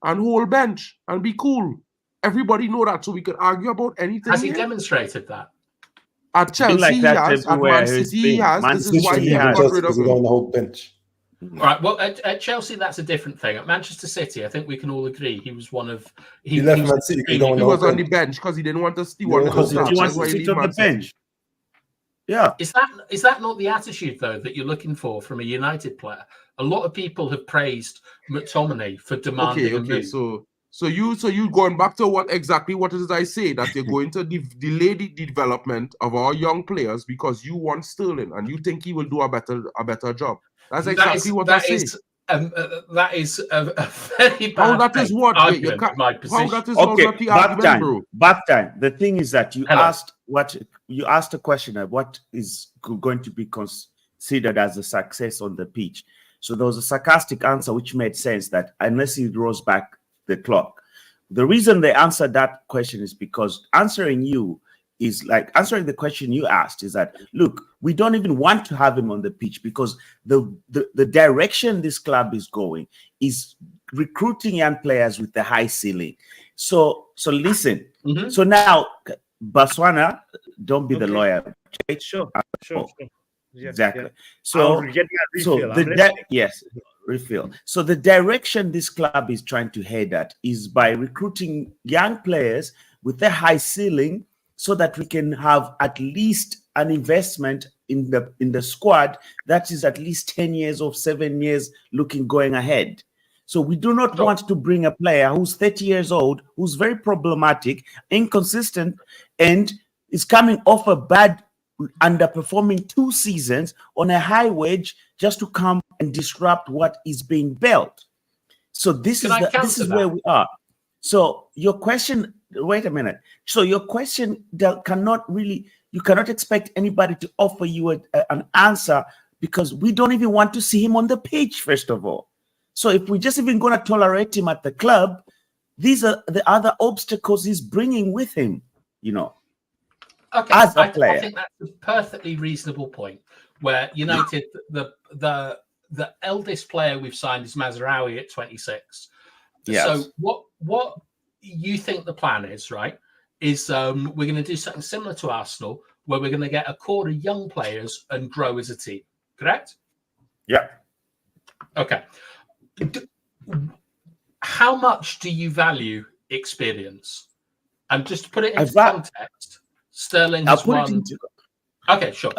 and hold bench and be cool. Everybody know that, so we could argue about anything. Has he demonstrated that? At Chelsea, he has. At Man City, he has. This is why he got rid of him. On the whole bench. All right. Well, at Chelsea, that's a different thing. At Manchester City, I think we can all agree he was one of. He left Man City. He was on the bench because he didn't want to see one. Because he wants to sit on the bench. Yeah. Is that not the attitude though that you're looking for from a United player? A lot of people have praised McTominay for demanding. Okay. So you going back to what it is I say, that you're going to delay the development of our young players because you want Sterling and you think he will do a better job. That's exactly what I say. That is a very bad. How that is what? Argument, my position. How that is okay, not the argument, bro? Back time. The thing is that you asked a question of what is going to be considered as a success on the pitch. So there was a sarcastic answer which made sense that unless he rolls back the clock. The reason they answered that question is because answering the question you asked is that, look, we don't even want to have him on the pitch because the direction this club is going is recruiting young players with the high ceiling. So listen. Mm-hmm. So now, Botswana, don't be the lawyer. Sure. Yeah, exactly. Yeah. So refill. So the direction this club is trying to head at is by recruiting young players with a high ceiling, so that we can have at least an investment in the squad that is at least 10 years or 7 years going ahead. So we do not want to bring a player who's 30 years old, who's very problematic, inconsistent, and is coming off a bad, underperforming 2 seasons on a high wage just to come and disrupt what is being built. So this is where we are. So your question, wait a minute. So your question you cannot expect anybody to offer you an answer because we don't even want to see him on the pitch, first of all. So if we're just even going to tolerate him at the club, these are the other obstacles he's bringing with him, Okay, I think that's a perfectly reasonable point where United, the eldest player we've signed is Mazraoui at 26. Yes. So what you think the plan is, right, is we're going to do something similar to Arsenal where we're going to get a core of young players and grow as a team, correct? Yeah. Okay. How much do you value experience? And just to put it into context, Sterling has won. Okay, sure.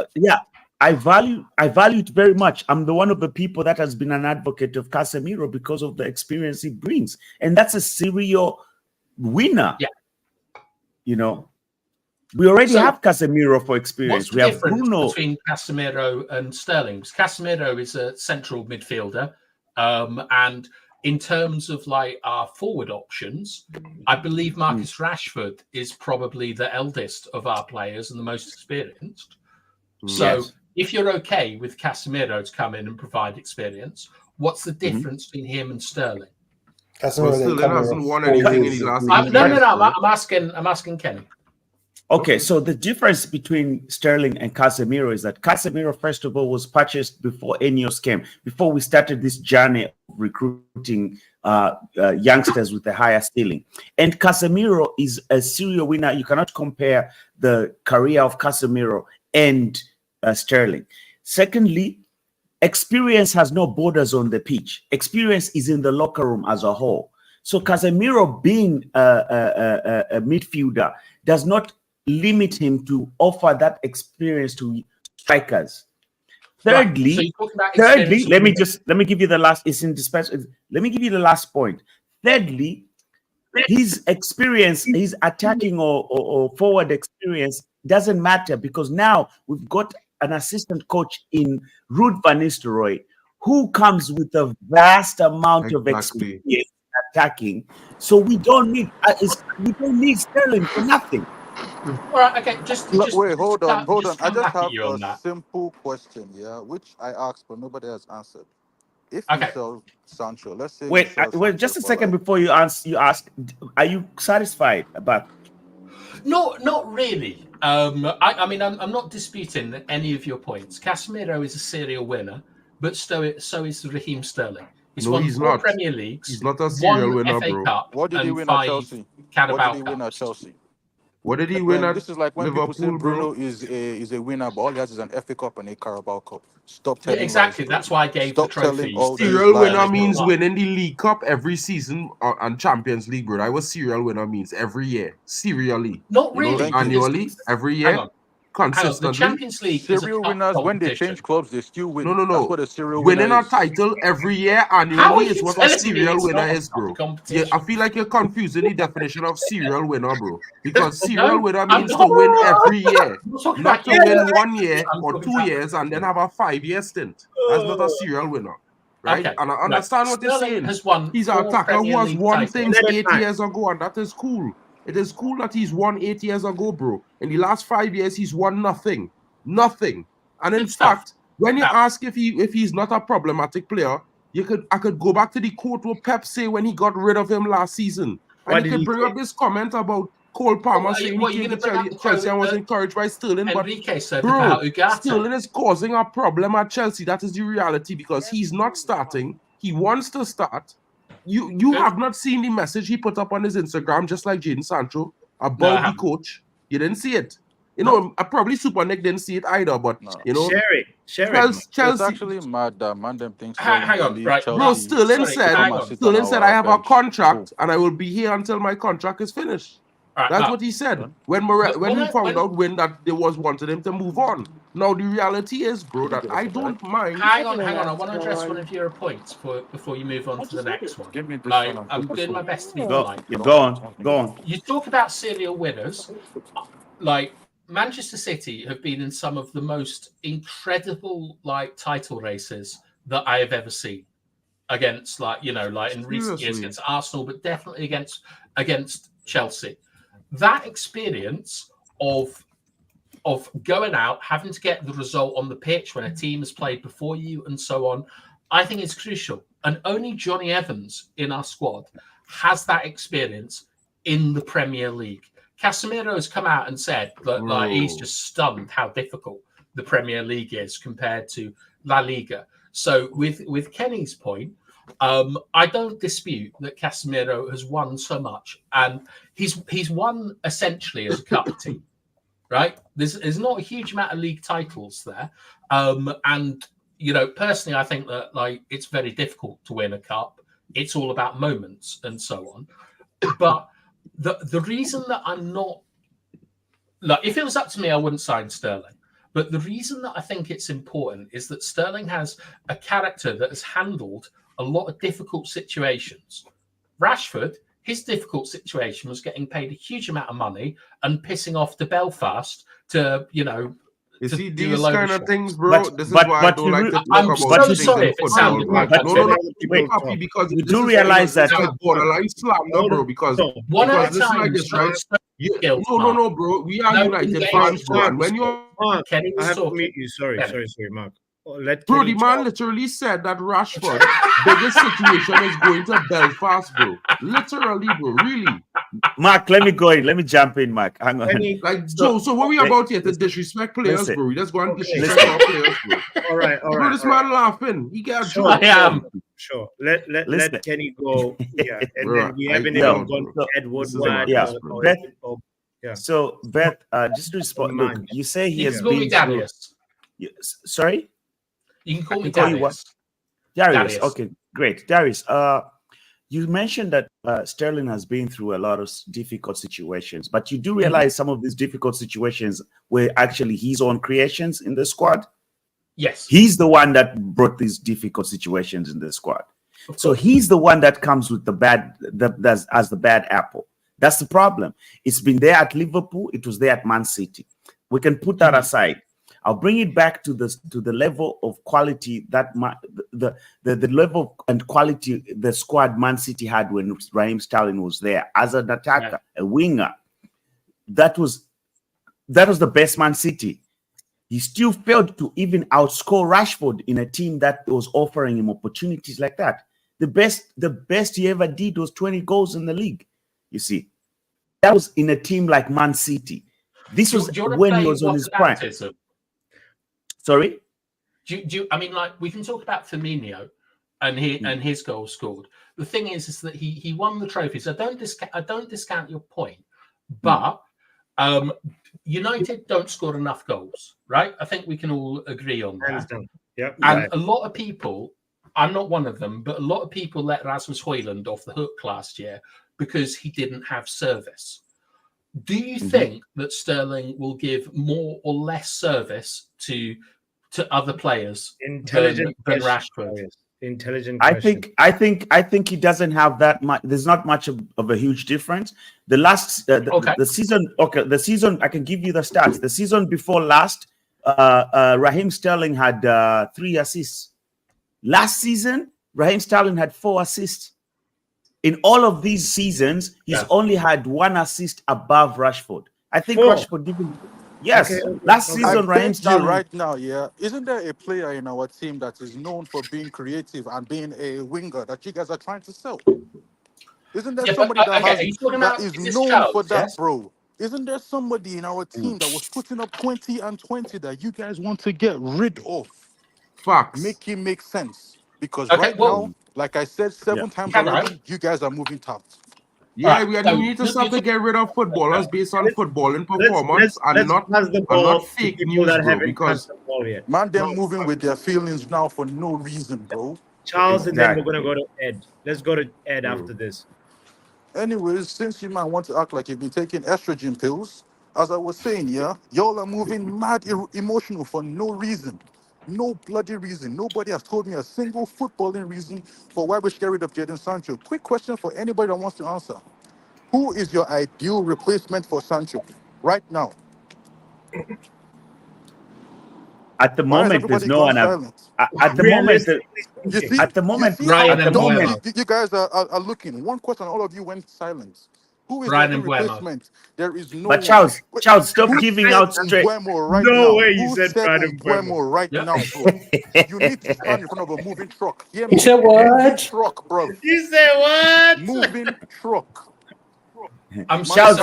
I value it very much. I'm one of the people that has been an advocate of Casemiro because of the experience he brings, and that's a serial winner. Yeah, we already have Casemiro for experience. We have Bruno between Casemiro and Sterling. Casemiro is a central midfielder, and in terms of our forward options, I believe Marcus Rashford is probably the eldest of our players and the most experienced. So if you're okay with Casemiro to come in and provide experience, what's the difference between him and Sterling? Sterling hasn't won anything in his last. No. I'm asking Kenny. Okay, so the difference between Sterling and Casemiro is that Casemiro, first of all, was purchased before Ineos came, before we started this journey of recruiting youngsters with a higher ceiling. And Casemiro is a serial winner. You cannot compare the career of Casemiro and Sterling. Secondly, experience has no borders on the pitch. Experience is in the locker room as a whole. So Casemiro being a midfielder does not limit him to offer that experience to strikers. Thirdly, let me give you the last. It's indispensable. Let me give you the last point. Thirdly, his experience, his attacking or forward experience doesn't matter because now we've got an assistant coach in Ruud van Nistelrooy who comes with a vast amount of experience attacking. So we don't need Sterling for nothing. All right, okay, just wait, hold on. I just have a simple question, which I asked but nobody has answered. If you sell Sancho, let's say wait, just a second before you ask, are you satisfied about? No, not really. I mean, I'm not disputing any of your points. Casemiro is a serial winner, but so is Raheem Sterling. He's won 4 Premier Leagues. He's not a serial winner, FA bro. Cup What did he win at Chelsea? Carabao Chelsea? What did he win at This is like when people say Liverpool, Bruno bro? is a winner, but all he has is an FA Cup and a Carabao Cup. Stop Yeah, telling exactly. lies. That's why I gave Stop the telling trophies all to these Serial winner lies, Sterling. means bro. winning the League Cup every season and Champions League, bro. That's what serial winner means every year. Serially. Not You know, really. Thank you. Because annually, every hang year, on. The consistently. Champions League is a Serial cup winners, when they competition. change clubs, they still win. No. That's what a serial winner Winning a is. title every year How are annually is you what a telling me serial it's winner not a is, cup bro. Yeah, competition? I feel like you're confusing the definition of serial winner, bro. Because serial No, winner I'm means to not. win every year, I'm not talking not about to win 1 years. year I'm or talking 2 about. years and then have a 5-year stint. That's not a serial winner, right? Okay, And I right. understand what you're Sterling saying. has won He's an 4 attacker who Premier has League won titles. things At a 8 time. years ago, and that is cool. It is cool that he's won 8 years ago, bro. In the last 5 years, he's won nothing. Nothing. And in Good stuff. fact, when you Now, ask if he's not a problematic player, I could go back to the quote what Pep say when he got rid of him last season. What And did he could he bring say? up this comment about Cole Palmer what are saying you he came going to to bring up the Chelsea and was quote encouraged by Sterling. But Enrique said bro, about Ugarte? Sterling is causing a problem at Chelsea. That is the reality because he's not starting. He wants to start. You Good. have not seen the message he put up on his Instagram, just like Jadon Sancho, No, I about the haven't. coach. You didn't see it. You No. know, probably Super Nick didn't see it either, but No. you know, Share it. It's Chelsea. actually mad that man them thinks Sterling Hang will on, leave right? Chelsea. Bro, Sterling Sorry, said, hang on. Sterling said, I have a bench. contract and I will be here until my contract is finished. Right, That's Mark. what he said. Done. When When we I- found when- out when that they wanted him to move on. Now the reality is, bro, that I don't mind. Hang on. I want to address one of your points before you move on to the next one. Give me this Like, one and I'm put doing this my one. best to be Go, polite. go on. You talk about serial winners. Like, Manchester City have been in some of the most incredible title races that I have ever seen against in recent years Seriously. against Arsenal, but definitely against Chelsea. That experience of going out, having to get the result on the pitch when a team has played before you and so on, I think is crucial. And only Johnny Evans in our squad has that experience in the Premier League. Casemiro has come out and said that he's just stunned how difficult the Premier League is compared to La Liga. So with Kenny's point, I don't dispute that Casemiro has won so much, and he's won essentially as a cup team, right? There's not a huge amount of league titles there, and personally, I think that it's very difficult to win a cup. It's all about moments and so on, but. The reason that I'm not if it was up to me, I wouldn't sign Sterling. But the reason that I think it's important is that Sterling has a character that has handled a lot of difficult situations. Rashford, his difficult situation was getting paid a huge amount of money and pissing off to Belfast to You see do a these load kind of of things, bro. This is why I don't like to talk I'm about so these things sorry in if it football, sounded bro. like I No, wait, happy because You this do is realize that borderline slander, bro. Because one at a listen time. like this, right? Skills, No, bro. We are No United engagement. fans, bro. And when you're Mark, Kenny I was have to talking. mute you. Sorry, Kenny. Mark. Let bro, Kenny the man talk. literally said that Rashford biggest situation is going to Belfast, bro. Literally, bro. Really. Mark, let me go in. Let me jump in, Mark. Hang on. Kenny, Like, so what we about here to disrespect players, listen. bro? We just go and Okay. disrespect our players, bro. all right. Bro, this man laughing. He got Sure, a joke. Sure. Let Listen. Kenny go. Yeah, and Bro, then we I haven't get even out, gone bro. to Ed This is Woodward. yeah, or Beth, yeah. So, Beth, just to respond, look, Man. you say he You has can call me been through. Darius. Sorry? You can call me call you what? Darius. Darius. Okay, great. Darius, you mentioned that Sterling has been through a lot of difficult situations, but you do realize some of these difficult situations were actually his own creations in the squad? Yes. He's the one that brought these difficult situations in the squad. So he's the one that comes with the bad apple. That's the problem. It's been there at Liverpool. It was there at Man City. We can put that aside. I'll bring it back to the level of quality that the level and quality the squad Man City had when Raheem Sterling was there as an attacker, a winger. That was the best Man City. He still failed to even outscore Rashford in a team that was offering him opportunities like that. The best he ever did was 20 goals in the league. You see, that was in a team like Man City. This was when he was on his prime. Sorry? I mean, we can talk about Firmino and his goal scored. The thing is that he won the trophies. I don't discount your point, but United don't score enough goals, right? I think we can all agree on that. Yep. And a lot of people, I'm not one of them, but a lot of people let Rasmus Højlund off the hook last year because he didn't have service. Do you think that Sterling will give more or less service to other players than Rashford? Intelligent I question. think he doesn't have that much. There's not much of a huge difference. The last the season. Okay, the season. I can give you the stats. The season before last, Raheem Sterling had 3 assists. Last season, Raheem Sterling had 4 assists. In all of these seasons, he's only had 1 assist above Rashford. I think 4. Rashford didn't. Yes, last season Raheem Sterling. Right now, yeah. Isn't there a player in our team that is known for being creative and being a winger that you guys are trying to sell? Isn't there somebody that is known for that, bro? Isn't there somebody in our team that was putting up 20 and 20 that you guys want to get rid of? Facts. Make him make sense. Because now, like I said 7 times already, you guys are moving taps. Yeah, we need to start to get rid of footballers based on footballing performance and not fake news, bro. Because man, they're moving with their feelings now for no reason, bro. Charles, and then we're gonna go to Ed. Let's go to Ed after this. Anyways, since you might want to act like you've been taking estrogen pills, as I was saying, yeah, y'all are moving mad emotional for no reason. No bloody reason. Nobody has told me a single footballing reason for why we should get rid of Jadon Sancho. Quick question for anybody that wants to answer. Who is your ideal replacement for Sancho right now? At the moment, there's no one. At the moment, you guys are looking. One question, all of you went silent. Who is the replacement? There is no. But Charles, stop giving out straight. Right no now? way you Who said Brandon Buemo right now, bro? You need to stand in front of a moving truck. Hear me? You said what? Moving truck, bro. You said what? Moving truck. I'm Charles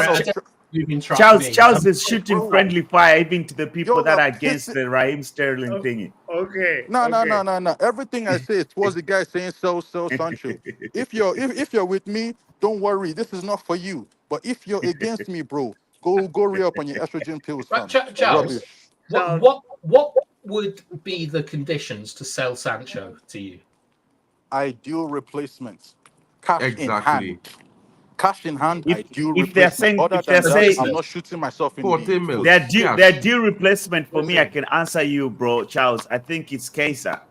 is Hey, shooting bro. friendly fire even to the people You're that the are against the Raheem Sterling thingy. Okay. No. Everything I say is towards the guy saying so Sancho. If you're with me, don't worry. This is not for you. But if you're against me, bro, go re-up on your estrogen pills, fam. Charles, Rubbish. what would be the conditions to sell Sancho to you? Ideal replacement. Cash in hand. Cash in hand, ideal If they're replacement. saying, Other if they're than saying, that, I'm not shooting myself in 40 the mil. foot. their due replacement for me, I can answer you, bro, Charles. I think it's Kesa.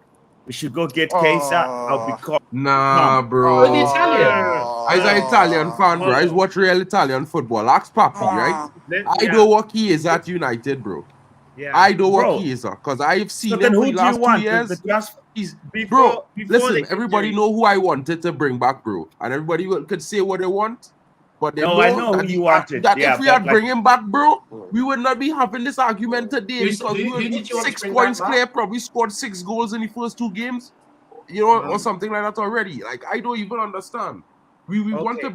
We should go get Kesa. I'll be called. Nah, bro. An Italian. He's an Italian fan, bro. He's watch real Italian football. Ask Papi, right? I know what he is at United, bro. Yeah. I know what he is, because I've seen him for the last 2 years. Listen, everybody know who I wanted to bring back, bro. And everybody could say what they want. But they I know who you wanted. That if we had bring him back, bro, we would not be having this argument today because we were 6 points clear, probably scored 6 goals in the first 2 games, or something like that already. Like, I don't even understand. We want to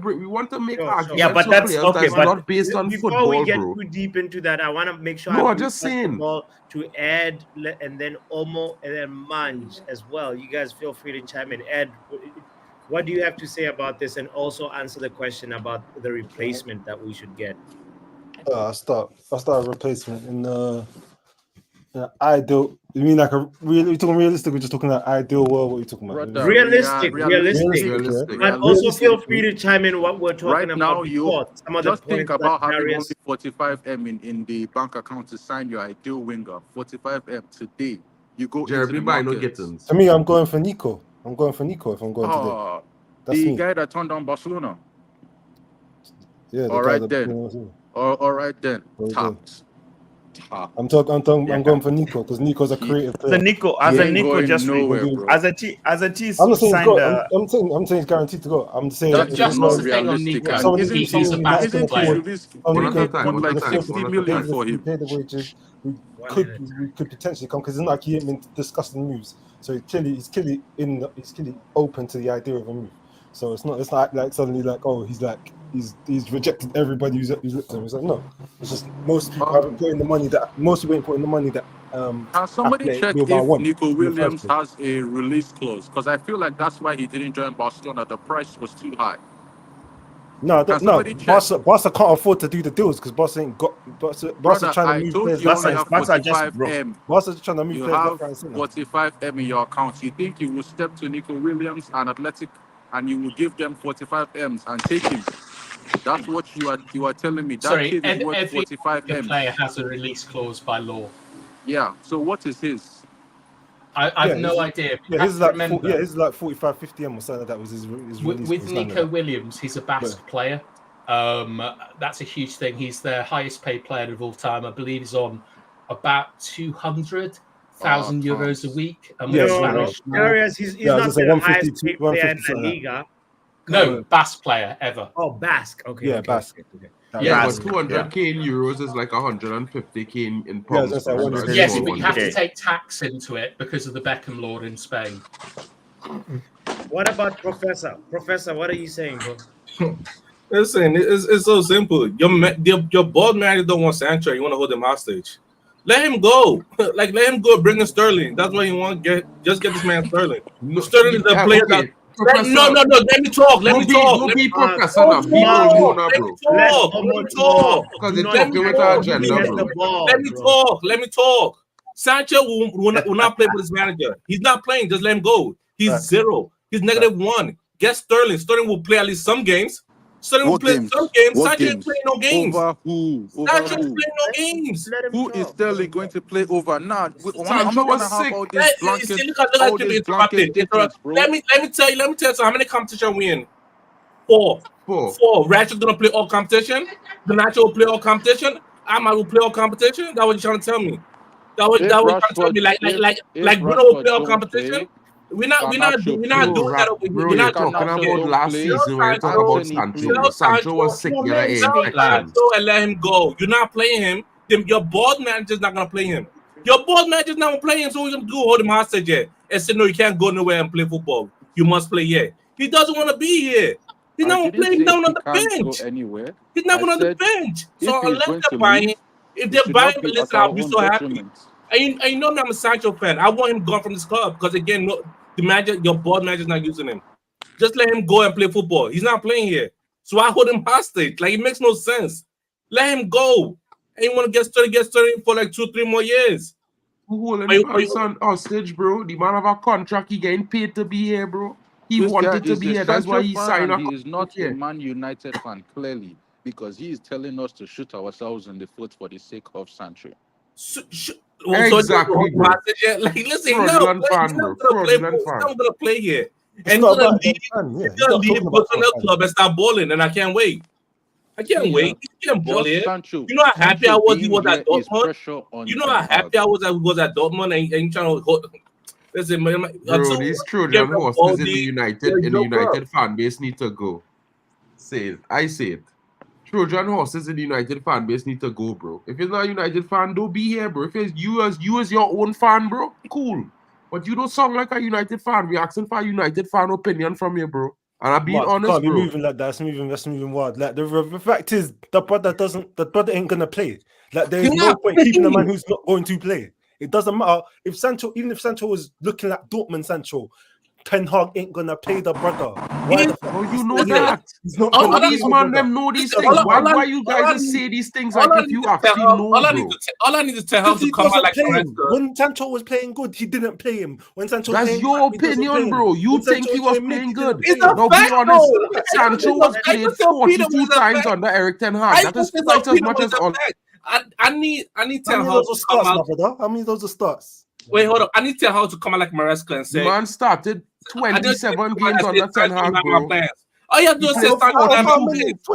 make arguments. Yeah, but that's okay. But not based on before football, we get bro. too deep into that, I want to make sure. No, I I'm just saying. To Ed and then Omo and then Manj as well. You guys feel free to chime in. Ed, what do you have to say about this, and also answer the question about the replacement that we should get? I'll start a replacement in ideal. You mean like we're talking realistic? We're just talking about ideal world. What are you talking about? Realistic. But also feel free to chime in what we're talking Right about. now, Some of just the think points about that having Darius, only 45M in the bank account to sign your ideal winger. 45M today. You go into the market. To me, I'm going for Nico. I'm going for Nico if I'm going today. That's the me. guy that turned down Barcelona. Yeah. All right then. Tapped. I'm going for Nico because Nico's a creative player. As a Nico just nowhere, as a T I'm not saying go. I'm saying he's guaranteed to go. I'm saying just not saying on Nico. He's a bad player. Like 60 million for him. We could potentially come because it's not like he ain't been discussing moves. So he's clearly open to the idea of a move. So it's not like suddenly like he's rejected everybody who's looked at him. It's like no, it's just most people haven't put in the money that somebody check if Nico Williams has a release clause because I feel like that's why he didn't join Barcelona. The price was too high. No, Can no. somebody check? Barca can't afford to do the deals because Barca ain't got. Barca Brother, trying to I move told players you left, only right, have and center. 45M. Barca's trying to move You players have left, right, and center. 45M in your account. You think you will step to Nico Williams and Athletic and you will give them 45Ms and take him? That's what you are telling me. That Sorry, kid is worth every 45Ms. player has a release clause by law. Yeah. So what is his? I've no idea. Yeah, his like 45, 50M or something. That was his release. With Nico Williams, he's a Basque player. That's a huge thing. He's the highest paid player of all time. I believe he's on about 200,000 euros a week. And with Spanish, he's not the highest paid player in La Liga. No, Basque player ever. Oh, Basque. Okay. Yeah, Basque. Yeah, but 200k in euros is like 150k in pounds. Yes, but you have to take tax into it because of the Beckham law in Spain. What about Professor? Professor, what are you saying, bro? Listen, it's so simple. Your board manager don't want Sancho. You want to hold him hostage. Let him go. Let him go. Bring in Sterling. That's what you want. Just get this man Sterling. No, Sterling is a player that. No. Let me talk. Let me talk. Don't be professor now. Be Ramona, bro. Let me talk. Because they're talking with our agenda, bro. Let me talk. Sancho will not play with his manager. He's not playing. Just let him go. He's zero. He's -1. Get Sterling. Sterling will play at least some games. Sterling will play some games. Sancho ain't playing no games. Over who? Sancho is playing no games. Who is Sterling going to play over? Nah, I'm Sancho not was gonna have sick. all this blanket. Let me tell you how many competition we in. Four. Ratchet's gonna play all competition. The Nacho will play all competition. Ahmad will play all competition. That what you trying to tell me? That what you trying to tell me? Like Bruno will play all competition. We're not doing that over here. Bro, you're talking about last season when you talk about Sancho. Sancho was sick. Sancho and let him go. You're not playing him. Your board manager's not gonna play him. Your board manager's not gonna play him. So we're gonna do hold him hostage here and say no, you can't go nowhere and play football. You must play here. He doesn't want to be here. He's not gonna play. He's down on the bench. He's not on the bench. So unless they're buying, if they're buying, listen, I'll be so happy. And you know me, I'm a Sancho fan. I want him gone from this club because again, no, the manager, your board manager's not using him. Just let him go and play football. He's not playing here. So I hold him hostage. Like it makes no sense. Let him go. And you want to get started for like 2-3 more years. Who holding him hostage, bro? The man have a contract. He getting paid to be here, bro. He wanted to be here. That's why he signed up. He is not a Man United fan, clearly, because he is telling us to shoot ourselves in the foot for the sake of Sancho. Exactly. Like, listen, he's not gonna play here. And he's gonna leave, go to another club and start balling, and I can't wait. I can't wait. He can't ball here. Sancho, you know how happy I was he was at Dortmund? You know how happy I was at Dortmund and trying to listen, man. Bro, these Trojan horses in the United fan base need to go. I say it. Trojan horses in the United fan base need to go, bro. If you're not a United fan, don't be here, bro. If it's you as your own fan, bro, cool. But you don't sound like a United fan. We're asking for a United fan opinion from you, bro. And I'm being honest, can't be bro. moving like that. That's moving wild. Like the fact is, the brother ain't gonna play. Like there's no point keeping a man who's not going to play. It doesn't matter if Sancho, even if Sancho was looking like Dortmund Sancho, Ten Hag ain't gonna play the brother. Why the fuck? You know that. All these man them know these things. Why you guys just say these things like if you actually know, bro? All I need to tell him to come out like when Sancho was playing good, he didn't play him. When Sancho that's your opinion, bro. You think he was playing good? No, be honest. Sancho was played 42 times under Eric Ten Hag. That is quite as much as all. I need Ten Hag. How many of those are starts? Wait, hold up. I need Ten Hag to come out like Maresca and say, man started 27 games under Ten Hag, bro. All you have to do is say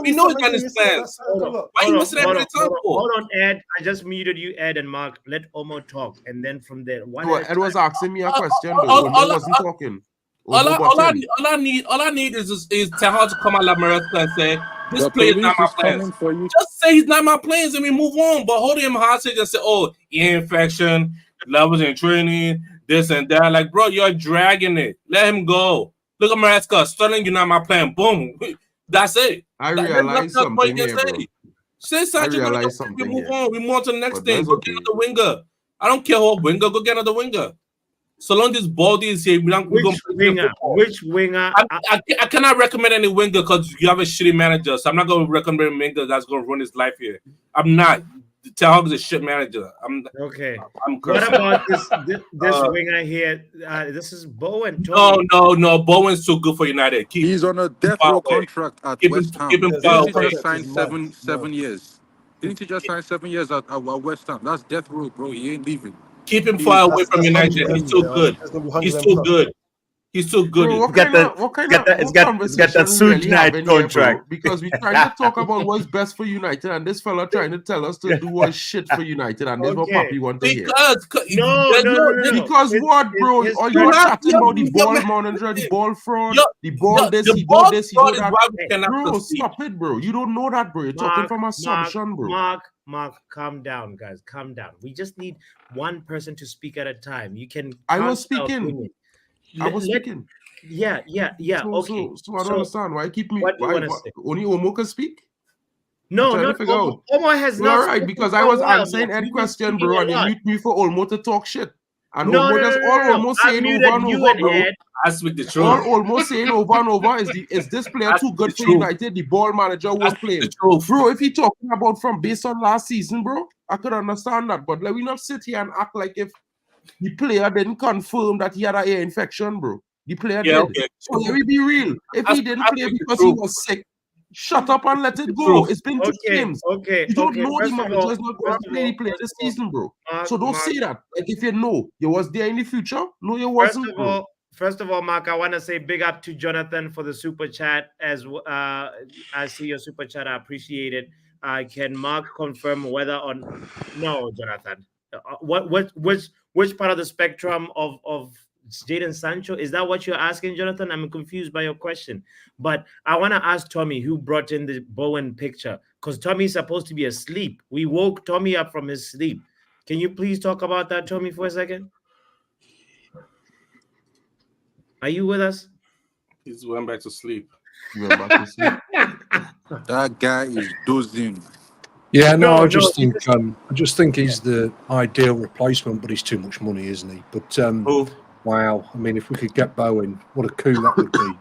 we know he's got his plans. Why are you missing every time? Hold on, Ed. I just muted you, Ed and Mark. Let Omo talk, and then from there. Ed was asking me a question, though. Omo wasn't talking. All I need is Ten Hag to come out like Maresca and say, this player is not my plans. Just say he's not my plans and we move on. But hold him hostage and say, oh, ear infection, levels in training, this and that. Like, bro, you're dragging it. Let him go. Look at Maresca. Sterling, you're not my plan. Boom. That's it. I realize something here, bro. Say Sancho, we move on. We move on to the next thing. Go get another winger. I don't care what winger. Go get another winger. So long as Baldy is here, we're going to play football. Which winger? I cannot recommend any winger because you have a shitty manager. So I'm not going to recommend a winger that's going to run his life here. I'm not. Ten Hag's a shit manager. Okay. I'm what about this winger here? This is Bowen. No. Bowen's too good for United. He's on a death row contract at West Ham. Keep him Didn't he just sign seven years? Didn't he just sign 7 years at West Ham? That's death row, bro. He ain't leaving. Keep him far away from United. He's too good. He's too good. He's too good. Bro, what kind of conversation we really having here, bro? Because we trying to talk about what's best for United, and this fella trying to tell us to do what's shit for United, and this is what Papi want to hear. No. Because what, bro? Or you are chatting about the ball manager, the ball fraud, the ball this, he do this, he do that. Bro, stop it, bro. You don't know that, bro. You're talking from assumption, bro. Mark, calm down, guys. Calm down. We just need one person to speak at a time. You can. I was speaking. Yeah. Okay. So I don't understand why keep me. What do you want to say? Only Omo can speak. No. Omo has not. All right, because I was answering Ed's question, bro, and you mute me for Olmo to talk shit. And Olmo saying over and over, bro. That's with the truth. All Olmo saying over and over is this player too good for United? The ball manager was playing. Bro, if he talking about from based on last season, bro, I could understand that. But let we not sit here and act like if the player didn't confirm that he had an ear infection, bro. The player did. Okay. So let me be real. If he didn't play because he was sick, shut up and let it go. It's been 2 games. Okay. You don't know the manager is not going to play the player this season, bro. So don't say that. Like if you know you was there in the future, no, you wasn't. First of all, Mark, I want to say big up to Jonathan for the super chat. As I see your super chat, I appreciate it. Can Mark confirm whether on no, Jonathan? Which part of the spectrum of Jadon Sancho is that what you're asking, Jonathan? I'm confused by your question, but I want to ask Tommy who brought in the Bowen picture because Tommy's supposed to be asleep. We woke Tommy up from his sleep. Can you please talk about that, Tommy, for a second? Are you with us? He's went back to sleep. That guy is dozing. Yeah, I just think he's the ideal replacement, but he's too much money, isn't he? But wow, I mean, if we could get Bowen, what a coup that would be.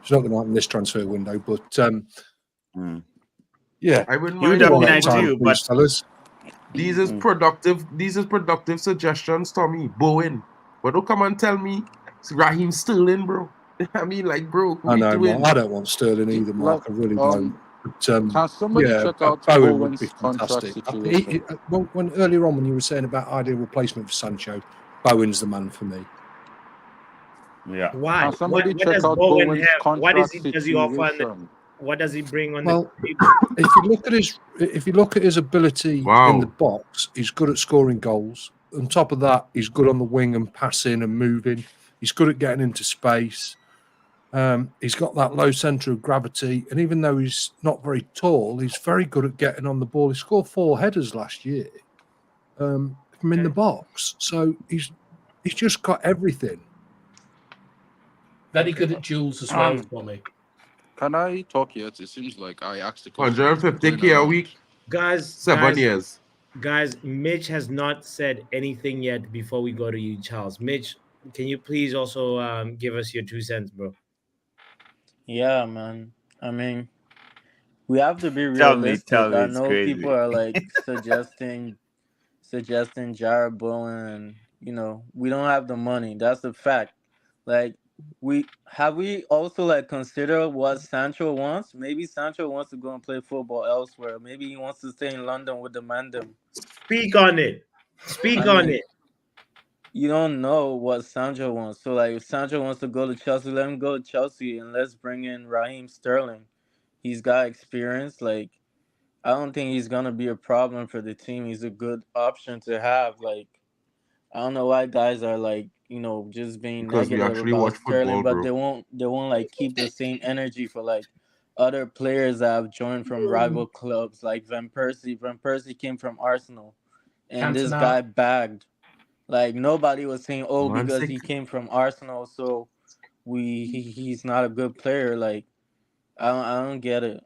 It's not going to happen this transfer window, but yeah, I wouldn't mind. But these is productive suggestions, Tommy. Bowen, but don't come and tell me it's Raheem Sterling, bro. I mean, like, bro. I know, Mark, I don't want Sterling either, Mark. I really don't. But, can somebody check out Bowen would be fantastic. When earlier on when you were saying about ideal replacement for Sancho, Bowen's the man for me. Yeah. Why? Can somebody what check does out Bowen Bowen's have? What contract does he offer? situation? What does he bring on the table? If you look at his ability in the box, he's good at scoring goals. On top of that, he's good on the wing and passing and moving. He's good at getting into space. He's got that low centre of gravity, and even though he's not very tall, he's very good at getting on the ball. He scored 4 headers last year from in the box, so he's just got everything. Very good at duels as well, for me. Can I talk yet? It seems like I asked the question. 150K a week, guys. 7 years. Guys, Mitch has not said anything yet before we go to you, Charles. Mitch, can you please also give us your 2 cents, bro? Yeah, man. I mean, we have to be realistic. I know people are like suggesting Jared Bowen, and we don't have the money. That's a fact. Like, we also like consider what Sancho wants. Maybe Sancho wants to go and play football elsewhere. Maybe he wants to stay in London with the Mandem. Speak on it. You don't know what Sancho wants. So, like, if Sancho wants to go to Chelsea, let him go to Chelsea, and let's bring in Raheem Sterling. He's got experience. Like, I don't think he's gonna be a problem for the team. He's a good option to have. Like, I don't know why guys are like, just being negative about Sterling, but they won't like keep the same energy for like other players that have joined from rival clubs, like Van Persie. Van Persie came from Arsenal, and this guy bagged. Like, nobody was saying, because he came from Arsenal, so he's not a good player. Like, I don't get it.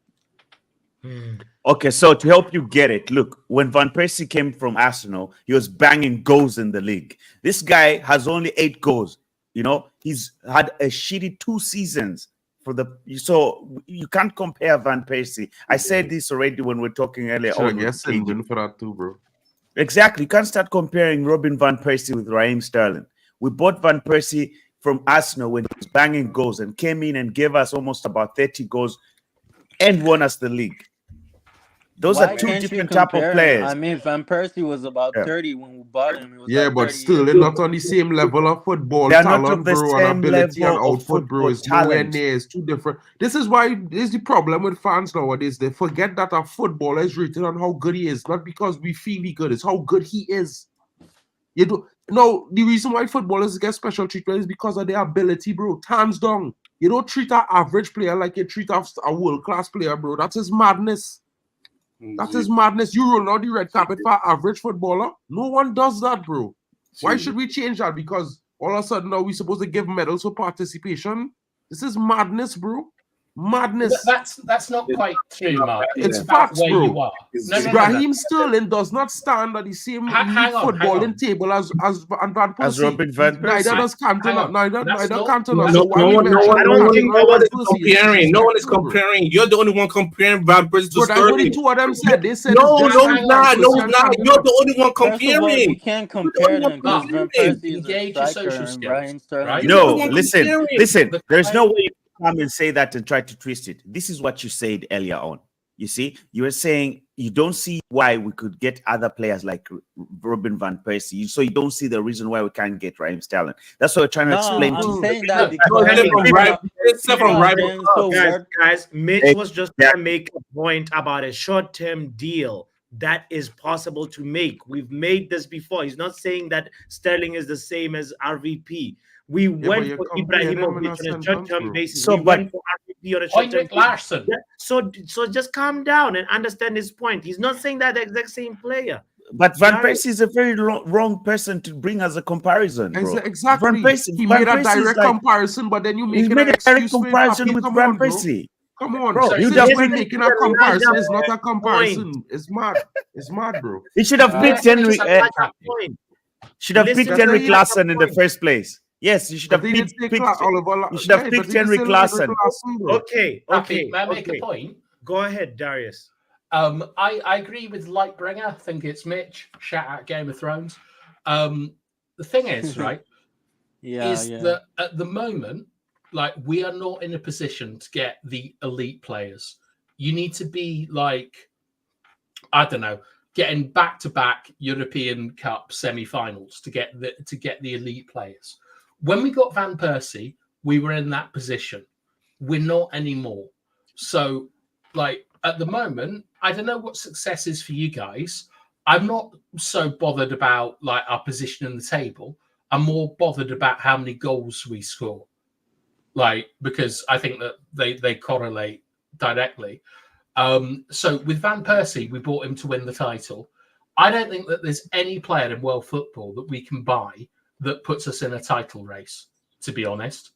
Okay, so to help you get it, look, when Van Persie came from Arsenal, he was banging goals in the league. This guy has only 8 goals. You know, he's had a shitty 2 seasons for the. So you can't compare Van Persie. I said this already when we are talking earlier Should I on. guess and win for that too, bro? Exactly. You can't start comparing Robin Van Persie with Raheem Sterling. We bought Van Persie from Arsenal when he was banging goals and came in and gave us almost about 30 goals and won us the league. Those Why are 2 can't you different type of compare him? players. I mean, Van Persie was about 30 when we bought him. He was Yeah, like but 30 still, years they're old. not on the same level of football They're not of talent, the bro, and same ability and level of output, bro. football It's nowhere talent. near. It's too different. This is why there's the problem with fans nowadays. They forget that a footballer is rated on how good he is, not because we feel he good. It's how good he is. You do no. The reason why footballers get special treatment is because of their ability, bro. Hands down. You don't treat an average player like you treat a world-class player, bro. That is madness. That is madness. You roll out the red carpet for an average footballer. No one does that, bro. Why should we change that? Because all of a sudden now we're supposed to give medals for participation? This is madness, bro. Madness. That's not quite true, Mark. It's about facts, where bro. you are. No. Raheem Sterling does not stand at the same Hang on. footballing table as Van Persie. As Robin Van Neither Persie. does Cantona. Neither Cantona. No, So why no we one mention is Van Persie comparing. No one is disrespectful, bro. comparing. You're the only one comparing Van Persie to Bro, that's what the Sterling. two of them said. They said No, it's just no, like it's not. Van No, Persie it's and not. You're Cantona. the only one First of all, comparing. you can't compare them because Van Persie is a Engage your striker social and skills, Raheem Sterling. right? No, You're listen. comparing. There's no way you can come and say that and try to twist it. This is what you said earlier on. You see, you were saying you don't see why we could get other players like Robin Van Persie. So you don't see the reason why we can't get Raheem Sterling. That's what we're trying to explain to I'm you. saying that Guys, Mitch was just trying to make a point about a short-term deal that is possible to make. We've made this before. He's not saying that Sterling is the same as RVP. We went for Ibrahimovic on a short-term basis. So, we went for RVP on a short-term Larson. basis. So just calm down and understand his point. He's not saying that the exact same player. But Van Persie is a very wrong person to bring as a comparison, bro. Exactly. Van Persie, He Van made a Persie is direct like, comparison, but then you he make made an a direct excuse for comparison Mbappe. with Come Van on, bro. Persie. Come on, Bro, so you since just when making a comparison is not a comparison. It's mad. It's mad, bro. He should have picked Henry. Should have picked Henrik Larsson in the first place. Yes, you should have picked. You should have picked Henrik Larsson. Okay. May I make a point? Go ahead, Darius. I agree with Lightbringer. I think it's Mitch. Shout out Game of Thrones. The thing is, right, that at the moment, like, we are not in a position to get the elite players. You need to be like, I don't know, getting back-to-back European Cup semi-finals to get the elite players. When we got Van Persie, we were in that position. We're not anymore. So, like, at the moment, I don't know what success is for you guys. I'm not so bothered about like our position in the table. I'm more bothered about how many goals we score. Like, because I think that they correlate directly. So with Van Persie, we bought him to win the title. I don't think that there's any player in world football that we can buy that puts us in a title race, to be honest.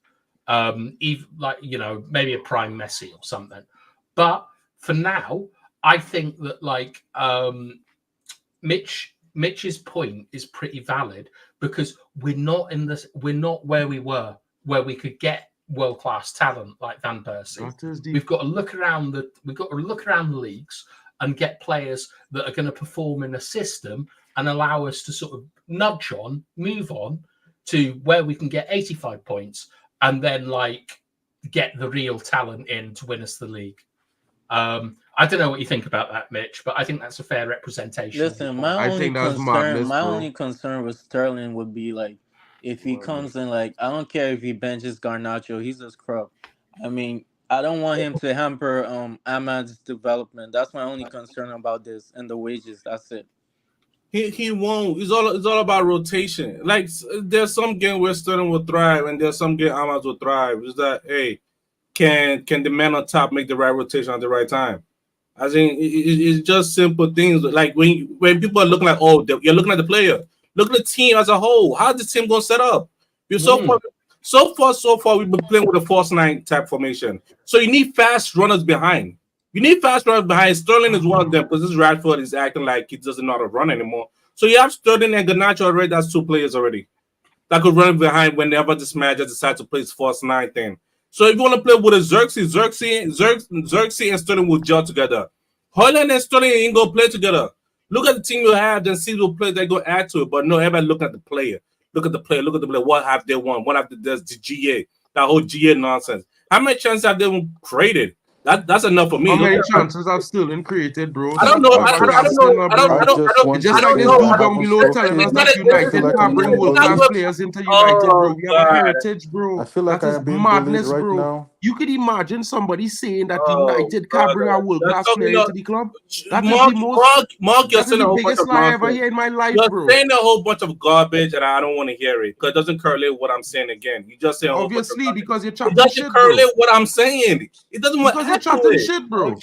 Even like, you know, maybe a prime Messi or something. But for now, I think that like Mitch's point is pretty valid because we're not where we were, where we could get world-class talent like Van Persie. We've got to look around the leagues and get players that are going to perform in a system and allow us to sort of move on to where we can get 85 points and then like get the real talent in to win us the league. I don't know what you think about that, Mitch, but I think that's a fair representation. Listen, my only concern with Sterling would be like if he comes in, like, I don't care if he benches Garnacho, he's a scrub. I mean, I don't want him to hamper Ahmad's development. That's my only concern about this, and the wages. That's it. He won't. It's all about rotation. Like, there's some game where Sterling will thrive, and there's some game Ahmad will thrive. Is that, hey, can the man on top make the right rotation at the right time? I think it's just simple things. Like when people are looking like, oh, you're looking at the player. Look at the team as a whole. How's the team going to set up? So far, we've been playing with a false nine type formation. So you need fast runners behind. You need fast runners behind. Sterling is one of them because this Radford is acting like he doesn't know how to run anymore. So you have Sterling and Garnacho already. That's two players already that could run behind whenever this manager decides to play his false nine thing. So if you want to play with a Xerxes and Sterling will gel together. Holland and Sterling ain't gonna play together. Look at the team you have, then see what players they go add to it. But no, everybody look at the player. Look at the player. Look at the player. What have they won? What have they does the GA? That whole GA nonsense. How many chances have they created? That's enough for me. How many chances have Sterling created, bro? I don't know. Stop I don't know. gassing up, I bro. just want It's to just like don't this know. say dude I down haven't below telling us spoken. that I feel United like can't I'm bring being world-class bullied. players into United, bro. Oh We have a God. heritage, I bro. feel like That I is am being bullied madness, right bro. now. You could imagine somebody saying that Oh United can't bring a brother. You're world-class talking player about into the club. That is the most. You're That is saying a the whole bunch biggest of lie I ever nonsense. heard in my life, You're bro. saying a whole bunch of garbage, and I don't want to hear it because it doesn't correlate with what I'm saying again. You just saying a whole bunch of Obviously, nonsense. because you're It chatting doesn't shit, bro. correlate with what I'm saying. It doesn't want to Because you're add to chatting it. shit, bro.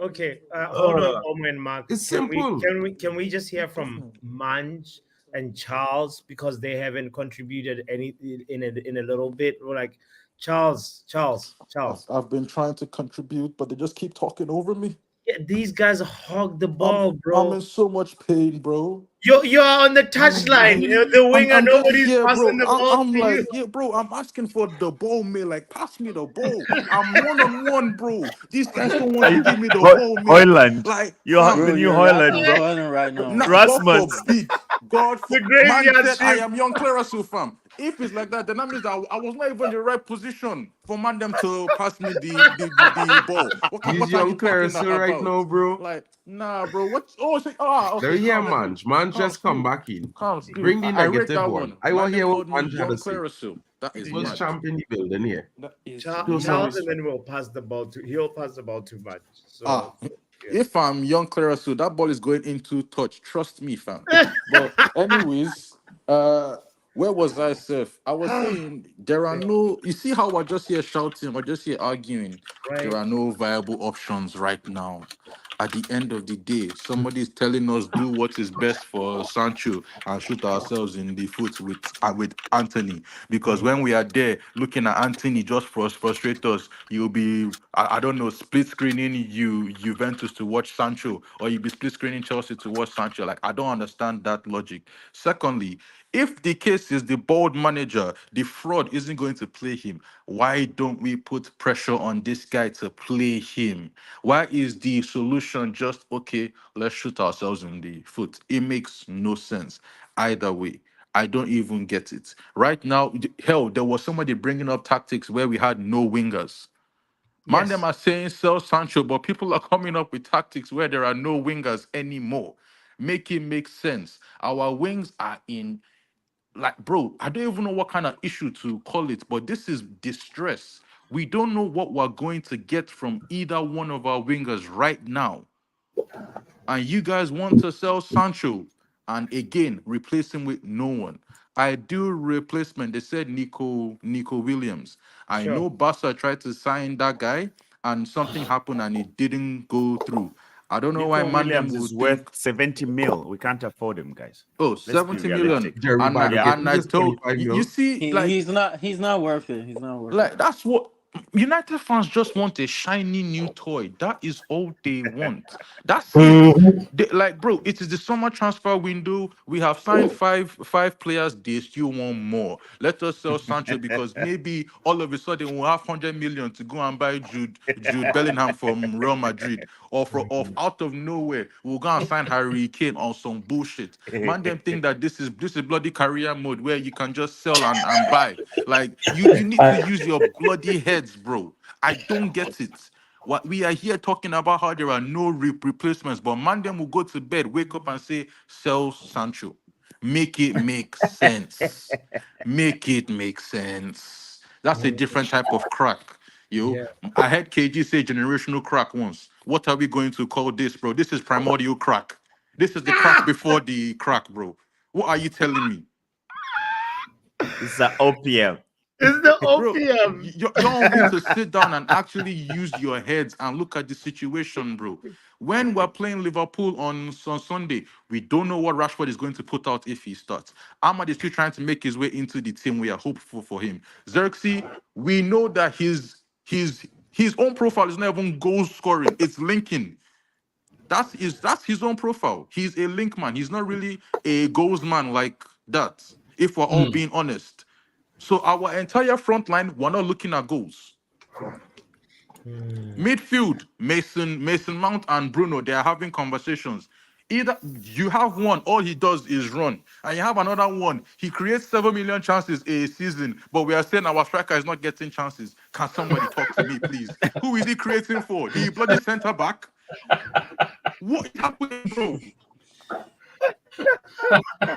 Okay. Hold on, Omo and Mark. It's Can we simple. can we just hear from Manj and Charles because they haven't contributed any in a little bit? We're like Charles. I've been trying to contribute, but they just keep talking over me. Yeah, these guys hog the I'm ball, I'm bro. in so much pain, bro. You're on the touchline. You're the winger. I'm just Nobody's passing bro. the ball I'm to you. like, yeah, bro. I'm asking for the ball, man. Like, pass me the ball. I'm 1-on-1, bro. These guys don't want to give me the ball, man. Hoyland. Like, You're the Bro, fam. new you're Hoyland, rapping bro. Jordan right now. God Rasmus. forbid. The Man graveyard said I shift. am young Clarasu, fam. If it's like that, then that means I was not even in the right position for man them to pass me the ball. He's What are you young talking Clarissa right about? now, bro. Like, nah, bro. What? Oh, There okay, here, calm. man. Man Calm just come spill. back in. Calm spill. Bring the I rate negative that one. one. I Man, want to them hear what called me man had young to say. Clarasu. That is First mad. champ in the building here. That is Charles disrespectful. will pass the ball to. He'll pass the ball too much. Ah, Yeah. if I'm young Clarasu, that ball is going into touch. Trust me, fam. But anyways, where was I, Seth? I was saying there are no. You see how we're just here shouting, we're just here arguing. There Right. are no viable options right now. At the end of the day, somebody is telling us do what is best for Sancho and shoot ourselves in the foot with Anthony. Because when we are there looking at Anthony just frustrate us, you'll be I don't know split screening Juventus to watch Sancho, or you'll be split screening Chelsea to watch Sancho. Like, I don't understand that logic. Secondly, if the case is the bold manager, the fraud isn't going to play him, why don't we put pressure on this guy to play him? Why is the solution just, okay, let's shoot ourselves in the foot? It makes no sense either way. I don't even get it. Right now, hell, there was somebody bringing up tactics where we had no wingers. Man, them Yes. are saying sell Sancho, but people are coming up with tactics where there are no wingers anymore. Make it make sense. Our wings are in, like, bro, I don't even know what kind of issue to call it, but this is distress. We don't know what we're going to get from either one of our wingers right now. And you guys want to sell Sancho and again replace him with no one. Ideal replacement. They said Nico Williams. I Sure. know Barca tried to sign that guy and something happened and it didn't go through. I don't know why Nico Mandem Williams is would worth think 70 mil. We can't afford him, guys. oh Let's be 70 million. realistic. Jerry And I, Maguire, Yeah. and I just told 25 you mil. see, like He's not worth it. He's not worth it. that's what United fans just want, a shiny new toy. That is all they want. That's it. Like, bro, it is the summer transfer window. We have signed five players. They still want more. Let us sell Sancho because maybe all of a sudden we'll have 100 million to go and buy Jude Bellingham from Real Madrid, or out of nowhere we'll go and sign Harry Kane on some bullshit. Man, them think that this is bloody career mode where you can just sell and buy. Like, you need to use your bloody heads, bro. I don't get it. What we are here talking about how there are no replacements, but man, them will go to bed, wake up and say, sell Sancho. Make it make sense. Make it make sense. That's a different type of crack. Yo, Yeah. I heard KG say generational crack once. What are we going to call this, bro? This is primordial crack. This is the crack before the crack, bro. What are you telling me? This is an OPM. It's the Bro, opium. y'all need to sit down and actually use your heads and look at the situation, bro. When we're playing Liverpool on Sunday, we don't know what Rashford is going to put out if he starts. Ahmad is still trying to make his way into the team. We are hopeful for him. Xerxes, we know that His own profile is not even goal scoring, it's linking. That's his own profile. He's a link man. He's not really a goals man like that, if we're all being honest. So our entire front line, we're not looking at goals. Midfield, Mason Mount and Bruno, they are having conversations. Either you have one, all he does is run, and you have another one. He creates 7 million chances a season, but we are saying our striker is not getting chances. Can somebody talk to me, please? Who is he creating for? The bloody centre back? What is happening, bro?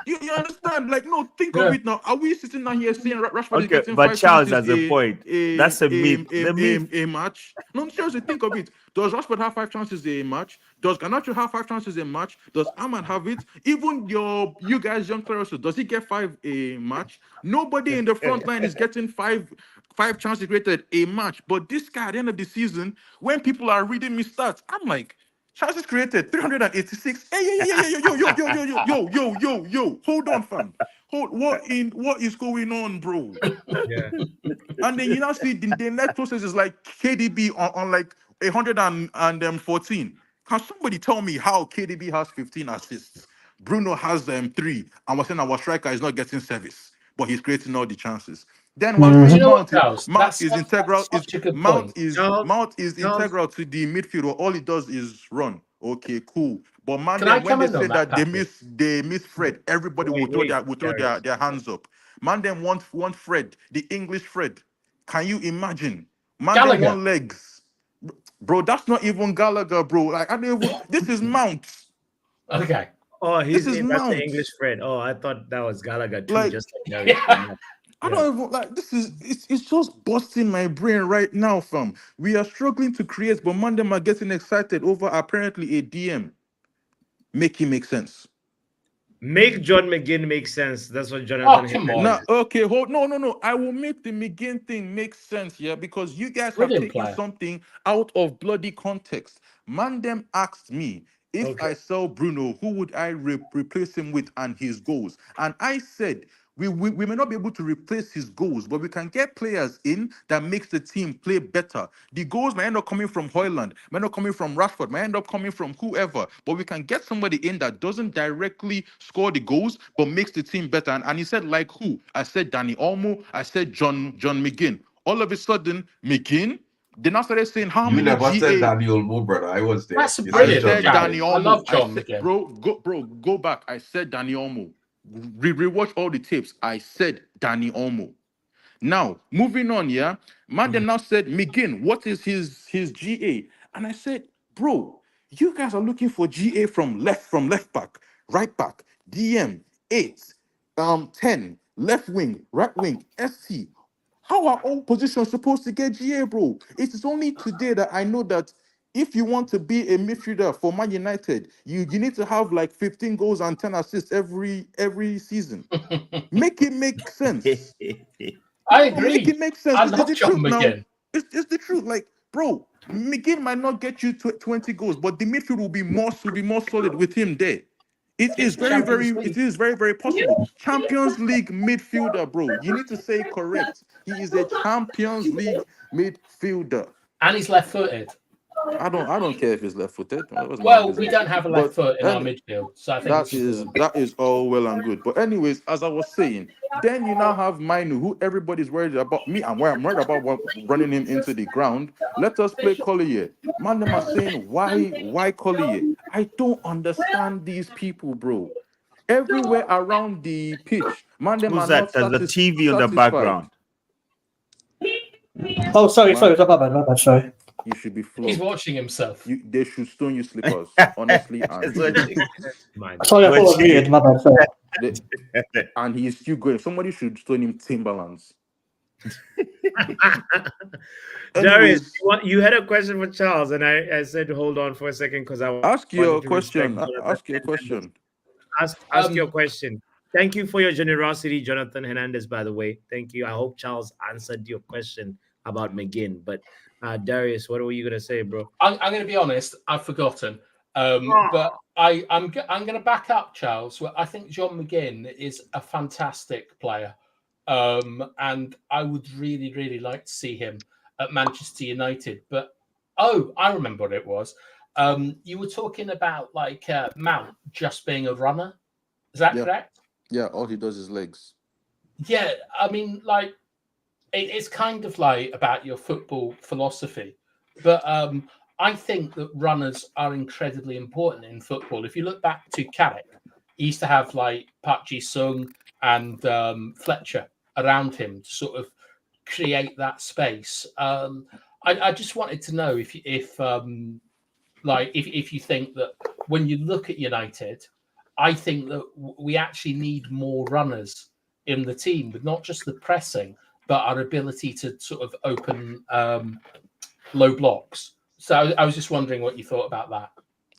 You understand? Like, no, think of it now. Are we sitting down here saying Rashford is getting but 5 Charles chances has a point. That's a myth. The myth. a match? No, seriously, think of it. Does Rashford have 5 chances a match? Does Garnacho have 5 chances a match? Does Ahmad have it? Even you guys, young players, does he get 5 a match? Nobody in the front line is getting five chances created a match. But this guy at the end of the season, when people are reading me stats, I'm like, chances created 386. Hey, yo. Hold on, fam. What is going on, bro? Yeah. And then you now see the next process is like KDB on like 114. Can somebody tell me how KDB has 15 assists? Bruno has 3, and we're saying our striker is not getting service, but he's creating all the chances. Then we're You saying know what, Charles? Mount is integral. That's such a good point. Mount is integral to the midfield. All he does is run. Okay, cool. But man, Can I then when they comment on say that, that Patrick? they miss Fred, everybody will throw their hands up. Man, then want Fred, the English Fred. Can you imagine? Man, then Gallagher. want legs, bro. That's not even Gallagher, bro. Like I don't even. This is Mount. Okay. Oh, This is that's the Mount. English friend. Oh, I thought that was Gallagher too. Like, Just like Darius. I don't even like this is it's just busting my brain right now, fam. We are struggling to create, but man, them are getting excited over apparently a DM. Make it make sense. Make John McGinn make sense. That's what Oh, Jonathan come Hernandez. on. Okay, hold no. I will make the McGinn thing make sense, yeah, because you guys have Brilliant taken player. something out of bloody context. Mandem asked me if I sell Bruno, who would I replace him with and his goals? And I said we may not be able to replace his goals, but we can get players in that makes the team play better. The goals might end up coming from Hoyland, might not coming from Rashford, might end up coming from whoever, but we can get somebody in that doesn't directly score the goals, but makes the team better. And he said, like who? I said Danny Olmo, I said John McGinn. All of a sudden, McGinn, they now started saying how You many never GA. said Danny Olmo, brother. I was there. That's You I said brilliant. said John Danny McGinn. I Olmo. love John McGinn. Go back. I said Danny Olmo. Rewatch all the tapes. I said Danny Olmo. Now, moving on, yeah. Man then now said, McGinn, what is his GA? And I said, bro, you guys are looking for GA from left back, right back, DM, 8, 10, left wing, right wing, ST. How are all positions supposed to get GA, bro? It is only today that I know that if you want to be a midfielder for Man United, you need to have like 15 goals and 10 assists every season. Make it make sense. I No, make agree. it make sense. I It's love the John truth now. McGinn. It's the truth. Like, bro, McGinn might not get you 20 goals, but the midfield will be more solid with him there. It Get is to Champions League. very possible. Champions League midfielder, bro. You need to say it correct. He is a Champions League midfielder. And he's left-footed. I don't care if he's left-footed. That was my Well, we business. don't have a left But foot in our midfield, so I think that this is good. is all well and good. But anyways, as I was saying, then you now have Mainu, who everybody's worried about. Me, I'm worried about running him into the ground. Let us play Collier. Man, them are saying why Collier? I don't understand these people, bro. Everywhere around the pitch, man, them are Who's not that? There's a TV on the satisfied. background. Oh, sorry, Man, my bad, sorry. you should be He's flogged. watching himself. They should stone you slippers, honestly and It's watching. Sorry, I thought it was weird, my bad, sorry. And he is still going. Somebody should stone him Timberlands. Darius, you had a question for Charles, and I said hold on for a second because I ask wanted your to question. respect Ask your question. Ask your question. Thank you for your generosity, Jonathan Hernandez, by the way. Thank you. I hope Charles answered your question about McGinn. But Darius, what were you gonna say, bro? I'm going to be honest. I've forgotten. But I'm going to back up Charles. Well, I think John McGinn is a fantastic player, and I would really like to see him at Manchester United. But I remember what it was. You were talking about like Mount just being a runner. Is that correct? Yeah, all he does is legs. Yeah, I mean, like it's kind of like about your football philosophy, but I think that runners are incredibly important in football. If you look back to Carrick, he used to have like Park Ji-sung and Fletcher around him to sort of create that space. I just wanted to know if you think that when you look at United, I think that we actually need more runners in the team with not just the pressing, but our ability to sort of open low blocks. So I was just wondering what you thought about that.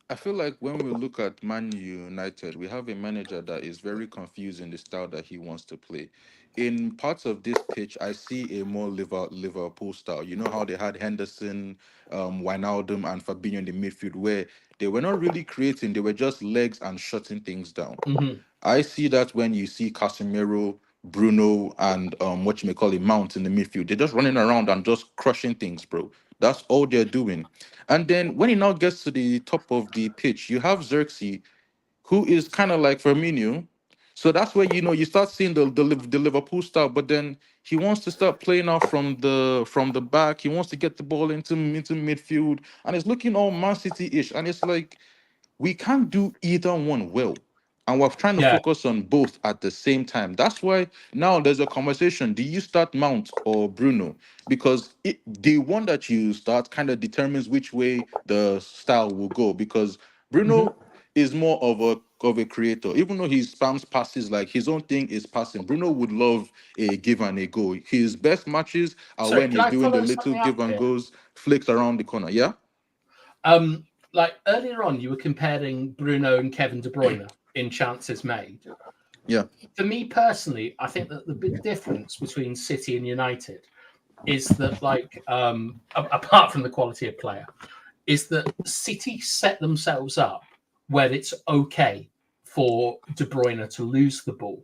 I feel like when we look at Man United, we have a manager that is very confused in the style that he wants to play. In parts of this pitch, I see a more Liverpool style. You know how they had Henderson, Wijnaldum, and Fabinho in the midfield, where they were not really creating; they were just legs and shutting things down. Mm-hmm. I see that when you see Casemiro, Bruno, and what you may call it, Mount in the midfield. They're just running around and just crushing things, bro. That's all they're doing. And then when he now gets to the top of the pitch, you have Xerxes, who is kind of like Firmino. So that's where you start seeing the Liverpool style. But then he wants to start playing out from the back. He wants to get the ball into midfield, and it's looking all Man City-ish. And it's like we can't do either one well. And we're trying to focus on both at the same time. That's why now there's a conversation. Do you start Mount or Bruno? Because the one that you start kind of determines which way the style will go. Because Bruno is more of a creator. Even though he spams passes, like his own thing is passing. Bruno would love a give and a go. His best matches are when he's doing the little give and goes, flicks around the corner. Yeah? Like earlier on, you were comparing Bruno and Kevin De Bruyne in chances made. Yeah. For me personally, I think that the big difference between City and United is that, like, apart from the quality of player, is that City set themselves up where it's okay for De Bruyne to lose the ball.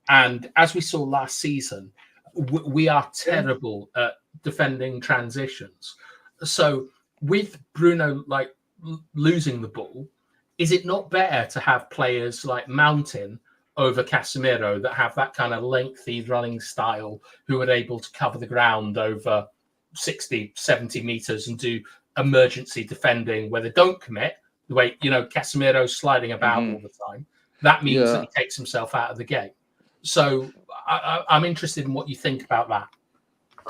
And as we saw last season, we are terrible at defending transitions. So with Bruno, like, losing the ball, is it not better to have players like Mountain over Casemiro that have that kind of lengthy running style, who are able to cover the ground over 60, 70 meters and do emergency defending where they don't commit, the way, Casemiro's sliding about all the time. That means that he takes himself out of the game. So I'm interested in what you think about that.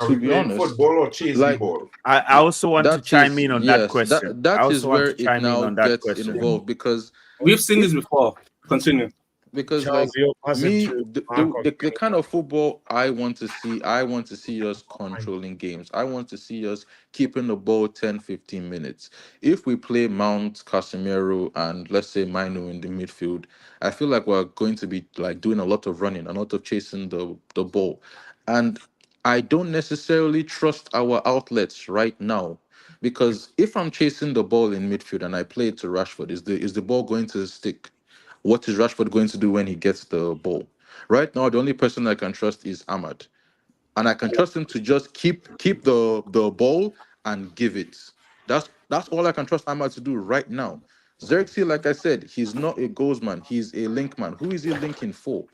To be honest, football or chase the ball? I also want to chime in on that question. That is where it now gets involved, because we've seen this before. Continue. Because Charles, like me, the kind of football I want to see us controlling games. I want to see us keeping the ball 10-15 minutes. If we play Mount, Casemiro, and let's say Mino in the midfield, I feel like we're going to be like doing a lot of running, a lot of chasing the ball. And I don't necessarily trust our outlets right now, because if I'm chasing the ball in midfield and I play it to Rashford, is the ball going to stick? What is Rashford going to do when he gets the ball? Right now, the only person I can trust is Ahmad, and I can trust him to just keep the ball and give it. That's all I can trust Ahmad to do right now. Xerxes, like I said, he's not a goals man. He's a link man. Who is he linking for?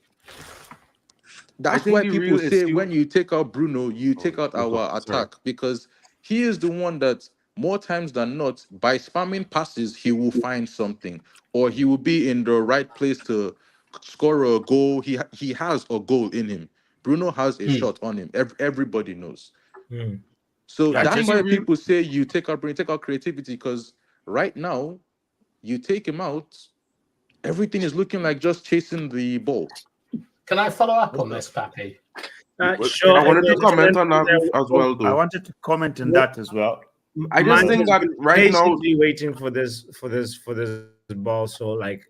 That's why people say when you take out Bruno, you take out our attack, because he is the one that more times than not, by spamming passes, he will find something, or he will be in the right place to score a goal. He has a goal in him. Bruno has a shot on him. Everybody knows. So that's why people say you take out Bruno, take out creativity, because right now, you take him out, everything is looking like just chasing the ball. Can I follow up on this, Pappy? Sure. I wanted to comment on that as well, though. I wanted to comment on that as well. I just think that right now, patiently waiting for this ball. So, like,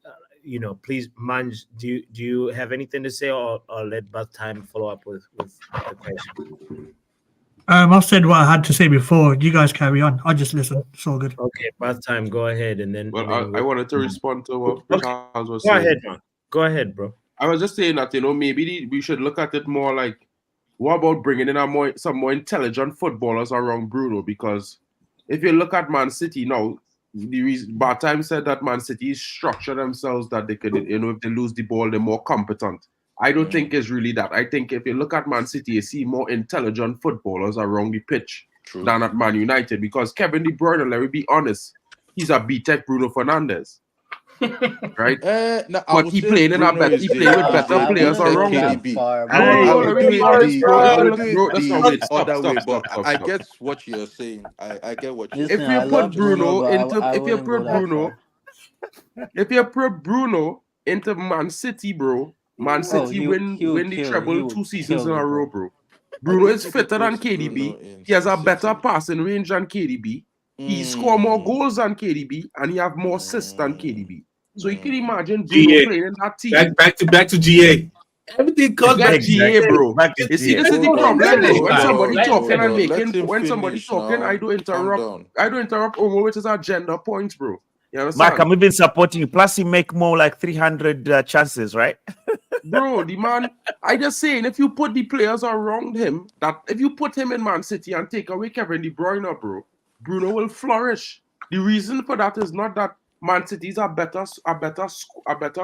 please, Manj, do you have anything to say, or let Bath Time follow up with the question? I've said what I had to say before. You guys carry on. I'll just listen. It's all good. Okay, Bath Time, go ahead, and then. Well, I wanted to respond to what Charles was saying. Go ahead, man. Go ahead, bro. I was just saying that maybe we should look at it more like what about bringing in some more intelligent footballers around Bruno? Because if you look at Man City now, the reason Bartime said that Man City structure themselves that they could, if they lose the ball, they're more competent. I don't think it's really that. I think if you look at Man City, you see more intelligent footballers around the pitch than at Man United. Because Kevin De Bruyne, let me be honest, he's a B-Tech Bruno Fernandes. Right? No, I But would he say playing Bruno he playing with better players around him. KDB. Bro, let me be honest, bro. I If you would look, do it bro, that's not the wait. Stop, other way, stop, but stop, stop, I stop. get what you're saying. I get what you're Listen, saying. If you I love put Bruno but into, I if you wouldn't go put that Bruno, far. if you put Bruno into Man City, bro, Man Oh, City he win would the kill it. He treble would 2 seasons kill in it, a row, bro. bro. I Bruno don't is think you fitter than put Bruno KDB. in He has a better City. passing range than KDB. He score more goals than KDB, and he have more assists than KDB. So you can imagine Bruno GA. playing in that team. Back to GA. Everything comes Forget back to GA, bro. Back to You see, GA. this is the problem, bro. When somebody Let him talking and finish. Let making, him when somebody finish talking, now. I do Calm interrupt. down. I do interrupt Omo, which is agenda points, bro. You Mark, understand? I'm even supporting you. Plus, you make more like 300 chances, right? Bro, the man, I just saying, if you put the players around him, that if you put him in Man City and take away Kevin De Bruyne, bro, Bruno will flourish. The reason for that is not that Man City is a better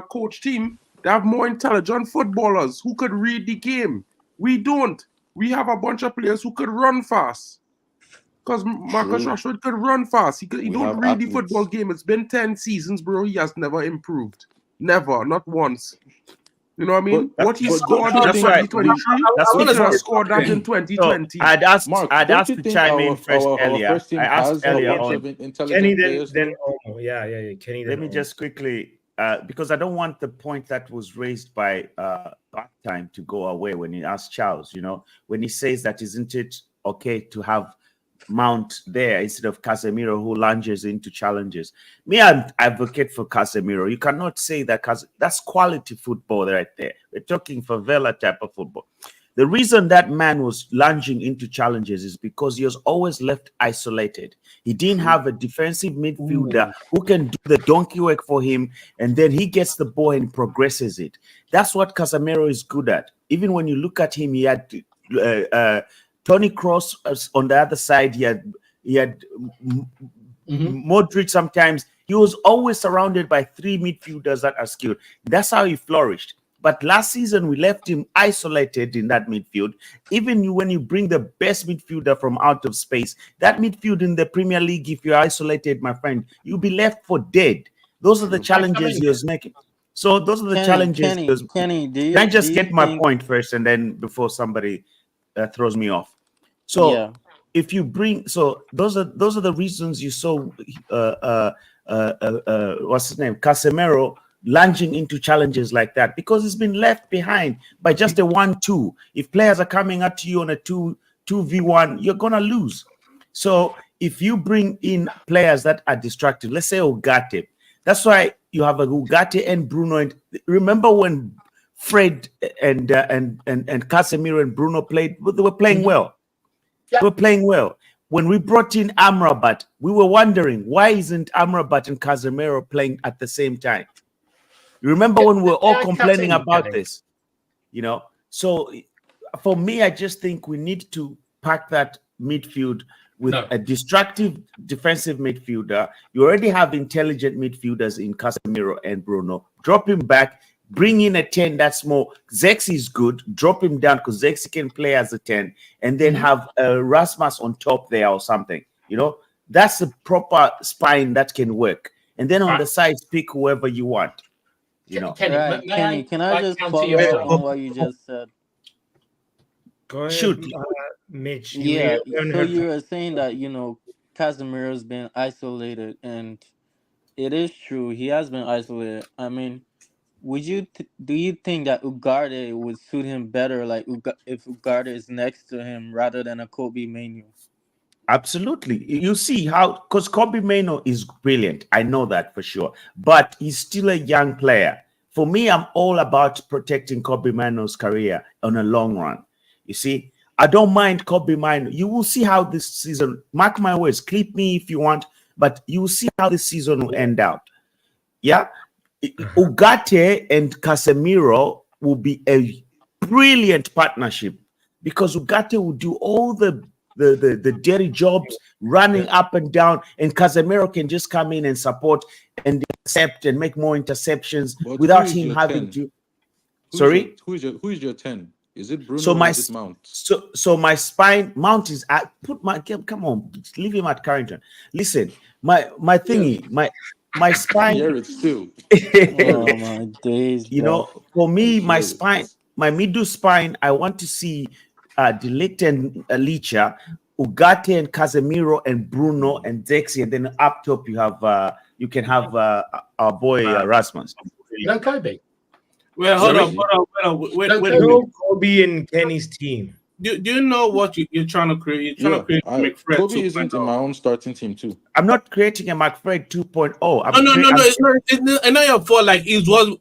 coach team. They have more intelligent footballers who could read the game. We don't. We have a bunch of players who could run fast. Because Marcus Rashford could run fast. He We don't have read the football athletes. game. It's been 10 seasons, bro. He has never improved. Never, not once. You know what I mean? What he scored in that's right. 2023, That's he what could have scored that in So 2020. I'd asked Mark, I'd don't asked you to think chime in first our earlier. first team I asked has a earlier bunch on. of intelligent Kenny players? then Omo. Yeah. Kenny then Let me Omo. just quickly, because I don't want the point that was raised by Time to go away when he asked Charles, when he says that isn't it okay to have Mount there instead of Casemiro who lunges into challenges. Me, I advocate for Casemiro. You cannot say that that's quality football right there. We're talking favela type of football. The reason that man was lunging into challenges is because he was always left isolated. He didn't have a defensive midfielder who can do the donkey work for him, and then he gets the ball and progresses it. That's what Casemiro is good at. Even when you look at him, he had Tony Kroos on the other side. He had Modric sometimes. He was always surrounded by three midfielders that are skilled. That's how he flourished. But last season, we left him isolated in that midfield. Even when you bring the best midfielder from out of space, that midfield in the Premier League, if you're isolated, my friend, you'll be left for dead. Those are the challenges he was making. So those are the challenges. Kenny, Can I just get my point first, and then before somebody throws me off? So if you bring, those are the reasons you saw what's his name, Casemiro, lunging into challenges like that, because it's been left behind by just a 1-2. If players are coming at you on a 2v1, you're gonna lose. So if you bring in players that are destructive, let's say Ugarte, that's why you have a Ugarte and Bruno. And remember when Fred and Casemiro and Bruno played, they were playing well. They were playing well. When we brought in Amrabat, we were wondering, why isn't Amrabat and Casemiro playing at the same time? You remember when we were all complaining about this, So for me, I just think we need to pack that midfield with a destructive defensive midfielder. You already have intelligent midfielders in Casemiro and Bruno. Drop him back, bring in a 10 that's more. Zexi is good. Drop him down because Zexi can play as a 10, and then have Rasmus on top there or something. That's a proper spine that can work. And then on the sides, pick whoever you want. Kenny, can I just follow up on what you just said? Go ahead, Shoot. Mitch. Yeah, so you were saying that Casemiro's been isolated, and it is true, he has been isolated. I mean, do you think that Ugarte would suit him better, like if Ugarte is next to him rather than a Kobe Manu? Absolutely. You see how, because Kobe Mano is brilliant. I know that for sure. But he's still a young player. For me, I'm all about protecting Kobe Mano's career on a long run. You see, I don't mind Kobe Mano. You will see how this season, mark my words, clip me if you want, but you will see how this season will end out. Yeah. Ugarte and Casemiro will be a brilliant partnership. because Ugarte will do all the dirty jobs, running up and down, and Casemiro can just come in and support and intercept and make more interceptions But without who is him your having 10? to. Who Sorry? Who is your 10? Is it Bruno So or my is it Mount? so my spine Mount is I put my come on, leave him at Carrington. Listen, my thingy, my spine. Hear it still. Oh my days, You bro. know, for me, my hear it. spine, my middle spine, I want to see Delict and Alicia, Ugarte and Casemiro and Bruno and Dexy, and then up top you have you can have our boy Rasmus. No Kobe. Well, hold on. Wait. No Kobe in Kenny's team. Do you know what you're trying to create? You're trying to create McFred Kobe 2.0. isn't in my own starting team too. I'm not creating a McFred 2.0. No. It's not your fault. Like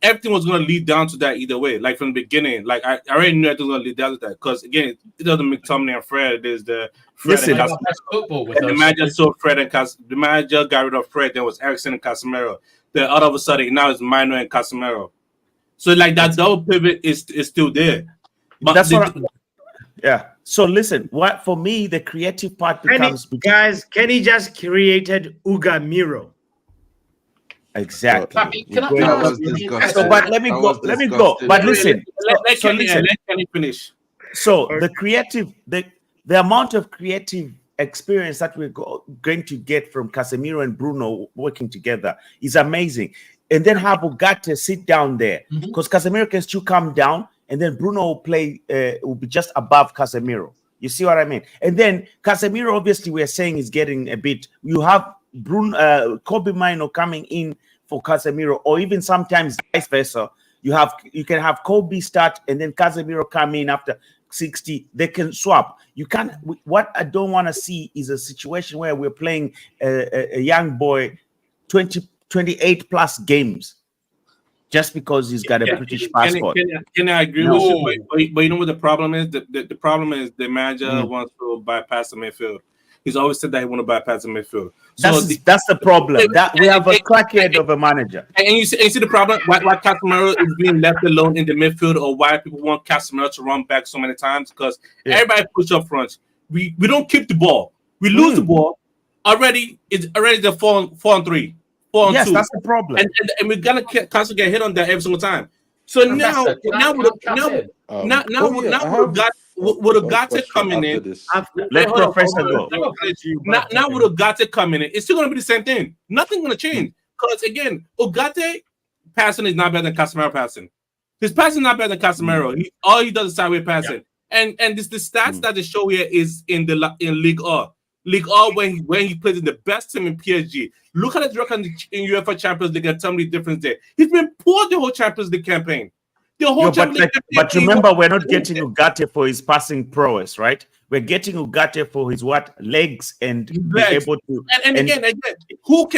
everything was going to lead down to that either way. Like from the beginning, like I already knew it was going to lead down to that because again, it doesn't McTominay and Fred. There's the Fred Listen, and Casemiro. And the manager saw Fred and the manager got rid of Fred. Then was Ericsson and Casemiro. Then all of a sudden now it's Mino and Casemiro. So like that double pivot is still there. But that's what. Yeah. So listen, what for me the creative part becomes Kenny just created Ugamiro. Exactly. So, but let me go. But listen, let Kenny finish. So the creative, the amount of creative experience that we're going to get from Casemiro and Bruno working together is amazing. And then have Ugarte sit down there because Casemiro can still come down, and then Bruno will play, will be just above Casemiro. You see what I mean? And then Casemiro, obviously, we are saying is getting a bit. You have Bruno, Kobe Mino coming in for Casemiro, or even sometimes vice versa. You can have Kobe start and then Casemiro come in after 60. They can swap. You can't. What I don't want to see is a situation where we're playing a young boy 28 plus games just because he's got a British passport. Can I agree with you? But you know what the problem is? The problem is the manager wants to bypass the midfield. He's always said that he want to bypass the midfield. That's the problem. That we have a crackhead of a manager. And you see the problem why Casemiro is being left alone in the midfield, or why people want Casemiro to run back so many times, because everybody push up front. We don't keep the ball. We lose the ball already. It's already the 4-on-3. 4-on-2. Yes, that's the problem. And we're gonna constantly get hit on that every single time. So now with Ugarte coming in, let Professor go. Now with Ugarte coming in, it's still gonna be the same thing. Nothing's gonna change because again, Ugarte passing is not better than Casemiro passing. His passing is not better than Casemiro. All he does is sideways passing. And this the stats that they show here is in League A. League all when he plays in the best team in PSG. Look at his record in UEFA Champions League and tell me the difference there. He's been poor the whole Champions League campaign. But remember, we're not getting Ugarte for his passing prowess, right? We're getting Ugarte for his legs and be able to. And again, who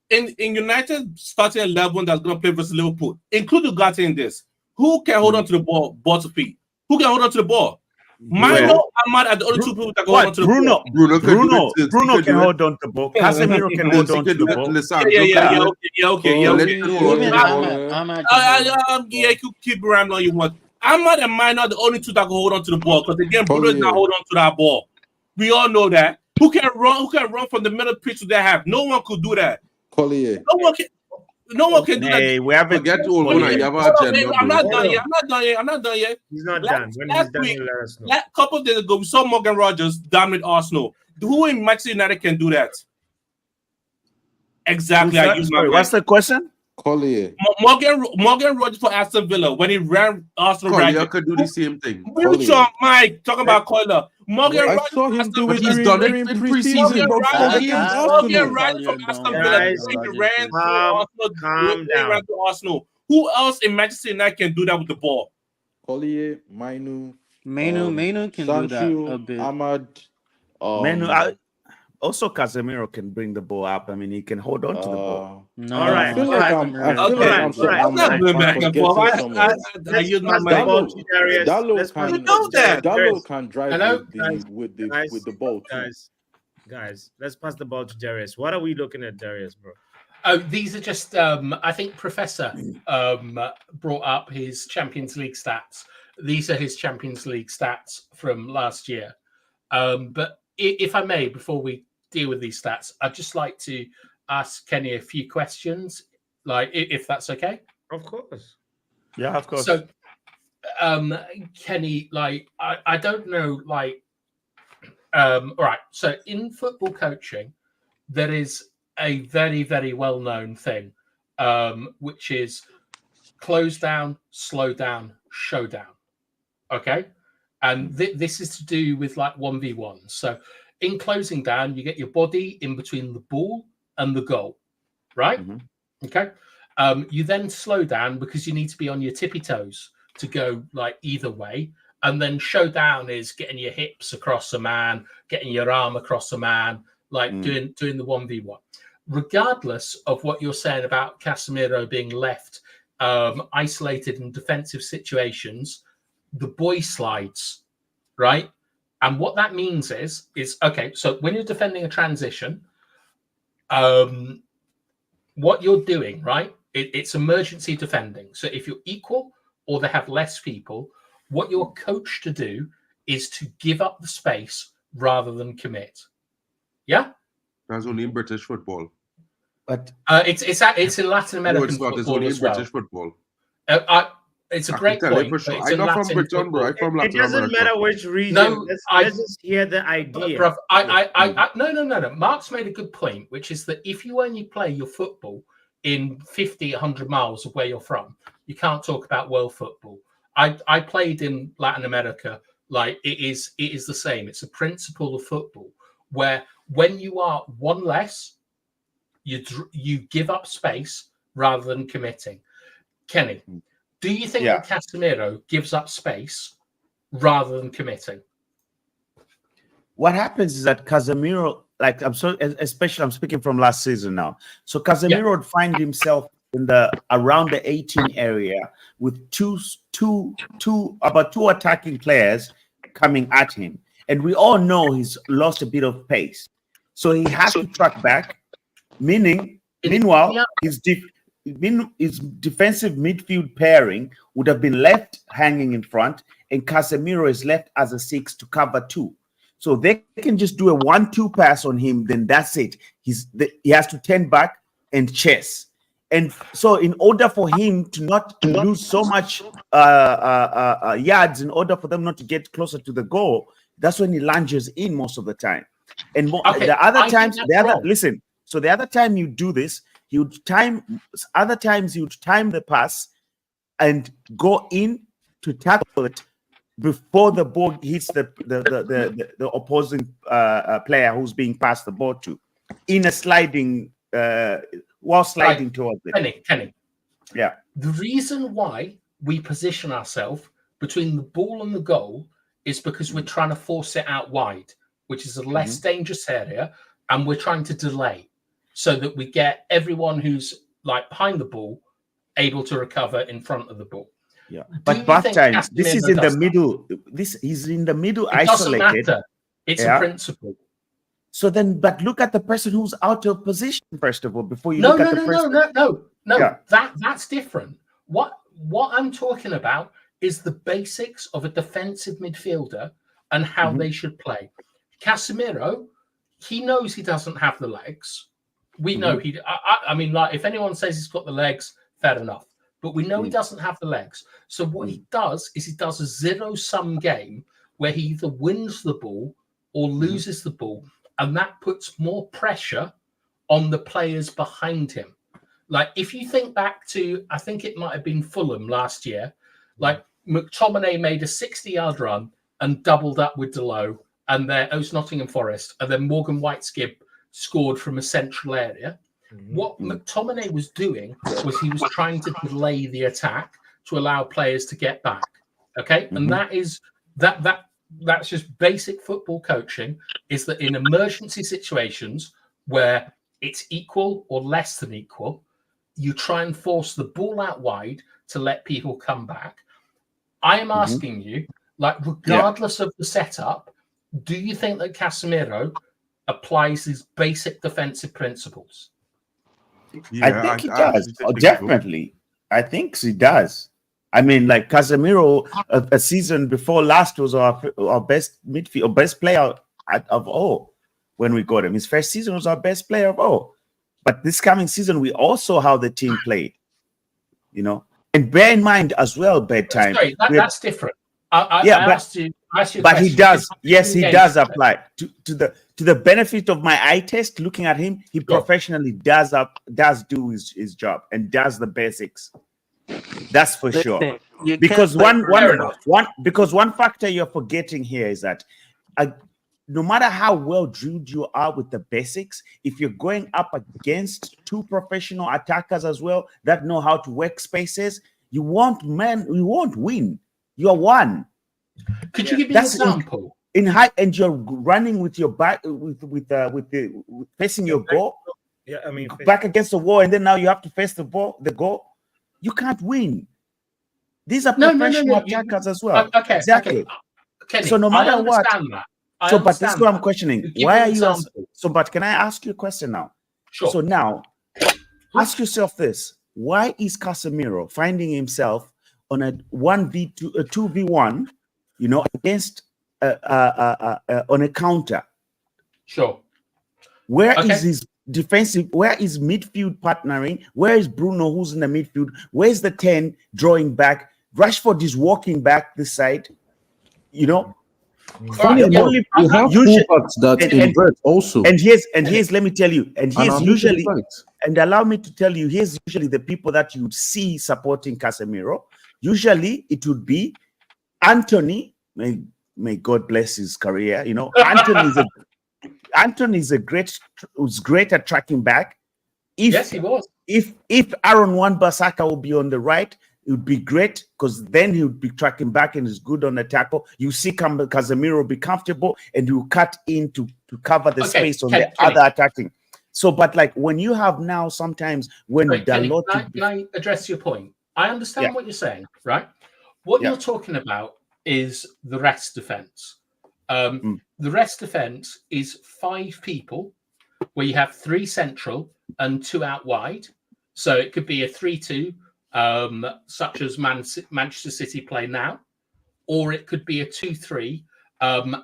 in United starting 11 that's going to play versus Liverpool, include Ugarte in this. Who can hold on to the ball to feet? Who can hold on to the ball? Mino, Ahmad are the only two people that can hold on to the ball. Bruno can hold on to the ball. Casemiro can hold on to the ball. You keep rambling you want. Ahmad and Mino are the only two that can hold on to the ball, because again, Bruno is not holding on to that ball. We all know that. Who can run from the middle pitch to their half? No one could do that. No one can do that. We haven't get to I'm not done yet. He's not done. When he's done, he'll let us know. A couple of days ago, we saw Morgan Rogers dominate Arsenal. Who in Manchester United can do that? Exactly. What's the question? Collier. Morgan Rogers for Aston Villa when he ran Arsenal. Collier could do the same thing. Mike, talking about Collier. Morgan Rogers. I saw him do it. He's done it in preseason. Morgan Rogers from Aston Villa. He ran to Arsenal. Who else in Manchester United can do that with the ball? Collier, Manu can Sancho, do that a bit. Ahmad. Also, Casemiro can bring the ball up. I mean, he can hold on to the ball. No, all right. I feel like I'm not going back and forth. I use my mind. Dallo can drive with the ball. Guys, let's pass the ball to Darius. What are we looking at, Darius, bro? Oh, these are just, I think Professor brought up his Champions League stats These are his Champions League stats from last year. But if I may, before we deal with these stats, I'd just like to ask Kenny a few questions, like if that's okay. Of course. Yeah, of course. So, Kenny, like I don't know, like, all right. So in football coaching, there is a very, very well-known thing, which is close down, slow down, showdown. Okay. And this is to do with like 1v1. So in closing down, you get your body in between the ball and the goal, right? Okay. You then slow down because you need to be on your tippy toes to go like either way. And then showdown is getting your hips across a man, getting your arm across a man, like doing the 1v1. Regardless of what you're saying about Casemiro being left isolated in defensive situations, the boy slides, right? And what that means is okay, so when you're defending a transition, what you're doing, right? It's emergency defending. So if you're equal or they have less people, what you're coached to do is to give up the space rather than commit. Yeah? That's only in British football. But it's in Latin American football it's only as in well. British football. It's a great point. For sure. It's I'm in not from Latin Britain, bro. football. I'm from It Latin doesn't America. matter which region. No, let's just hear the idea. Bruv, no. Mark's made a good point, which is that if you only play your football in 50, 100 miles of where you're from, you can't talk about world football. I played in Latin America. Like it is the same. It's a principle of football where when you are one less, you give up space rather than committing. Kenny, do you think that Casemiro gives up space rather than committing? What happens is that Casemiro, like I'm speaking from last season now. So Casemiro would find himself in around the 18 area with about two attacking players coming at him, and we all know he's lost a bit of pace, so he has to track back. Meanwhile, his defensive midfield pairing would have been left hanging in front, and Casemiro is left as a 6 to cover 2. So they can just do a 1-2 pass on him, then that's it. He has to turn back and chase. And so in order for him to not lose so much yards, in order for them not to get closer to the goal, that's when he lunges in most of the time. And the other times, so the other time you do this, other times he would time the pass and go in to tackle it before the ball hits the opposing player who's being passed the ball to, in a sliding while sliding towards it. Kenny. Yeah. The reason why we position ourselves between the ball and the goal is because we're trying to force it out wide, which is a less dangerous area, and we're trying to delay so that we get everyone who's like behind the ball able to recover in front of the ball. Yeah, but both times this is in the middle. He's in the middle, isolated. Doesn't matter. It's a principle. So then, but look at the person who's out of position first of all before you look at the person. No. Yeah. That's different. What I'm talking about is the basics of a defensive midfielder and how they should play. Casemiro, he knows he doesn't have the legs. We know I mean, like, if anyone says he's got the legs, fair enough. But we know he doesn't have the legs. So what he does is he does a zero-sum game where he either wins the ball or loses the ball. And that puts more pressure on the players behind him. Like, if you think back to, I think it might have been Fulham last year, like McTominay made a 60-yard run and doubled up with Delo, and it was Nottingham Forest, and then Morgan Whiteskip scored from a central area. What McTominay was doing was he was trying to delay the attack to allow players to get back. Okay, and that is that's just basic football coaching. Is that in emergency situations where it's equal or less than equal, you try and force the ball out wide to let people come back. I am asking you, like, regardless of the setup, do you think that Casemiro applies these basic defensive principles? I think he does. Definitely. I think he does. I mean, like Casemiro, a season before last was our best midfield, or best player of all when we got him. His first season was our best player of all. But this coming season, we all saw how the team played, you know. And bear in mind as well, bedtime. Sorry, that's different. I asked you a but he question. does. Yes, he does apply to the benefit of my eye test. Looking at him, he professionally does do his job and does the basics. That's for sure. Because one factor you're forgetting here is that no matter how well drilled you are with the basics, if you're going up against two professional attackers as well that know how to work spaces, you won't win. You're one. Could you give me an example? In high, and you're running with your back with facing your goal. Yeah, I mean back against the wall, and then now you have to face the goal. You can't win. These are professional attackers as well. Okay, exactly. Okay. Kenny, so no matter what. That. But this is what I'm questioning. Why are you? But can I ask you a question now? Sure. So now, ask yourself this: why is Casemiro finding himself on a 2v1, you know, against on a counter? Sure. Where is his defensive? Where is midfield partnering? Where is Bruno, who's in the midfield? Where's the 10 drawing back? Rashford is walking back this side. You know. Funny enough, you have fullbacks that invert also. And here's let me tell you, and here's usually, and allow me to tell you, here's usually the people that you see supporting Casemiro. Usually it would be Anthony. May God bless his career. You know, Anthony was great at tracking back. Yes, he was. If Aaron Wan-Bissaka will be on the right, it would be great because then he would be tracking back and is good on the tackle. You see Casemiro be comfortable and you cut in to cover the space on the other attacking. So, but like when you have now sometimes when can I address your point? I understand what you're saying, right? What you're talking about is the rest defense. The rest defense is 5 people where you have 3 central and 2 out wide. So it could be a 3-2. Such as Manchester City play now, or it could be a 2-3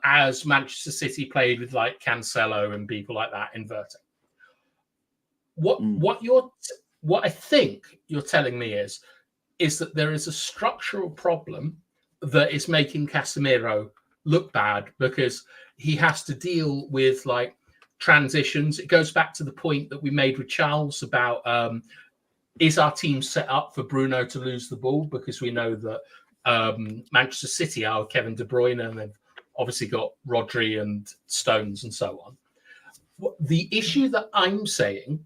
as Manchester City played with like Cancelo and people like that inverting. What I think you're telling me is that there is a structural problem that is making Casemiro look bad because he has to deal with like transitions. It goes back to the point that we made with Charles about is our team set up for Bruno to lose the ball? Because we know that Manchester City are Kevin De Bruyne, and they've obviously got Rodri and Stones and so on. The issue that I'm saying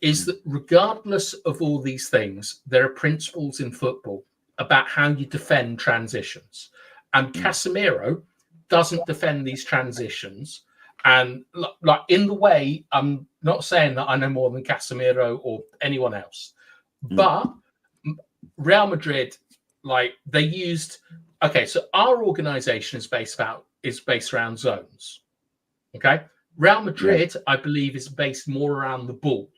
is that regardless of all these things, there are principles in football about how you defend transitions. And Casemiro doesn't defend these transitions. And like in the way, I'm not saying that I know more than Casemiro or anyone else, but Real Madrid, like they used. Okay, so our organization is based around zones. Okay, Real Madrid, I believe, is based more around the ball,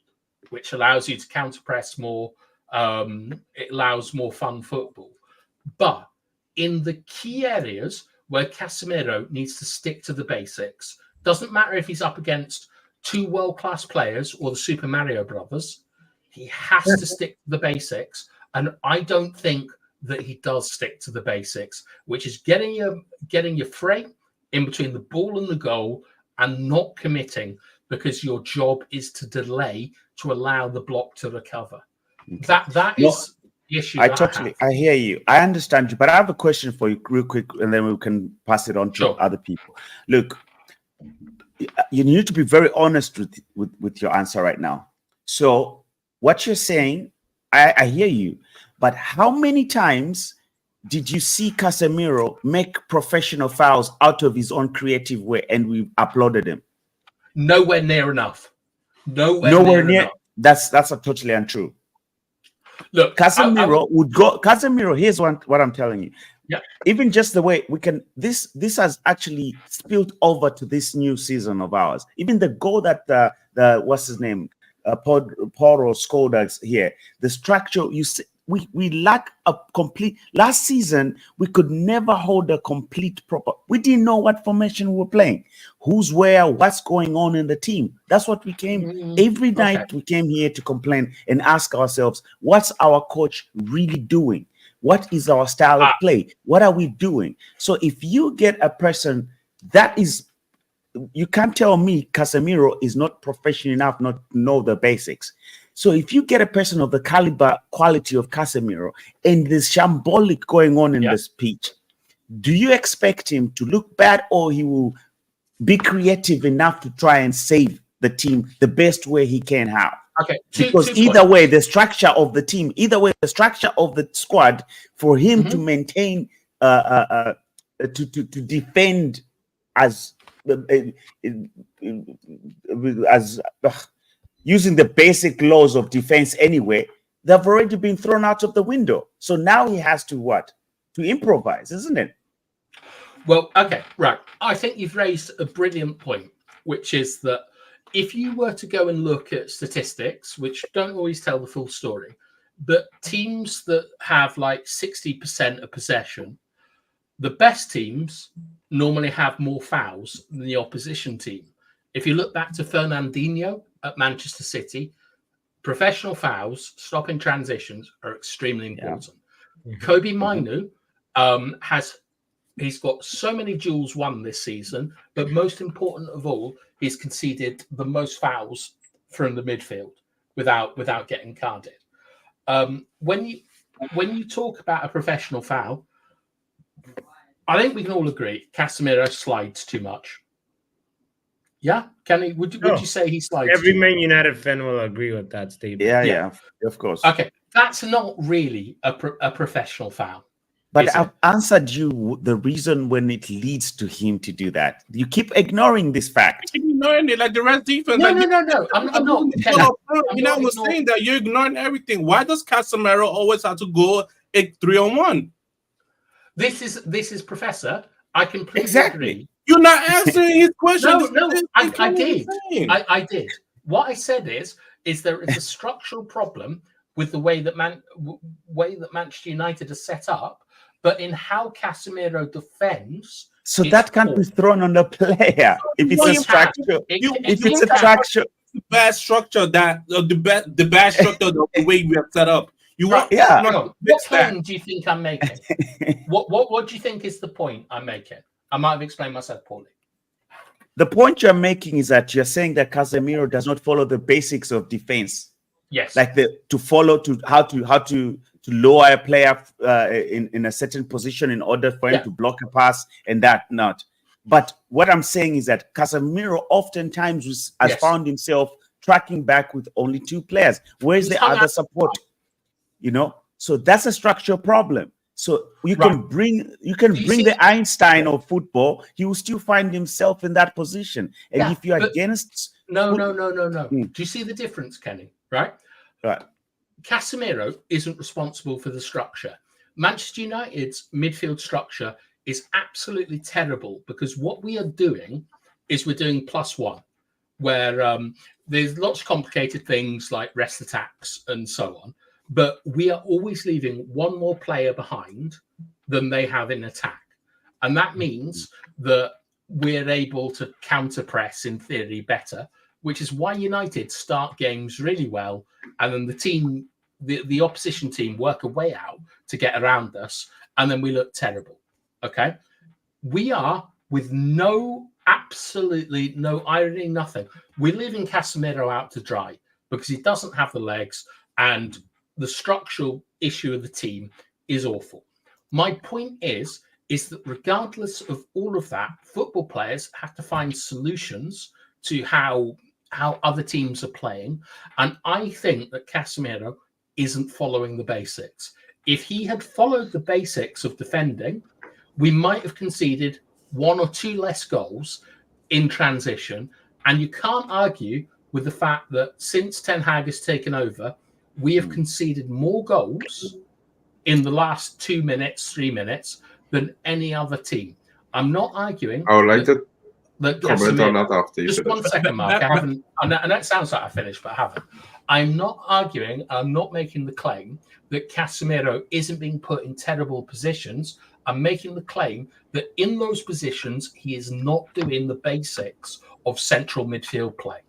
which allows you to counter press more. It allows more fun football, but in the key areas where Casemiro needs to stick to the basics. Doesn't matter if he's up against 2 world-class players or the Super Mario Brothers. He has to stick to the basics. And I don't think that he does stick to the basics, which is getting your frame in between the ball and the goal and not committing because your job is to delay to allow the block to recover. That is the issue. I hear you. I understand you. But I have a question for you real quick, and then we can pass it on to other people. Look, you need to be very honest with your answer right now. So what you're saying, I hear you, but how many times did you see Casemiro make professional fouls out of his own creative way and we applauded him? Nowhere near enough. Nowhere near enough. That's totally untrue. Look, Casemiro would go. Casemiro, here's what I'm telling you. Yeah. Even just the way we can, this has actually spilled over to this new season of ours. Even the goal that the what's his name, Poro scored us here. The structure, you see, we lack a complete. Last season, we could never hold a complete proper. We didn't know what formation we were playing, who's where, what's going on in the team. That's what we came every night. We came here to complain and ask ourselves, what's our coach really doing? What is our style of play? What are we doing? So if you get a person that is, you can't tell me Casemiro is not professional enough not to know the basics. So if you get a person of the caliber, quality of Casemiro, and there's shambolic going on in this pitch, do you expect him to look bad, or he will be creative enough to try and save the team the best way he can have? Okay, because either way, the structure of the team, either way, the structure of the squad, for him to maintain, to defend as using the basic laws of defense anyway, they've already been thrown out of the window. So now he has to what? To improvise, isn't it? Well, okay, right. I think you've raised a brilliant point, which is that if you were to go and look at statistics, which don't always tell the full story, but teams that have like 60% of possession, the best teams normally have more fouls than the opposition team. If you look back to Fernandinho at Manchester City, professional fouls, stopping transitions are extremely important. Kobe Mainu he's got so many duels won this season, but most important of all, he's conceded the most fouls from the midfield without getting carded. When you talk about a professional foul, I think we can all agree Casemiro slides too much. Yeah, Kenny, would you say he slides? Every Man United fan will agree with that statement. Yeah, of course. Okay, that's not really a professional foul. But I've answered you the reason when it leads to him to do that. You keep ignoring this fact. You keep ignoring it like the rest defense. No. I'm not. I was saying that you're ignoring everything. Why does Casemiro always have to go 3-on-1? This is Professor. I completely agree. You're not answering his question. No, I did. I did. What I said is there is a structural problem with the way that Manchester United is set up, but in how Casemiro defends. So that can't be thrown on the player if it's a structure. If it's a structure, bad structure the bad structure of the way we are set up. What point do you think I'm making? What do you think is the point I'm making? I might have explained myself poorly. The point you're making is that you're saying that Casemiro does not follow the basics of defense. Yes, like how to lower a player in a certain position in order for him to block a pass and that not. But what I'm saying is that Casemiro oftentimes has found himself tracking back with only two players. Where's the other support? So that's a structural problem. So you can bring the Einstein of football, he will still find himself in that position. And if you're against no. Do you see the difference, Kenny? Right. Casemiro isn't responsible for the structure. Manchester United's midfield structure is absolutely terrible because what we are doing is we're doing +1, where there's lots of complicated things like rest attacks and so on. But we are always leaving one more player behind than they have in attack. And that means that we're able to counter press in theory better, which is why United start games really well. And then the opposition team work a way out to get around us. And then we look terrible. Okay. We are with absolutely no irony, nothing. We're leaving Casemiro out to dry because he doesn't have the legs and the structural issue of the team is awful. My point is that regardless of all of that, football players have to find solutions to how other teams are playing. And I think that Casemiro isn't following the basics. If he had followed the basics of defending, we might have conceded 1 or 2 less goals in transition. And you can't argue with the fact that since Ten Hag has taken over, we have conceded more goals in the last 2 minutes, 3 minutes than any other team. I'm not arguing. I would like to comment on that after you. Just 1 second, Mark. I haven't. And that sounds like I finished, but I haven't. I'm not arguing, I'm not making the claim that Casemiro isn't being put in terrible positions. I'm making the claim that in those positions, he is not doing the basics of central midfield play.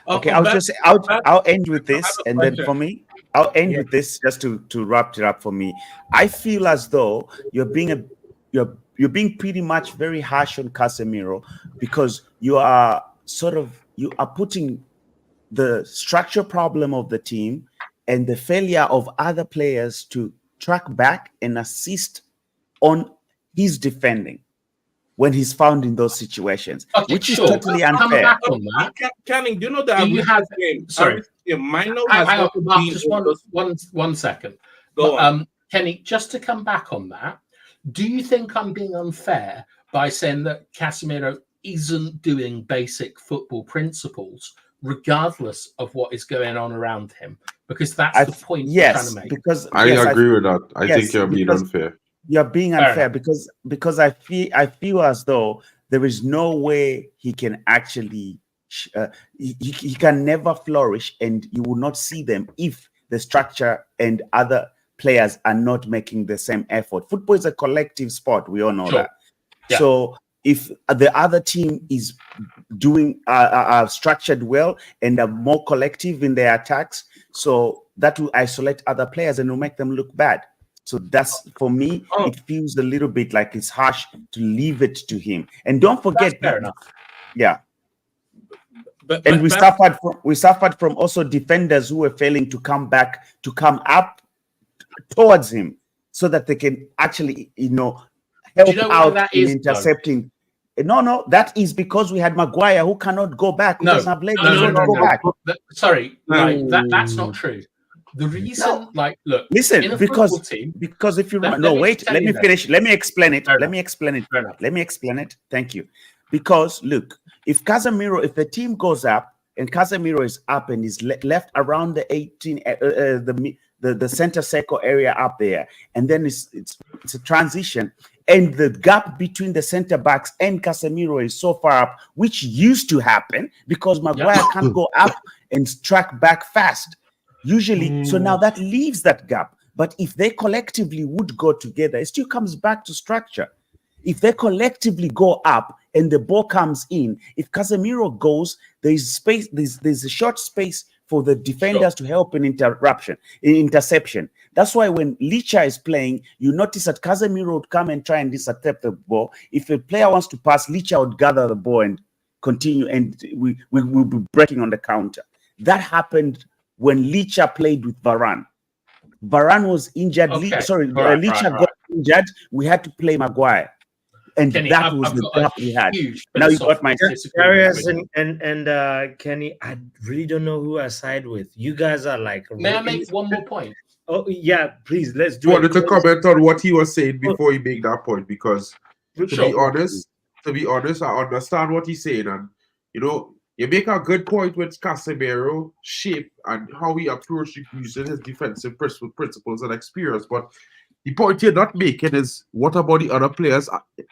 Okay, I'll end with this, and then for me, I'll end with this just to wrap it up for me. I feel as though you're being pretty much very harsh on Casemiro because you are putting the structure problem of the team and the failure of other players to track back and assist on his defending when he's found in those situations, which is totally unfair. Canning, do you know that you have game? Sorry, just one second. Go on. Kenny, just to come back on that, do you think I'm being unfair by saying that Casemiro isn't doing basic football principles, regardless of what is going on around him? Because that's the point I'm trying to make. Because I agree with that. I think you're being unfair. You're being unfair because I feel as though there is no way he can actually he can never flourish, and you will not see them if the structure and other players are not making the same effort. Football is a collective sport. We all know that. Yeah. So if the other team is doing structured well and are more collective in their attacks, so that will isolate other players and will make them look bad. So that's, for me, it feels a little bit like it's harsh to leave it to him. And don't forget, fair enough. Yeah. And we suffered from also defenders who were failing to come up towards him so that they can actually, help out in intercepting. No, that is because we had Maguire who cannot go back. Who doesn't have legs to go back. Sorry, right? That's not true. The reason, listen, in a because team, because if you let me finish. Let me explain it. Let me explain it. Thank you. Because look, if the team goes up and Casemiro is up and is left around the 18, the center circle area up there, and then it's a transition, and the gap between the center backs and Casemiro is so far up, which used to happen because Maguire can't go up and track back fast. Usually, so now that leaves that gap. But if they collectively would go together, it still comes back to structure. If they collectively go up and the ball comes in, if Casemiro goes, there's space, there's a short space for the defenders to help in interception. That's why when Licha is playing, you notice that Casemiro would come and try and intercept the ball. If a player wants to pass, Licha would gather the ball and continue, and we will be breaking on the counter. That happened when Licha played with Varane. Varane was injured. Licha got injured. We had to play Maguire. And Kenny, that was the gap we had. Now you got my Darius and Kenny. I really don't know who I side with. You guys are like. May I make one more point? Oh yeah, please. Let's do. You wanted to comment on what he was saying before he made that point, because to be honest, I understand what he's saying, and you make a good point with Casemiro shape and how he approached using his defensive principles and experience. But the point you're not making is what about the other players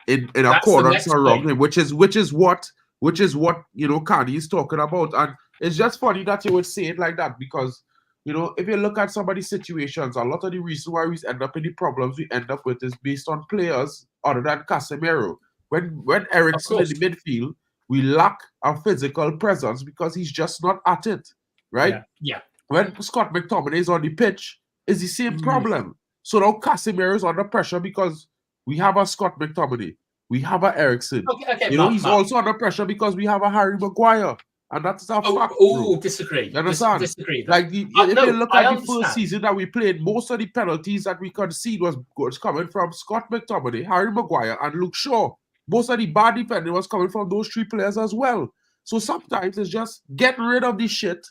in accordance around him, which is what Kanye is talking about. And it's just funny that you would say it like that, because if you look at somebody's situations, a lot of the reason why we end up in the problems we end up with is based on players other than Casemiro. When Eriksen in the midfield, we lack a physical presence because he's just not at it, right? Yeah. When Scott McTominay is on the pitch, it's the same problem. So now Casemiro is under pressure because we have a Scott McTominay, we have a Eriksen. He's also under pressure because we have a Harry Maguire, and that's a fact. Disagree. You understand? Disagree. Like if you look at the first season that we played, most of the penalties that we conceded was coming from Scott McTominay, Harry Maguire, and Luke Shaw. Most of the bad defending was coming from those three players as well. So sometimes it's just get rid of this shit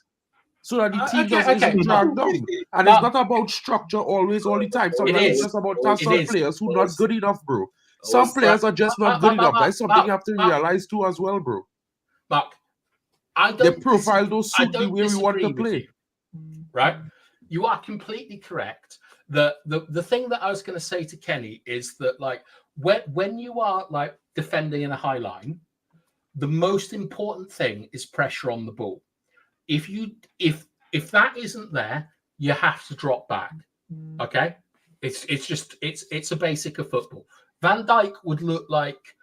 so that the team isn't dragged down. And it's not about structure always, all the time. Sometimes it's just about some players who are not good enough, bro. Some players are just not good enough. That's something you have to realize too as well, bro. Mark, the profile don't suit the way we want to play. Right? You are completely correct. The thing that I was going to say to Kenny is that, like, when you are like defending in a high line, the most important thing is pressure on the ball. If If that isn't there, you have to drop back. Okay, it's a basic of football. Van Dijk would look like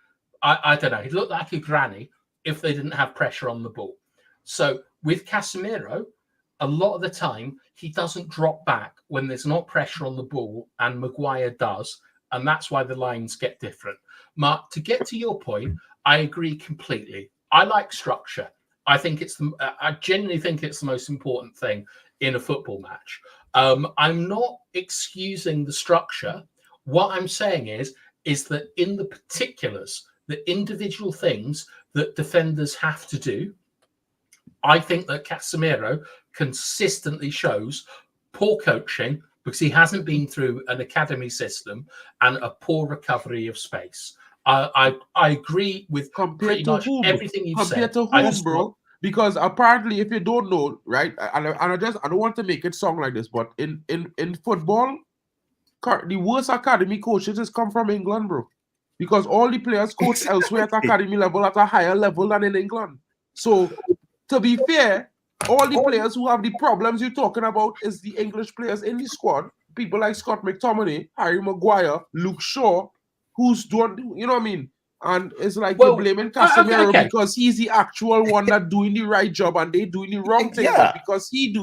I don't know. He'd look like a granny if they didn't have pressure on the ball. So with Casemiro, a lot of the time he doesn't drop back when there's not pressure on the ball, and Maguire does, and that's why the lines get different. Mark, to get to your point, I agree completely. I like structure. I think I genuinely think it's the most important thing in a football match. I'm not excusing the structure. What I'm saying is that in the particulars, the individual things that defenders have to do, I think that Casemiro consistently shows poor coaching because he hasn't been through an academy system and a poor recovery of space. I agree with pretty much everything you've said. Compared to whom, bro? Because apparently, if you don't know, right, and I don't want to make it sound like this, but in football, the worst academy coaches has come from England, bro. Because all the players coach elsewhere at academy level at a higher level than in England. So, to be fair, all the players who have the problems you're talking about is the English players in the squad. People like Scott McTominay, Harry Maguire, Luke Shaw, who's doing, you know what I mean? And it's like you're blaming Casemiro because he's the actual one that doing the right job and they doing the wrong thing. But because he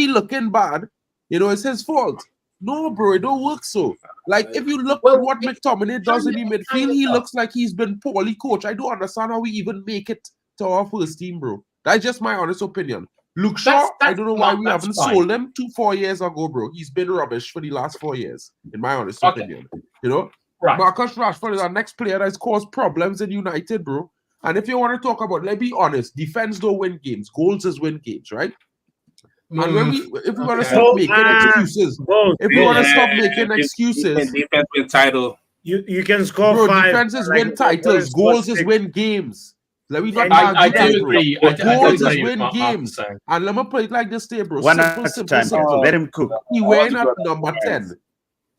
looking bad, you know, it's his fault. No, bro, it don't work so. Like, if you look at what McTominay does in the midfield, he looks like he's been poorly coached. I don't understand how we even make it to our first team, bro. That's just my honest opinion. Luke Shaw, I don't know why we haven't sold him 4 years ago, bro. He's been rubbish for the last 4 years, in my honest opinion. You know? Right. Marcus Rashford is our next player that's caused problems in United, bro. And if you want to talk about, let's be honest, defense don't win games. Goals is win games, right? And when if we want to stop making excuses, if we want to stop making excuses, defense win title. You can score bro, 5. defenses win titles. Goals is win games. Let me not I do agree. Goals is win games. And let me put it like this there, bro. Simple. Let him cook. He went at number 10.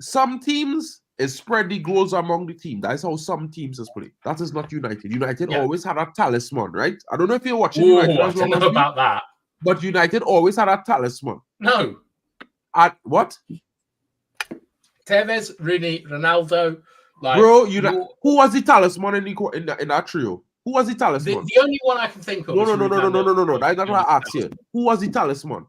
Some teams is spread the goals among the team. That's how some teams is played. That is not United. United always had a talisman, right? I don't know if you're watching United as long as about that. But United always had a talisman. No. At what? Tevez, Rooney, Ronaldo. Like, bro, who was the talisman in that trio? Who was the talisman? The only one I can think of. No. That's not what I asked you. Who was the talisman?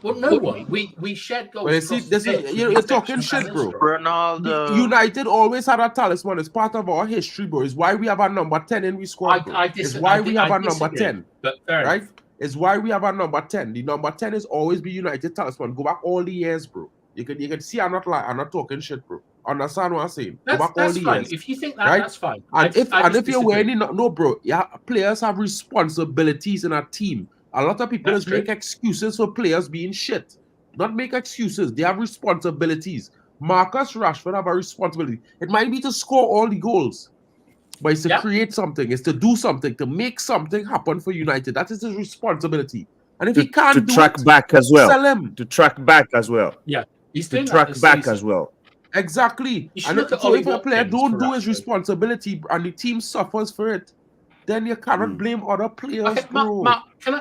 Well, no one. We shared goals. Well, see, this is you're talking shit, bro. Ronaldo. United always had a talisman. It's part of our history, bro. It's why we have a number 10 in we squad. It's why we have a number 10. Right? It's why we have a number 10. The number 10 is always be United talisman. Go back all the years, bro. You can see I'm not talking shit, bro. Understand what I'm saying? Go back all the fine. years. If you think that, right? That's fine. And if you're wearing no, bro, yeah, players have responsibilities in a team. A lot of people just make excuses for players being shit. Not make excuses. They have responsibilities. Marcus Rashford have a responsibility. It might be to score all the goals, but it's to create something. It's to do something, to make something happen for United. That is his responsibility. And if he can't do track it, back as well. Sell him. To track back as well. Yeah, he's to track back as well. Exactly. And so if a player don't do his responsibility and the team suffers for it, then you cannot blame other players, bro.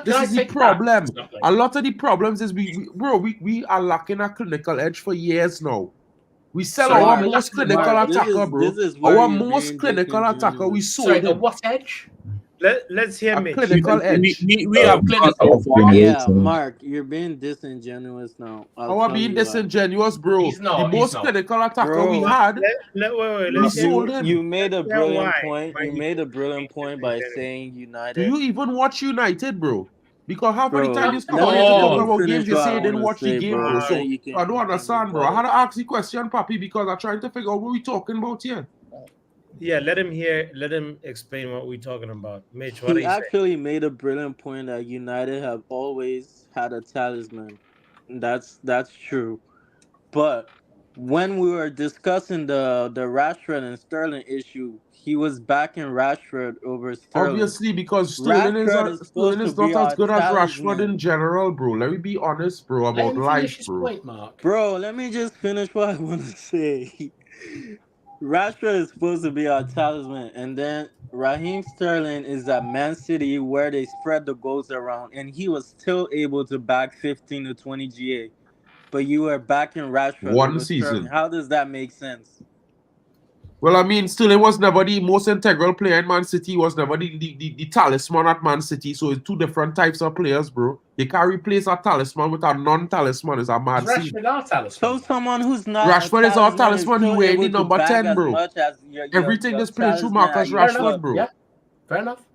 This is the problem. A lot of the problems is we are lacking a clinical edge for years now. We sell our most clinical attacker, bro. Our most clinical attacker, we sold him. What edge? Let's hear me. Clinical edge. We have clinical. Yeah, Mark, you're being disingenuous now. How are being disingenuous, bro? The most clinical attacker we had. We sold him. You made a brilliant point. You made a brilliant point by saying United. Do you even watch United, bro? Because half of the time you come on here to talk about games, you say you didn't watch the game, bro. So I don't understand, bro. I had to ask the question, Papi, because I'm trying to figure out what we're talking about here. Yeah, let him explain what we're talking about. Mitch, what he actually made a brilliant point that United have always had a talisman. That's true. But when we were discussing the Rashford and Sterling issue, he was backing Rashford over Sterling. Obviously, because Sterling is not as good as Rashford in general, bro. Let me be honest, bro, about life, bro. Bro, let me just finish what I want to say. Rashford is supposed to be our talisman, and then Raheem Sterling is at Man City where they spread the goals around, and he was still able to back 15 to 20 GA. But you were backing Rashford One over Sterling. season. How does that make sense? Well, I mean, Sterling was never the most integral player in Man City. He was never the talisman at Man City. So it's two different types of players, bro. You can't replace a talisman with a non-talisman. It's a mad scene. Rashford our talisman. So someone who's not Rashford a is our talisman is talisman. He still wearing able the to number bag 10, as bro. much as Everything your is played through talisman Marcus at your Rashford, club. bro. Yeah, fair enough.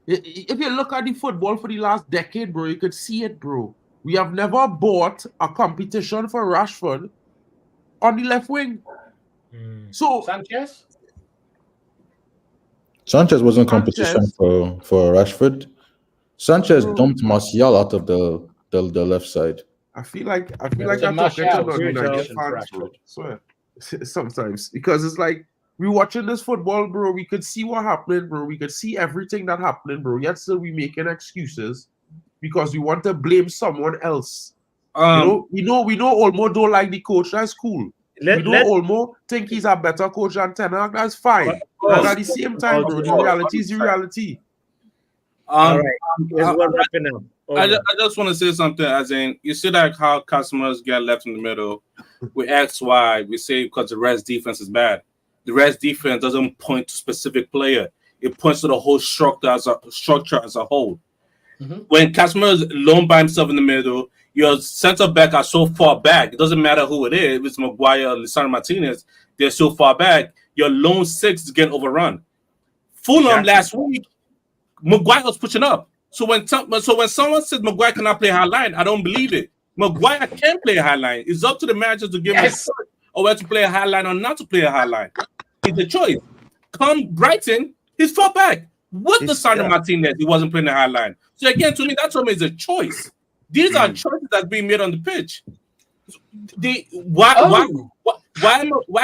If you look at the football for the last decade, bro, you could see it, bro. We have never bought a competition for Rashford on the left wing. So Sanchez wasn't competition for Rashford. Sanchez dumped Martial out of the left side. I feel like I'm So talking to Martial was non-United competition for fans, bro. Rashford. Swear. Sometimes because it's like we watching this football, bro. We could see what happening, bro. We could see everything that happening, bro. Yet still we making excuses because we want to blame someone else. We know Olmo don't like the coach. That's cool. We know Olmo think he's a better coach than Ten Hag. That's fine. But at the same time, bro, the reality is the reality. All right, we're wrapping up. I just want to say something. As in, you see like how customers get left in the middle. We ask why. We say because the Reds defense is bad. The Reds defense doesn't point to specific player. It points to the whole structure as a whole. Mm-hmm. When Casemiro alone by himself in the middle, your center back are so far back. It doesn't matter who it is. If it's Maguire or Lisandro Martinez, they're so far back. Your lone six is getting overrun. Fulham last week, Maguire was pushing up. So when someone says Maguire cannot play high line, I don't believe it. Maguire can play a high line. It's up to the manager to give him a choice or whether to play a high line or not to play a high line. It's a choice. Come Brighton, he's far back. With the Sandro Martinez, he wasn't playing the high line. So again, to me, that is a choice. These are choices that's being made on the pitch. Why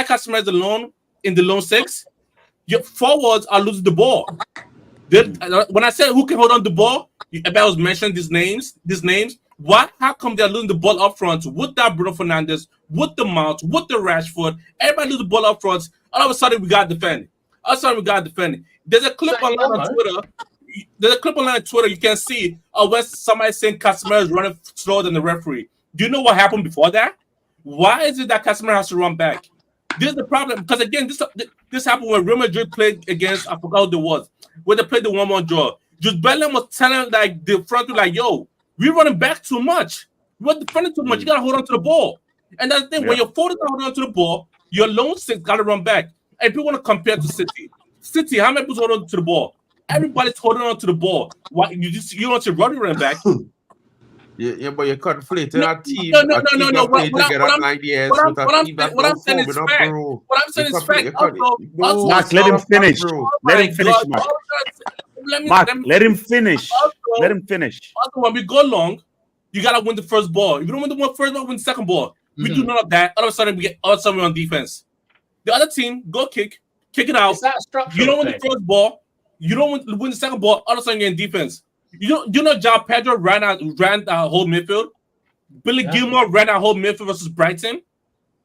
Casemiro is alone in the lone six? Your forwards are losing the ball. When I said who can hold on the ball, I was mentioning these names. How come they're losing the ball up front with that Bruno Fernandes, with the Mount, with the Rashford? Everybody lose the ball up front. All of a sudden, we got defending. There's a clip online on Twitter. You can see where somebody saying Casemiro is running slower than the referee. Do you know what happened before that? Why is it that Casemiro has to run back? This is the problem. Because again, this happened when Real Madrid played against, I forgot who it was, when they played the 1-1 draw. Jude Bellingham was telling like the front two, like, yo, we're running back too much. We're defending too much. You gotta hold on to the ball. And that's the thing, when you're forward holding on to the ball, your lone six gotta run back. And if you want to compare to City, how many people hold on to the ball? Everybody's holding on to the ball. Why you don't see Rodri running back? Yeah, but you're conflating a team. No. Playing together 9 years with a team that don't form it up, bro. What I'm saying is fact. Mark, let him finish. Let him finish, Mark. Mark, let him finish. Let him finish. Also, when we go long, you gotta win the first ball. If you don't win the first ball, win the second ball. We do none of that. All of a sudden, we're on defense. The other team go kick it out. You don't win the first ball. You don't win the second ball. All of a sudden, you're in defense. You know, João Pedro ran our whole midfield. Billy Gilmore ran our whole midfield versus Brighton.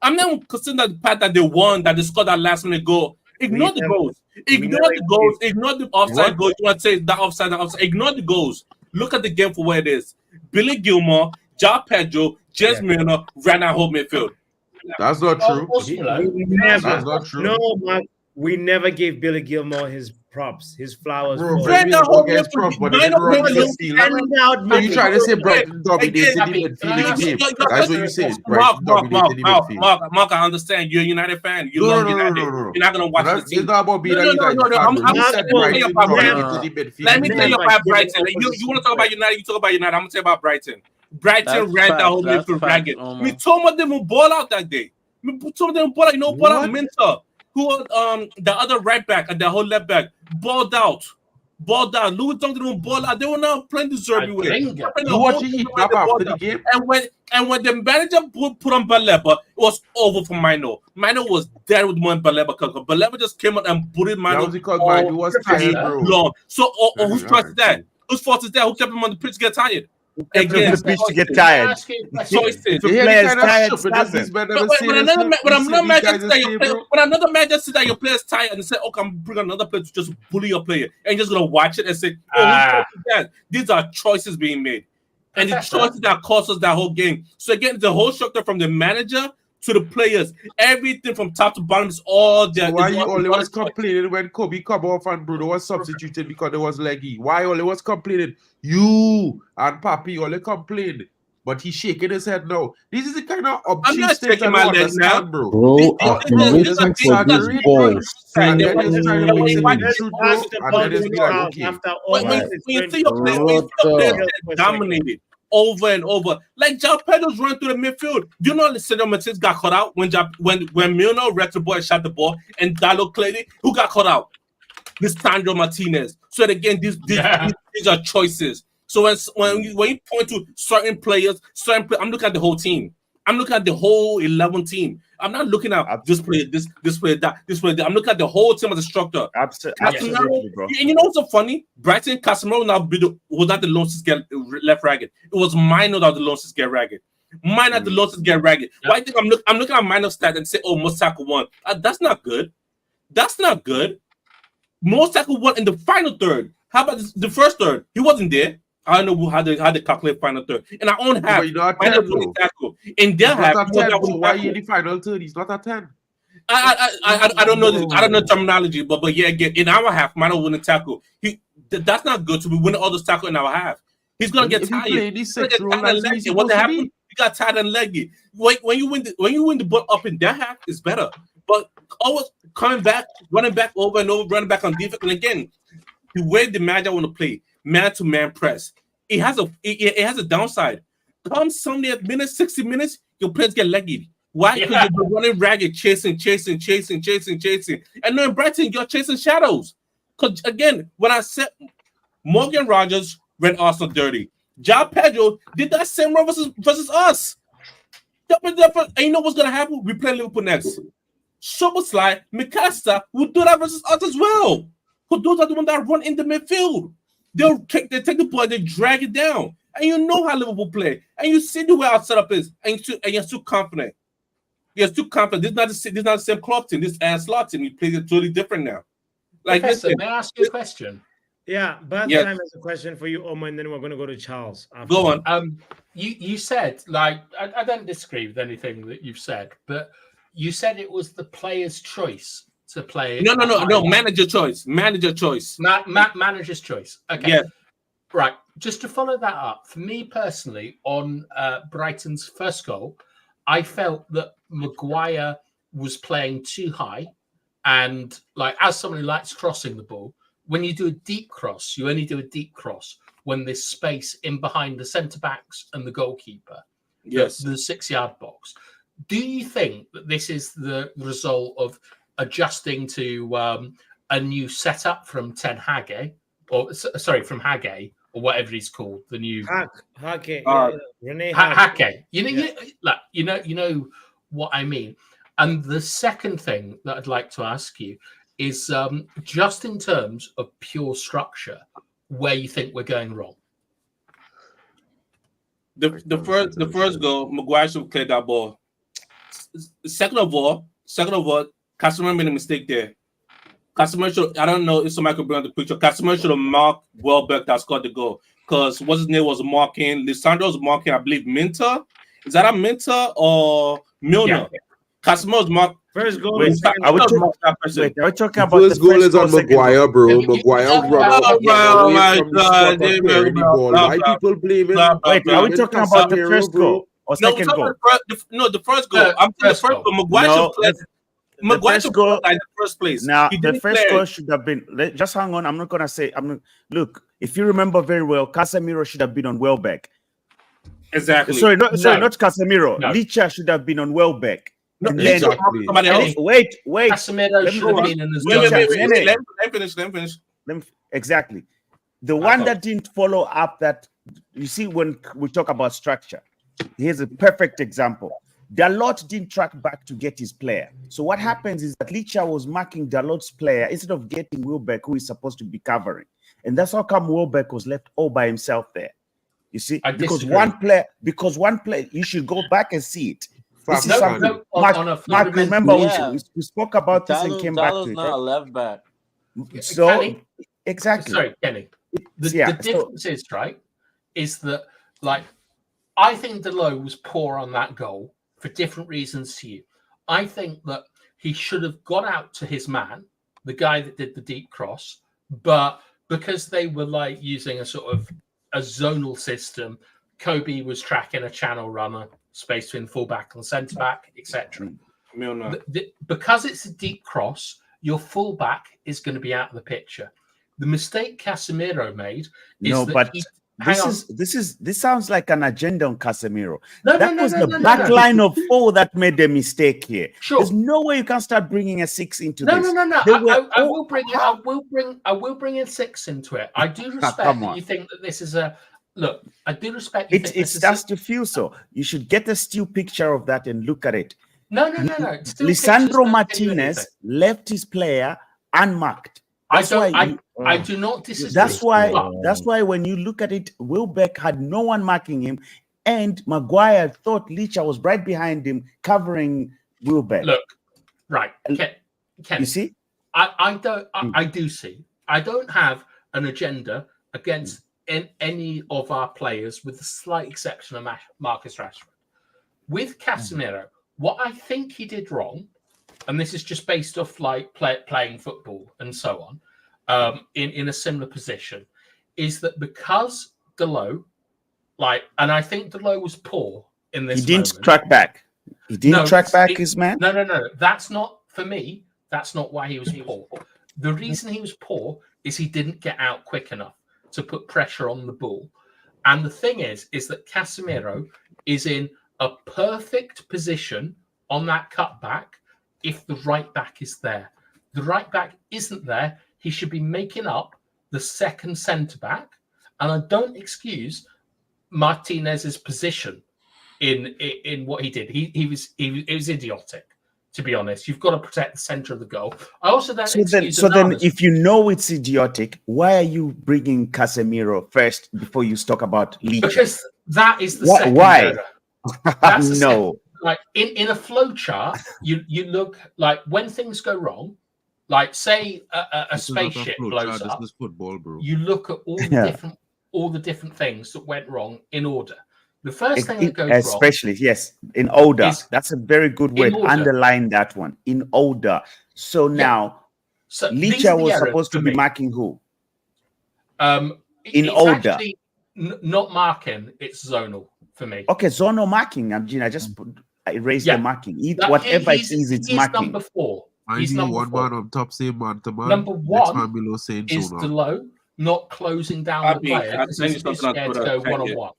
I'm not considering the fact that they won, that they scored that last minute goal. Ignore the goals. Ignore the offside goals. You want to say that offside, Ignore the goals. Look at the game for where it is. Billy Gilmore, João Pedro, James Milner ran our whole midfield. That's not true. That's not true. No, Mark, we never gave Billy Gilmore his props, his flowers. Bro, ran the whole midfield. But they didn't run the midfield. So you trying to say Brighton dominated the midfield in the game? That's what you said. Brighton dominated the midfield. Mark, I understand. You're a United fan. You love United. You're not going to watch the team. It's not about being a United fan. You said Brighton dominated the midfield. Let me tell you about Brighton. You want to talk about United, you talk about United. I'm going to tell you about Brighton. Brighton ran that whole midfield ragged. We told them to ball out that day. We told them to ball out. Ball out Minter, who the other right back and the whole left back balled out. Louis Dunk didn't ball out. They were not playing the Zerbi way. You watching him after the game? And when the manager put on Baleba, it was over for Mino. Mino was dead with one Baleba. Baleba just came out and booted Mino. That was because Mino was tired, bro. Long. So whose fault is that? Whose fault is that? Who kept him on the pitch to get tired? Again, the pitch to get tired. Choices. If a player is tired, But start them. When another match just that your player's tired and say, "Okay, I'm bring another player to just bully your player," and you're just gonna watch it and say, "Oh, who did that?" These are choices being made, and the choices that cost us that whole game. So again, the whole structure from the manager to the players, everything from top to bottom is all there. Why you only was complaining when Kobe come off and Bruno was substituted because there was leggy? Why only was complaining? You and Papi only complained, but he's shaking his head now. This is the kind of obtuse things I don't understand, bro. Bro, I've been waiting for this ball. And then he's trying to mix it with the truth, bro. And then it's be like, okay. When you see your players dominated over and over, like João Pedro's running through the midfield. Do you know Lisandro Martinez got caught out when Milner retro boy shot the ball and Dalo cleared it? Who got caught out? Lisandro Martinez. So again, these are choices. So when you point to certain players, I'm looking at the whole team. I'm looking at the whole 11 team. I'm not looking at this player, this player, that. I'm looking at the whole team as a structure. Absolutely, bro. And you know what's so funny? Brighton Casemiro now was not the losses get left ragged. It was Minor that the losses get ragged. Minor the losses get ragged. Yeah. Why I think I'm looking at Minor stats and say, oh, Mosaka won. That's not good. That's not good. Mosaka won in the final third. How about the first third? He wasn't there. I don't know how they calculate final third. In our own half, in their half, why are you in the final third? He's not a 10. I don't know. I don't know terminology, but yeah, again, in our half, Mano winning tackle. That's not good to be winning all those tackle in our half. He's gonna get tired. What happened? He got tired and leggy. When you win the ball up in their half, it's better. But always coming back, running back over and over, running back on defense, and again, the way the manager want to play. Man-to-man press. It has a downside. Come Sunday at 60 minutes, your players get leggy. Why? Because you're running ragged, chasing. And then in Brighton, you're chasing shadows. Because again, when I said Morgan Rogers ran Arsenal dirty, João Pedro did that same run versus us. And you know what's gonna happen? We play Liverpool next. Szoboszlai, Mikasa will do that versus us as well. Because those are the ones that run in the midfield. They take the ball, they drag it down, and you know how Liverpool play, and you see the way our setup is, and you're too confident. You're too confident. This is not the same club team. This is Ancelotti team. He plays it totally different now. Like, Professor, may I ask you a question? Yeah, Time has a question for you, Omo, and then we're going to go to Charles. Go on. You said, like, I don't disagree with anything that you've said, but you said it was the player's choice to play. No. Manager choice. Manager's choice. Manager's choice. Okay. Yeah. Right. Just to follow that up, for me personally, on Brighton's first goal, I felt that Maguire was playing too high, and like as someone who likes crossing the ball, when you do a deep cross, you only do a deep cross when there's space in behind the centre backs and the goalkeeper. Yes. The 6-yard box. Do you think that this is the result of adjusting to a new setup from Ten Hag, from Hage, or whatever he's called, the new Hake, Renee Hake. You know what I mean. And the second thing that I'd like to ask you is just in terms of pure structure, where you think we're going wrong. The first goal, Maguire should clear that ball. Second of all, Casemiro made a mistake there. Casemiro should, I don't know if somebody could bring up the picture. Casemiro should have marked Welbeck that scored the goal. Because what's his name was marking, Lisandro was marking, I believe, Minter. Is that a Minter or Milner? Yeah. Casemiro's marked. First goal. Are we talking about first goal is on Maguire, bro. Maguire run oh my God. Why people blaming? Wait, are we talking about the first goal or second goal? The first goal. I'm saying the first goal. Maguire should play in the first place. Now, the first goal should have been. Just hang on. I'm not gonna say. Look. If you remember very well, Casemiro should have been on Welbeck. Exactly. Sorry, not Casemiro. No. Licha should have been on Welbeck. No, wait. Casemiro should have been in his Let me finish. Exactly. The one that didn't follow up that, you see, when we talk about structure, here's a perfect example. Dalot didn't track back to get his player. So what happens is that Licha was marking Dalot's player instead of getting Welbeck, who is supposed to be covering. And that's how come Welbeck was left all by himself there. You see, I because disagree. one player, you should go back and see it. This is No, something. no, Mark, on a Mark, fundamental. remember Yeah. we spoke about this and came back Dalo's to it. not a left back. So Kenny, exactly. sorry, Kenny. The Yeah, difference is, right, is that, like, I think Delo was poor on that goal for different reasons to you. I think that he should have got out to his man, the guy that did the deep cross, but because they were like using a sort of a zonal system, Kobe was tracking a channel runner, space between fullback and centre back, etc. Because it's a deep cross, your fullback is going to be out of the picture. The mistake Casemiro made is this sounds like an agenda on Casemiro. No, that was the back line of 4 that made the mistake here. Sure. There's no way you can start bringing a 6 into No, this. no. I will bring it. I will bring a 6 into it. I do respect that you think that this is a look. I do respect you. It starts to feel so. You should get a still picture of that and look at it. No. Lisandro Martinez left his player unmarked. I do not disagree. That's why when you look at it, Wilbeck had no one marking him, and Maguire thought Licha was right behind him, covering Wilbeck. Look, right, Ken, you see, I do see. I don't have an agenda against any of our players, with the slight exception of Marcus Rashford. With Casemiro, what I think he did wrong, and this is just based off like playing football and so on, in a similar position, is that because Delo, and I think Delo was poor in this. He didn't track back. He didn't track back his man. No. That's not, for me. That's not why he was poor. The reason he was poor is he didn't get out quick enough to put pressure on the ball. And the thing is that Casemiro is in a perfect position on that cutback if the right back is there. The right back isn't there. He should be making up the second centre back. And I don't excuse Martinez's position in what he did. It was idiotic, to be honest. You've got to protect the centre of the goal. I also don't excuse. So then, if you know it's idiotic, why are you bringing Casemiro first before you talk about Licha? Because that is the second. Why? No. Like in a flow chart, you look like when things go wrong, like say a spaceship blows up. This is football, bro. You look at all the different things that went wrong in order. The first thing that goes wrong, especially in order. That's a very good word. Underline that one, in order. So now, Licha was supposed to be marking who? In order. Not marking. It's zonal for me. Okay, zonal marking. I just erased the marking. Whatever it is, it's marking. Number 4. He's number 4. Man on top, same man to man. Number 1 man below Sancho is Delo not closing down the player because he's too scared to go one-on-one.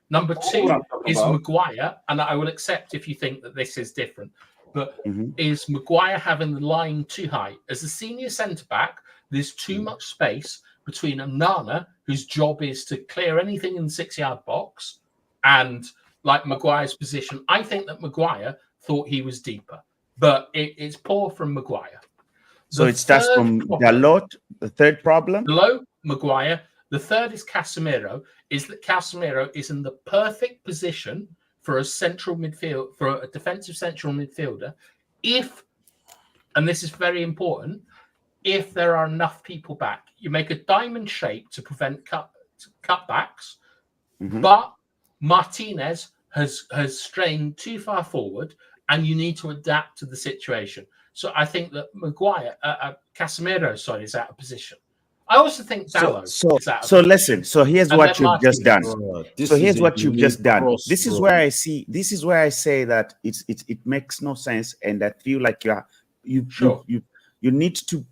Number 2 is Maguire, and I will accept if you think that this is different, but is Maguire having the line too high? As a senior centre-back, there's too much space between Nana, whose job is to clear anything in the 6-yard box, and like Maguire's position. I think that Maguire thought he was deeper, but it's poor from Maguire. So it starts from Dalot. The third problem? Below Maguire. The third is Casemiro. Is that Casemiro is in the perfect position for a central midfield, for a defensive central midfielder, if, and this is very important, if there are enough people back. You make a diamond shape to prevent cutbacks, but Martinez has strained too far forward, and you need to adapt to the situation. So I think that Casemiro, is out of position. I also think Dalot is out of position. So listen. So here's what you've just done. So here's what you've just done. This is where I see. This is where I say that it makes no sense, and I feel like you need to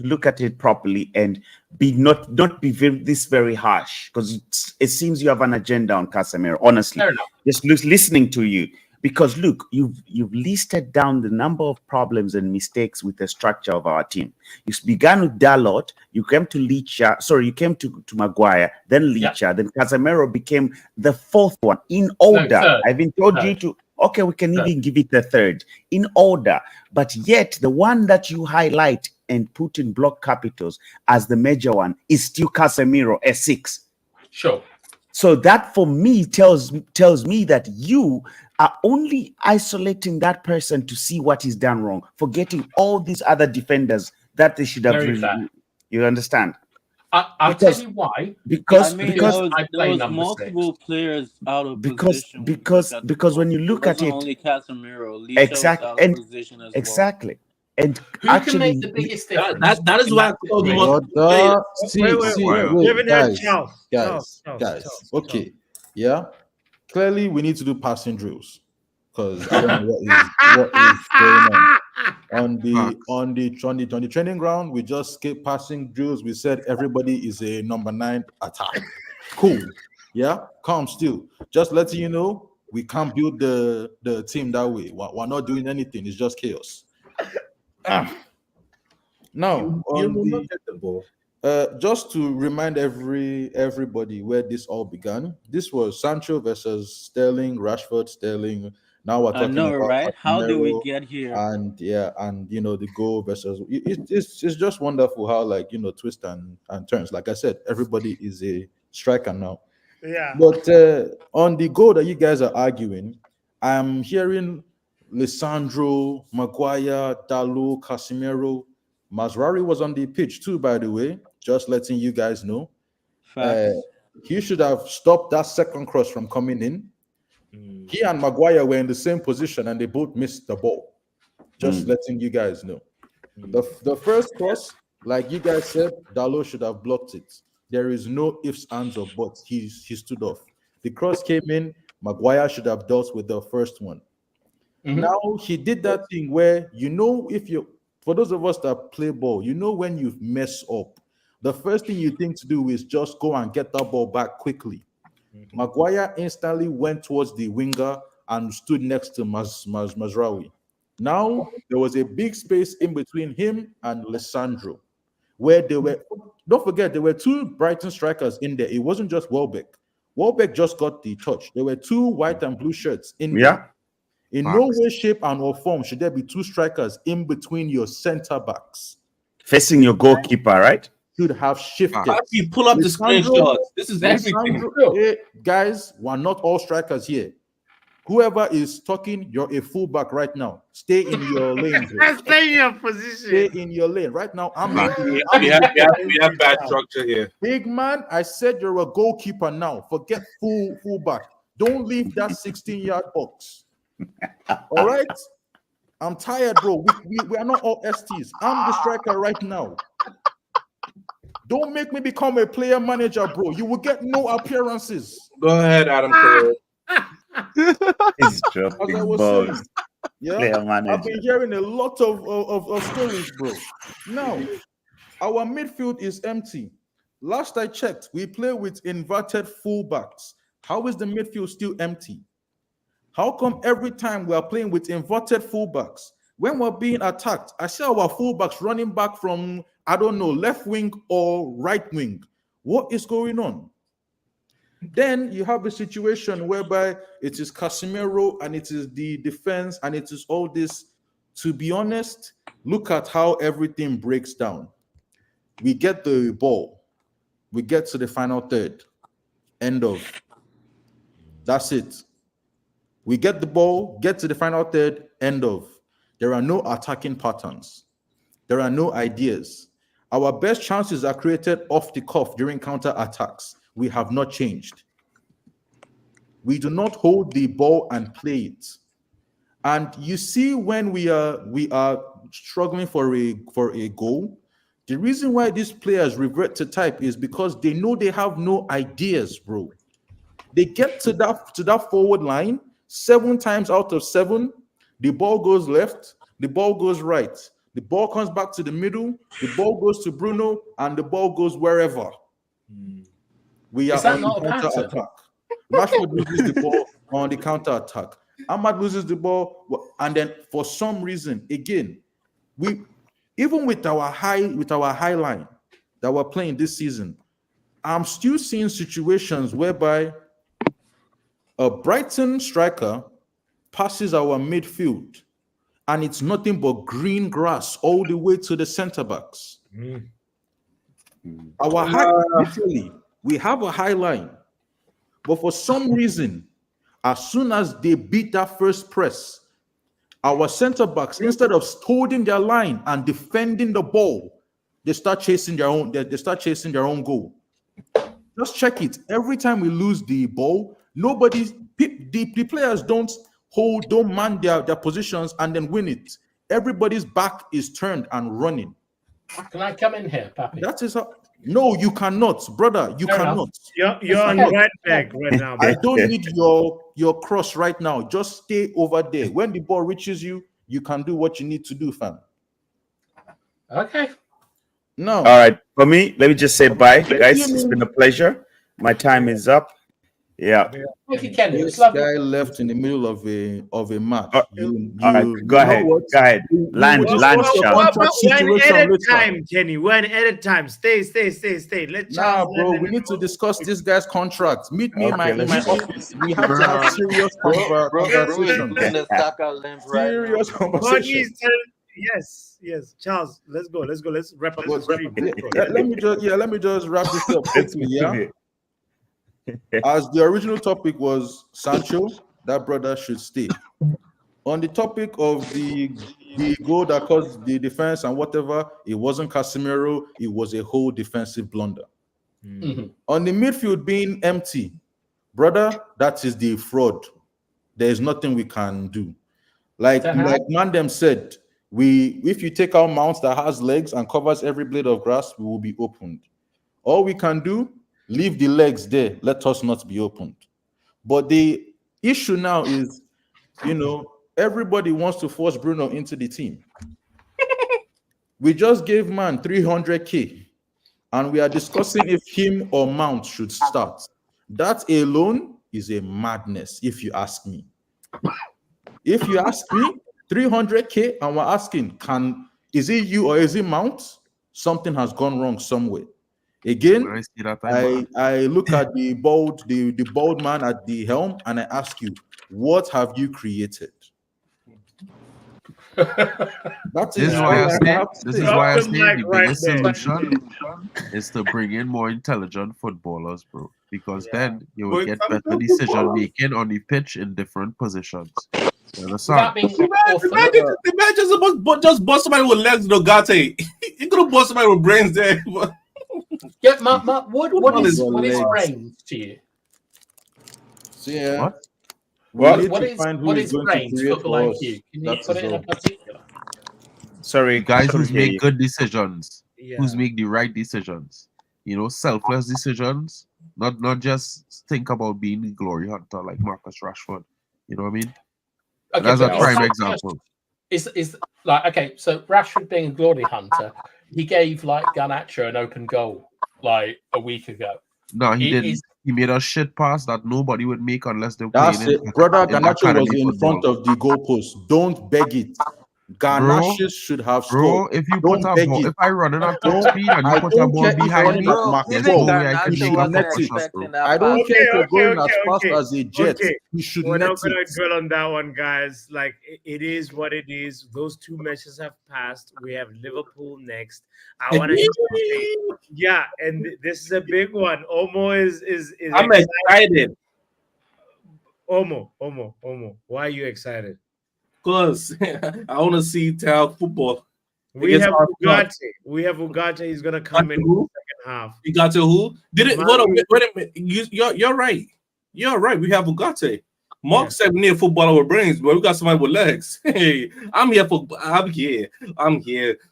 look at it properly and not be very harsh, because it seems you have an agenda on Casemiro. Honestly, just listening to you. Because look, you've listed down the number of problems and mistakes with the structure of our team. You began with Dalot, you came to Licha, you came to Maguire, then Licha, then Casemiro became the fourth one in order. I've been told you to. Okay, we can even give it the third in order, but yet the one that you highlight and put in block capitals as the major one is still Casemiro, a 6. Sure. So that for me tells me that you are only isolating that person to see what is done wrong, forgetting all these other defenders that they should have. Very fair. You understand? I'll tell you why. Because there was multiple players out of position. Because when you look at it, only Casemiro, Lisha was out of position as well. Exactly. And who actually, can make the biggest difference? That is why I called guys. Okay, yeah. Clearly, we need to do passing drills because I don't know what is going on on the training ground. We just skip passing drills. We said everybody is a number 9 attack. Cool. Yeah, calm still. Just letting you know, we can't build the team that way. We're not doing anything. It's just chaos. Now, you will not get the ball. Just to remind everybody where this all began, this was Sancho versus Sterling, Rashford, Sterling. Now we're talking about right? How did we get here? And the goal versus it's just wonderful how twist and turns. Like I said, everybody is a striker now. Yeah. But on the goal that you guys are arguing, I'm hearing Lisandro, Maguire, Dalot, Casemiro. Mazraoui was on the pitch too, by the way. Just letting you guys know. He should have stopped that second cross from coming in. He and Maguire were in the same position and they both missed the ball. Just letting you guys know. The first cross, like you guys said, Dalot should have blocked it. There is no ifs, ands, or buts. He stood off. The cross came in. Maguire should have dealt with the first one. Now he did that thing where for those of us that play ball, when you've messed up, the first thing you think to do is just go and get that ball back quickly. Maguire instantly went towards the winger and stood next to Mazraoui. Now there was a big space in between him and Lisandro, where they were. Don't forget, there were 2 Brighton strikers in there. It wasn't just Welbeck. Welbeck just got the touch. There were 2 white and blue shirts in there. In no way, shape, and or form should there be 2 strikers in between your center backs. Facing your goalkeeper, right? Should have shifted. How do you pull up the screenshots? This is everything. Guys, we're not all strikers here. Whoever is talking, you're a fullback right now. Stay in your lane. Stay in your position. Stay in your lane. Right now, we have bad structure here. Big man, I said you're a goalkeeper now. Forget fullback. Don't leave that 16-yard box. All right? I'm tired, bro. We are not all STs. I'm the striker right now. Don't make me become a player manager, bro. You will get no appearances. Go ahead, Adam. As I was saying, I've been hearing a lot of stories, bro. Now, our midfield is empty. Last I checked, we play with inverted fullbacks. How is the midfield still empty? How come every time we are playing with inverted fullbacks, when we're being attacked, I see our fullbacks running back from, I don't know, left wing or right wing? What is going on? Then you have a situation whereby it is Casemiro and it is the defense and it is all this. To be honest, look at how everything breaks down. We get the ball. We get to the final third. End of. That's it. We get the ball, get to the final third, end of. There are no attacking patterns. There are no ideas. Our best chances are created off the cuff during counter attacks. We have not changed. We do not hold the ball and play it. And you see, when we are struggling for a goal, the reason why these players revert to type is because they know they have no ideas, bro. They get to that forward line 7 times out of 7, the ball goes left, the ball goes right, the ball comes back to the middle, the ball goes to Bruno, and the ball goes wherever. We are on the counter attack. Rashford loses the ball on the counter attack. Ahmad loses the ball, and then for some reason, again, we even with our high line that we're playing this season, I'm still seeing situations whereby a Brighton striker passes our midfield, and it's nothing but green grass all the way to the center backs. Our literally, We have a high line. But for some reason, as soon as they beat that first press, our center backs, instead of holding their line and defending the ball, they start chasing their own. They start chasing their own goal. Just check it. Every time we lose the ball, the players don't man their positions and then win it. Everybody's back is turned and running. Can I come in here, Pappy? That is how. No, you cannot, brother. You Fair cannot. You're on right back right now. I don't need your cross right now. Just stay over there. When the ball reaches you, you can do what you need to do, fam. Okay. No. All right. For me, let me just say bye, guys. It's been a pleasure. My time is up. Yeah. Thank you, Kenny. This guy left in the middle of a match. All right. Go ahead. Go ahead. Land, Charles. One at a time, Kenny. One at a time. Stay. Let Charles. Bro, we need to discuss this guy's contract. Meet me in my office. We have to have serious conversation. Serious conversation. Yes, Charles. Let's go. Let's wrap up the stream. Let me just wrap this up quickly. Yeah. As the original topic was Sancho, that brother should stay. On the topic of the goal that caused the defense and whatever, it wasn't Casemiro, it was a whole defensive blunder. Mm-hmm. On the midfield being empty, brother, that is the fraud. There is nothing we can do. Like Mandem said, if you take out Mount that has legs and covers every blade of grass, we will be opened. All we can do, leave the legs there. Let us not be opened. But the issue now is, everybody wants to force Bruno into the team. We just gave man 300K, and we are discussing if him or Mount should start. That alone is a madness, if you ask me. If you ask me, 300K, and we're asking, is it you or is it Mount? Something has gone wrong somewhere. Again, I look at the bald man at the helm and I ask you, what have you created? This is why I say the biggest solution is to bring in more intelligent footballers, bro. Because then you will get better decision making on the pitch in different positions. You understand? Imagine just bust somebody with legs in Ogate. You could have bust somebody with brains there. Yeah, what is brains to you? Yeah. What is brains look like you? Can you put it in a particular? Sorry, guys who make good decisions, who's make the right decisions. Selfless decisions. Not just think about being the glory hunter like Marcus Rashford. You know what I mean? Okay, that's a prime example. Is like, okay, so Rashford being a glory hunter, he gave like Garnacho an open goal like a week ago. No, he didn't. He made a shit pass that nobody would make unless they were That's playing it. Brother Garnacho was in front of the goalpost. Don't beg it. Garnacho should have scored. If you put a ball, if I run in at top speed and you put a ball behind me, there's no way I can make a touch, bro. I don't care if you're going as fast as a jet. You should We're net not going it. to dwell on that one, guys. Like, it is what it is. Those two matches have passed. We have Liverpool next. I want to and this is a big one. Omo is I'm excited. Omo. Why are you excited? Because I want to see Tal football. We have Ugarte. He's gonna come in the second half. You got to who? Wait a minute. You're right. You're right. We have Ugarte. Mark said we need a footballer with brains, but we got somebody with legs. Hey, I'm here.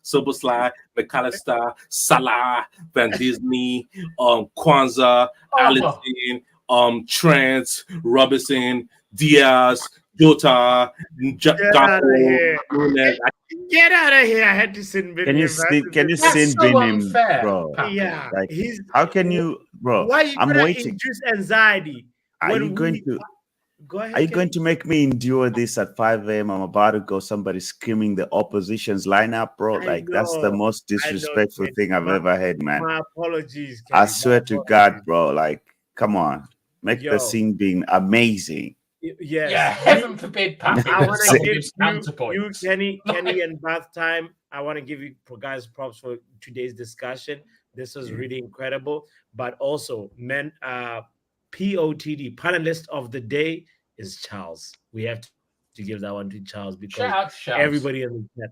Soboslai, McAllister, Salah, Van Disney, Kwanzaa, Allison, Trent, Robinson, Diaz, Jota, Get out of here! Get out of here! I had to send Bin. Can you send Bin him, bro? Yeah, like, how can you, bro? Why are you I'm gonna waiting. induce anxiety? Are you going to? Go ahead. Are you going to make me endure this at 5 a.m.? I'm about to go. Somebody screaming the opposition's lineup, bro. Like, that's the most disrespectful thing I've ever heard, man. My apologies. Kenny. I swear to God, bro. Like, come on, make the scene being amazing. Yes. Yeah, heaven forbid, Pappy. I want to give you, Kenny, and Bath Time. I want to give you guys props for today's discussion. This was really incredible. But also, men, POTD, panelist of the day is Charles. We have to give that one to Charles because Shout out to Charles. everybody in the chat.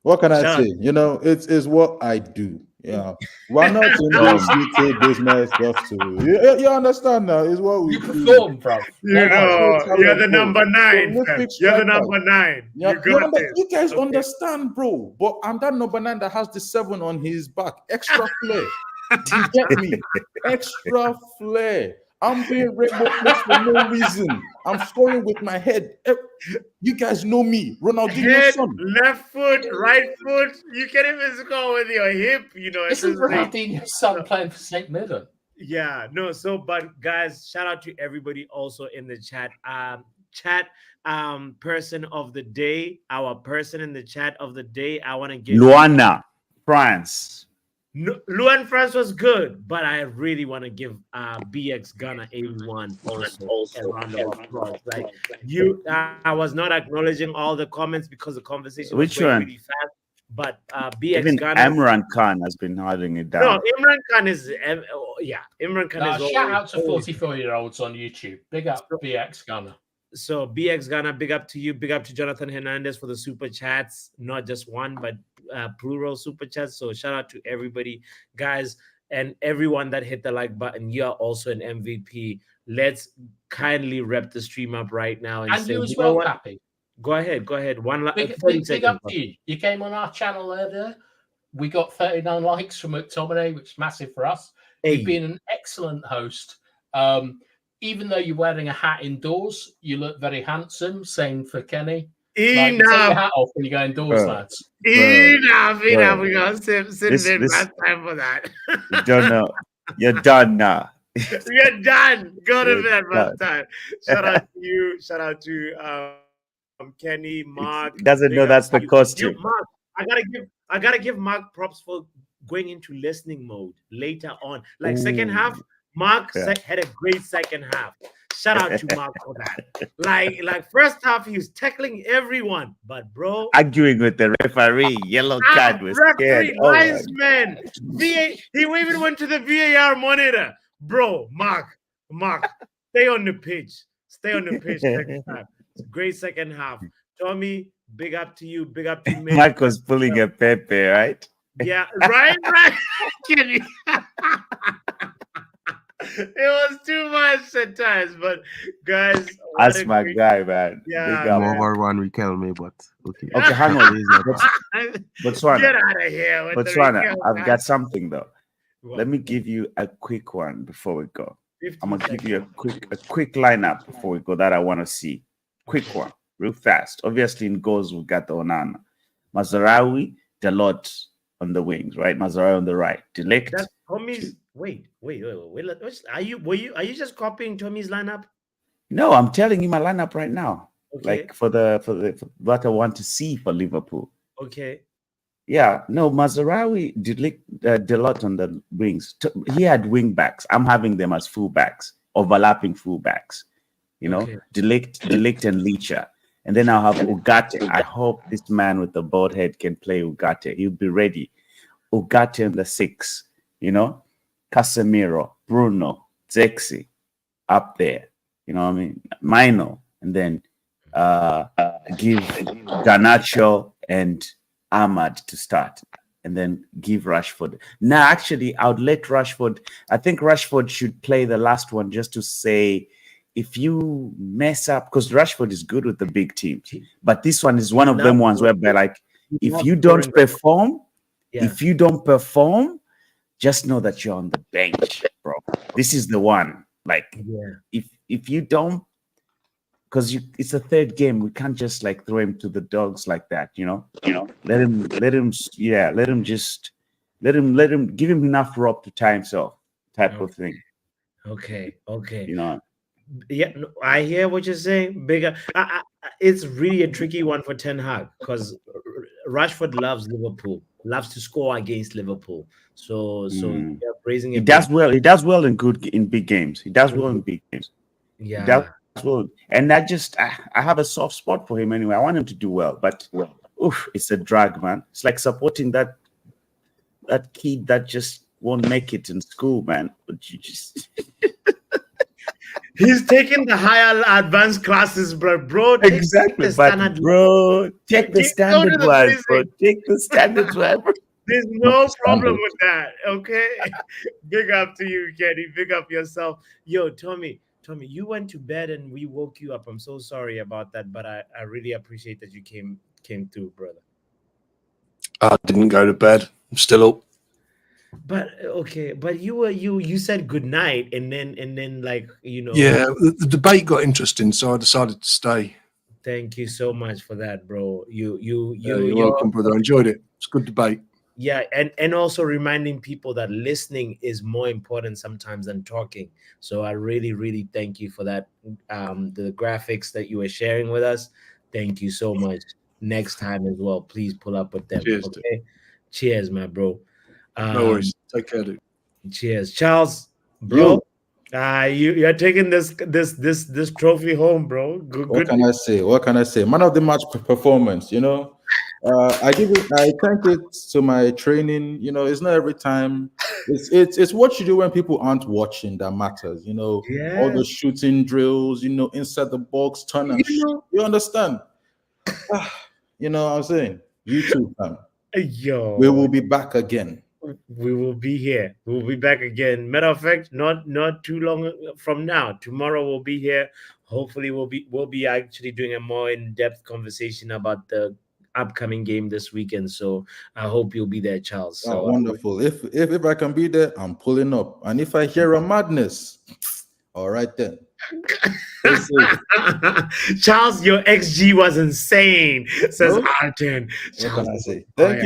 What can I Shout out. say? You know, it's what I do. Yeah, we're not in this UK business just to. You understand now? Is what we You do. perform, bro. You know, you're the number 9. Fam. Prolific You're the striker. number 9. Yeah, You got this. you guys Okay. understand, bro. But I'm that number 9 that has the 7 on his back. Extra flair. Do you get me? Extra flair. I'm doing rainbow flicks for no reason. I'm scoring with my head. You guys know me. Ronaldinho's Head, son. left foot, right foot. You can even score with your hip. You know, it's Isn't just like- Ronaldinho's son playing for St. Mirren? Yeah, no. So, but guys, shout out to everybody also in the chat. Person of the day. Our person in the chat of the day. I want to give Luana, France. No, Luan France was good, but I really want to give BX Ghana 81 also a round of applause. Like you, I was not acknowledging all the comments because the conversation was Which going one? really fast. But BX Even Ghana, Imran Khan has been holding it down. no, Imran Khan is yeah, Imran Khan is Shout out to always- 44-year-olds on YouTube. Big up BX Ghana. So BX Ghana, big up to you. Big up to Jonathan Hernandez for the super chats, not just one, but plural super chats. So shout out to everybody, guys, and everyone that hit the like button. You're also an MVP. Let's kindly rep the stream up right now and And say, you as you know well, what? Pappy. Go ahead. Big 30 up seconds. to you. You came on our channel earlier. We got 39 likes from McTominay, which is massive for us. Hey. You've been an excellent host. Even though you're wearing a hat indoors, you look very handsome. Same for Kenny. Like, take your hat off when you go indoors, lads. Enough. We got Sin last time for that. You don't know. You're done now. You're done. Go to You're bed done. last time. Shout out to you. Shout out to Kenny, Mark. He doesn't Big know up that's to the you. costume. You, Mark, I gotta give Mark props for going into listening mode later on. Like second half, Mark had a great second half. Shout out to Mark for that. Like first half, he was tackling everyone, but bro, Arguing with the referee, yellow card was scared. referee, Oh, my linesman, he even went to the VAR monitor, bro. Mark, stay on the pitch. Stay on the pitch next time. Great second half. Tommy, big up to you. Big up to me. Mark was pulling a Pepe, right? Yeah, right. Kenny. It was too much at times, but guys, That's my guy, man. Yeah, Big up. Over one we kill me, but okay. Okay, hang on. Botswana. Get out of here. With Botswana, the I've got something though. What? Let me give you a quick one before we go. 15 I'm gonna give you a quick lineup before we go that I want to see. Quick one, real fast. Obviously, in goals we've got the Onana, Mazarawi, Dalot on the wings, right? Mazarawi on the right. Delict. That's Tommy's. Wait. Are you just copying Tommy's lineup? No, I'm telling you my lineup right now. Okay. Like for what I want to see for Liverpool. Okay. Yeah, no, Mazarawi did a lot on the wings. He had wing backs. I'm having them as full backs, overlapping full backs. You know, Okay. Delict and Licha. And then I'll have Ugarte. I hope this man with the bald head can play Ugarte. He'll be ready. Ugarte in the 6, you know, Casemiro, Bruno, Zexi up there. You know what I mean? Mino. And then give Garnacho and Ahmad to start, and then give Rashford. Now, actually, I would let Rashford. I think Rashford should play the last one just to say, if you mess up, because Rashford is good with the big teams, but this one is one of them ones whereby, like, if you don't perform, just know that you're on the bench, bro. This is the one. Like, if you don't, because it's a third game, we can't just like throw him to the dogs like that, you know. Let him give him enough rope to tie himself, type of thing. Okay. You know. Yeah, no, I hear what you're saying. Bigger. It's really a tricky one for Ten Hag because Rashford loves Liverpool, loves to score against Liverpool. So you're praising He him. does well. He does well in big games. He does well in big games. Yeah. He does well. And I have a soft spot for him anyway. I want him to do well, but it's a drag, man. It's like supporting that kid that just won't make it in school, man. But you just He's taking the higher advanced classes, bro. Exactly, the but standard bro, take the Go to standard the one, bro. basic. Take the standard one, bro. There's Not no the problem standard. with that. Okay. Big up to you, Kenny. Big up yourself. Yo, Tommy, you went to bed and we woke you up. I'm so sorry about that, but I really appreciate that you came through, brother. I didn't go to bed. I'm still up. But okay, but you said good night and then like Yeah, the debate got interesting, so I decided to stay. Thank you so much for that, bro. You're welcome, brother. I enjoyed it. It's a good debate. Yeah, and also reminding people that listening is more important sometimes than talking. So I really thank you for that. The graphics that you were sharing with us, thank you so much. Next time as well, please pull up with them. Cheers, Okay, dude. cheers, my bro. No worries. Take care, dude. Cheers, Charles, bro. You're taking this trophy home, bro. What can I say? What can I say? Man of the match performance. I thank it to my training. It's not every time. It's what you do when people aren't watching that matters. All the shooting drills. Inside the box, turn and shoot. You understand? You know what I'm saying? You too, fam. Yo, we will be back again. We will be here. We will be back again. Matter of fact, not too long from now. Tomorrow we'll be here. Hopefully, we'll be actually doing a more in-depth conversation about the upcoming game this weekend. So I hope you'll be there, Charles. So wonderful. If I can be there, I'm pulling up. And if I hear a madness, all right then. Charles, your XG was insane, says Arden. What can I say? Thank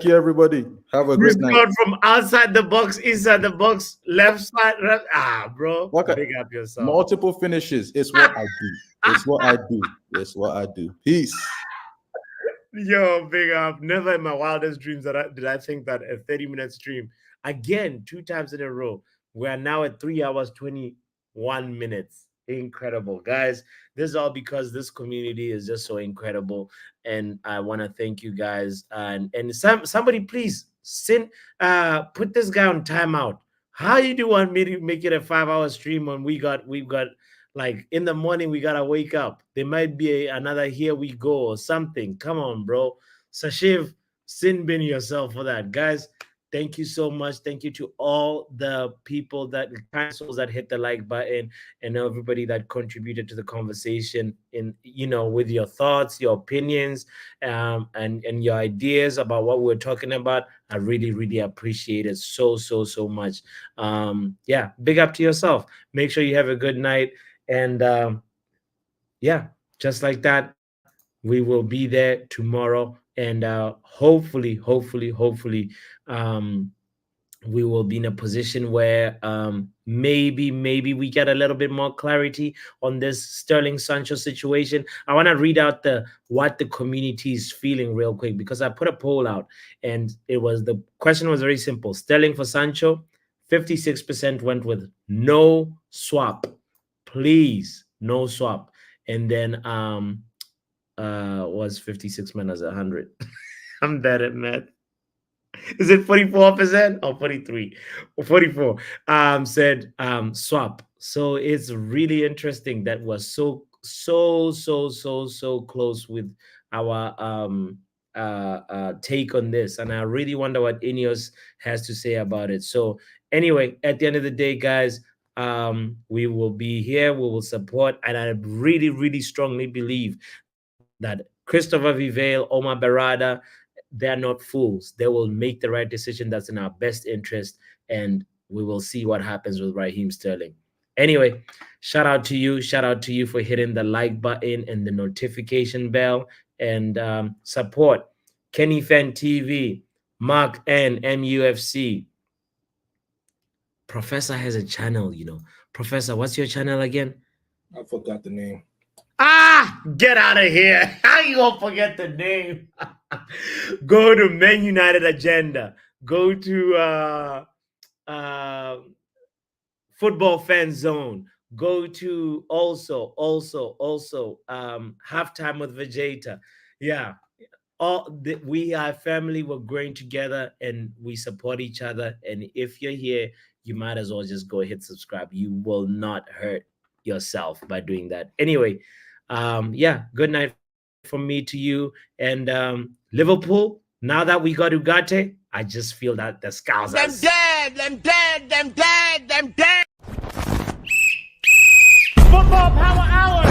you, everybody. Have a great night. Scored from outside the box, inside the box, left side, bro. Big up yourself. Multiple finishes. It's what I do. It's what I do. It's what I do. Peace. Yo, big up. Never in my wildest dreams did I think that a 30-minute stream again 2 times in a row. We are now at 3 hours 21 minutes. Incredible, guys. This is all because this community is just so incredible, and I want to thank you guys. And somebody please put this guy on timeout. How you do want me to make it a 5-hour stream when we've got like in the morning we gotta wake up? There might be another here we go or something. Come on, bro. Sashiv, sin bin yourself for that, guys. Thank you so much. Thank you to all the people that kind souls that hit the like button and everybody that contributed to the conversation in with your thoughts, your opinions, and your ideas about what we're talking about. I really appreciate it so much. Yeah, big up to yourself. Make sure you have a good night, and yeah, just like that, we will be there tomorrow, and hopefully we will be in a position where maybe we get a little bit more clarity on this Sterling Sancho situation. I want to read out what the community is feeling real quick, because I put a poll out, and the question was very simple. Sterling for Sancho, 56% went with no swap, please, no swap. And then was 56 minus 100. I'm bad at math. Is it 44% or 43 or 44? Said swap. So it's really interesting that we're so close with our take on this, and I really wonder what Ineos has to say about it. So anyway, at the end of the day, guys, we will be here, we will support, and I really strongly believe that Christopher Vivale, Omar Berrada, they're not fools. They will make the right decision that's in our best interest, and we will see what happens with Raheem Sterling. Anyway, shout out to you for hitting the like button and the notification bell, and support Kenny Fan TV, Mark N MUFC. Professor has a channel, Professor, what's your channel again? I forgot the name. Get out of here. How you gonna forget the name? Go to Man United Agenda. Go to Football Fan Zone. Go to also halftime with Vegeta. Yeah. we are family. We're growing together and we support each other. And if you're here, you might as well just go hit subscribe. You will not hurt yourself by doing that. Anyway, yeah, good night from me to you. And Liverpool, now that we got Ugarte, I just feel that the Scousers. Them dead, them dead, them dead, them dead. Football Power Hour.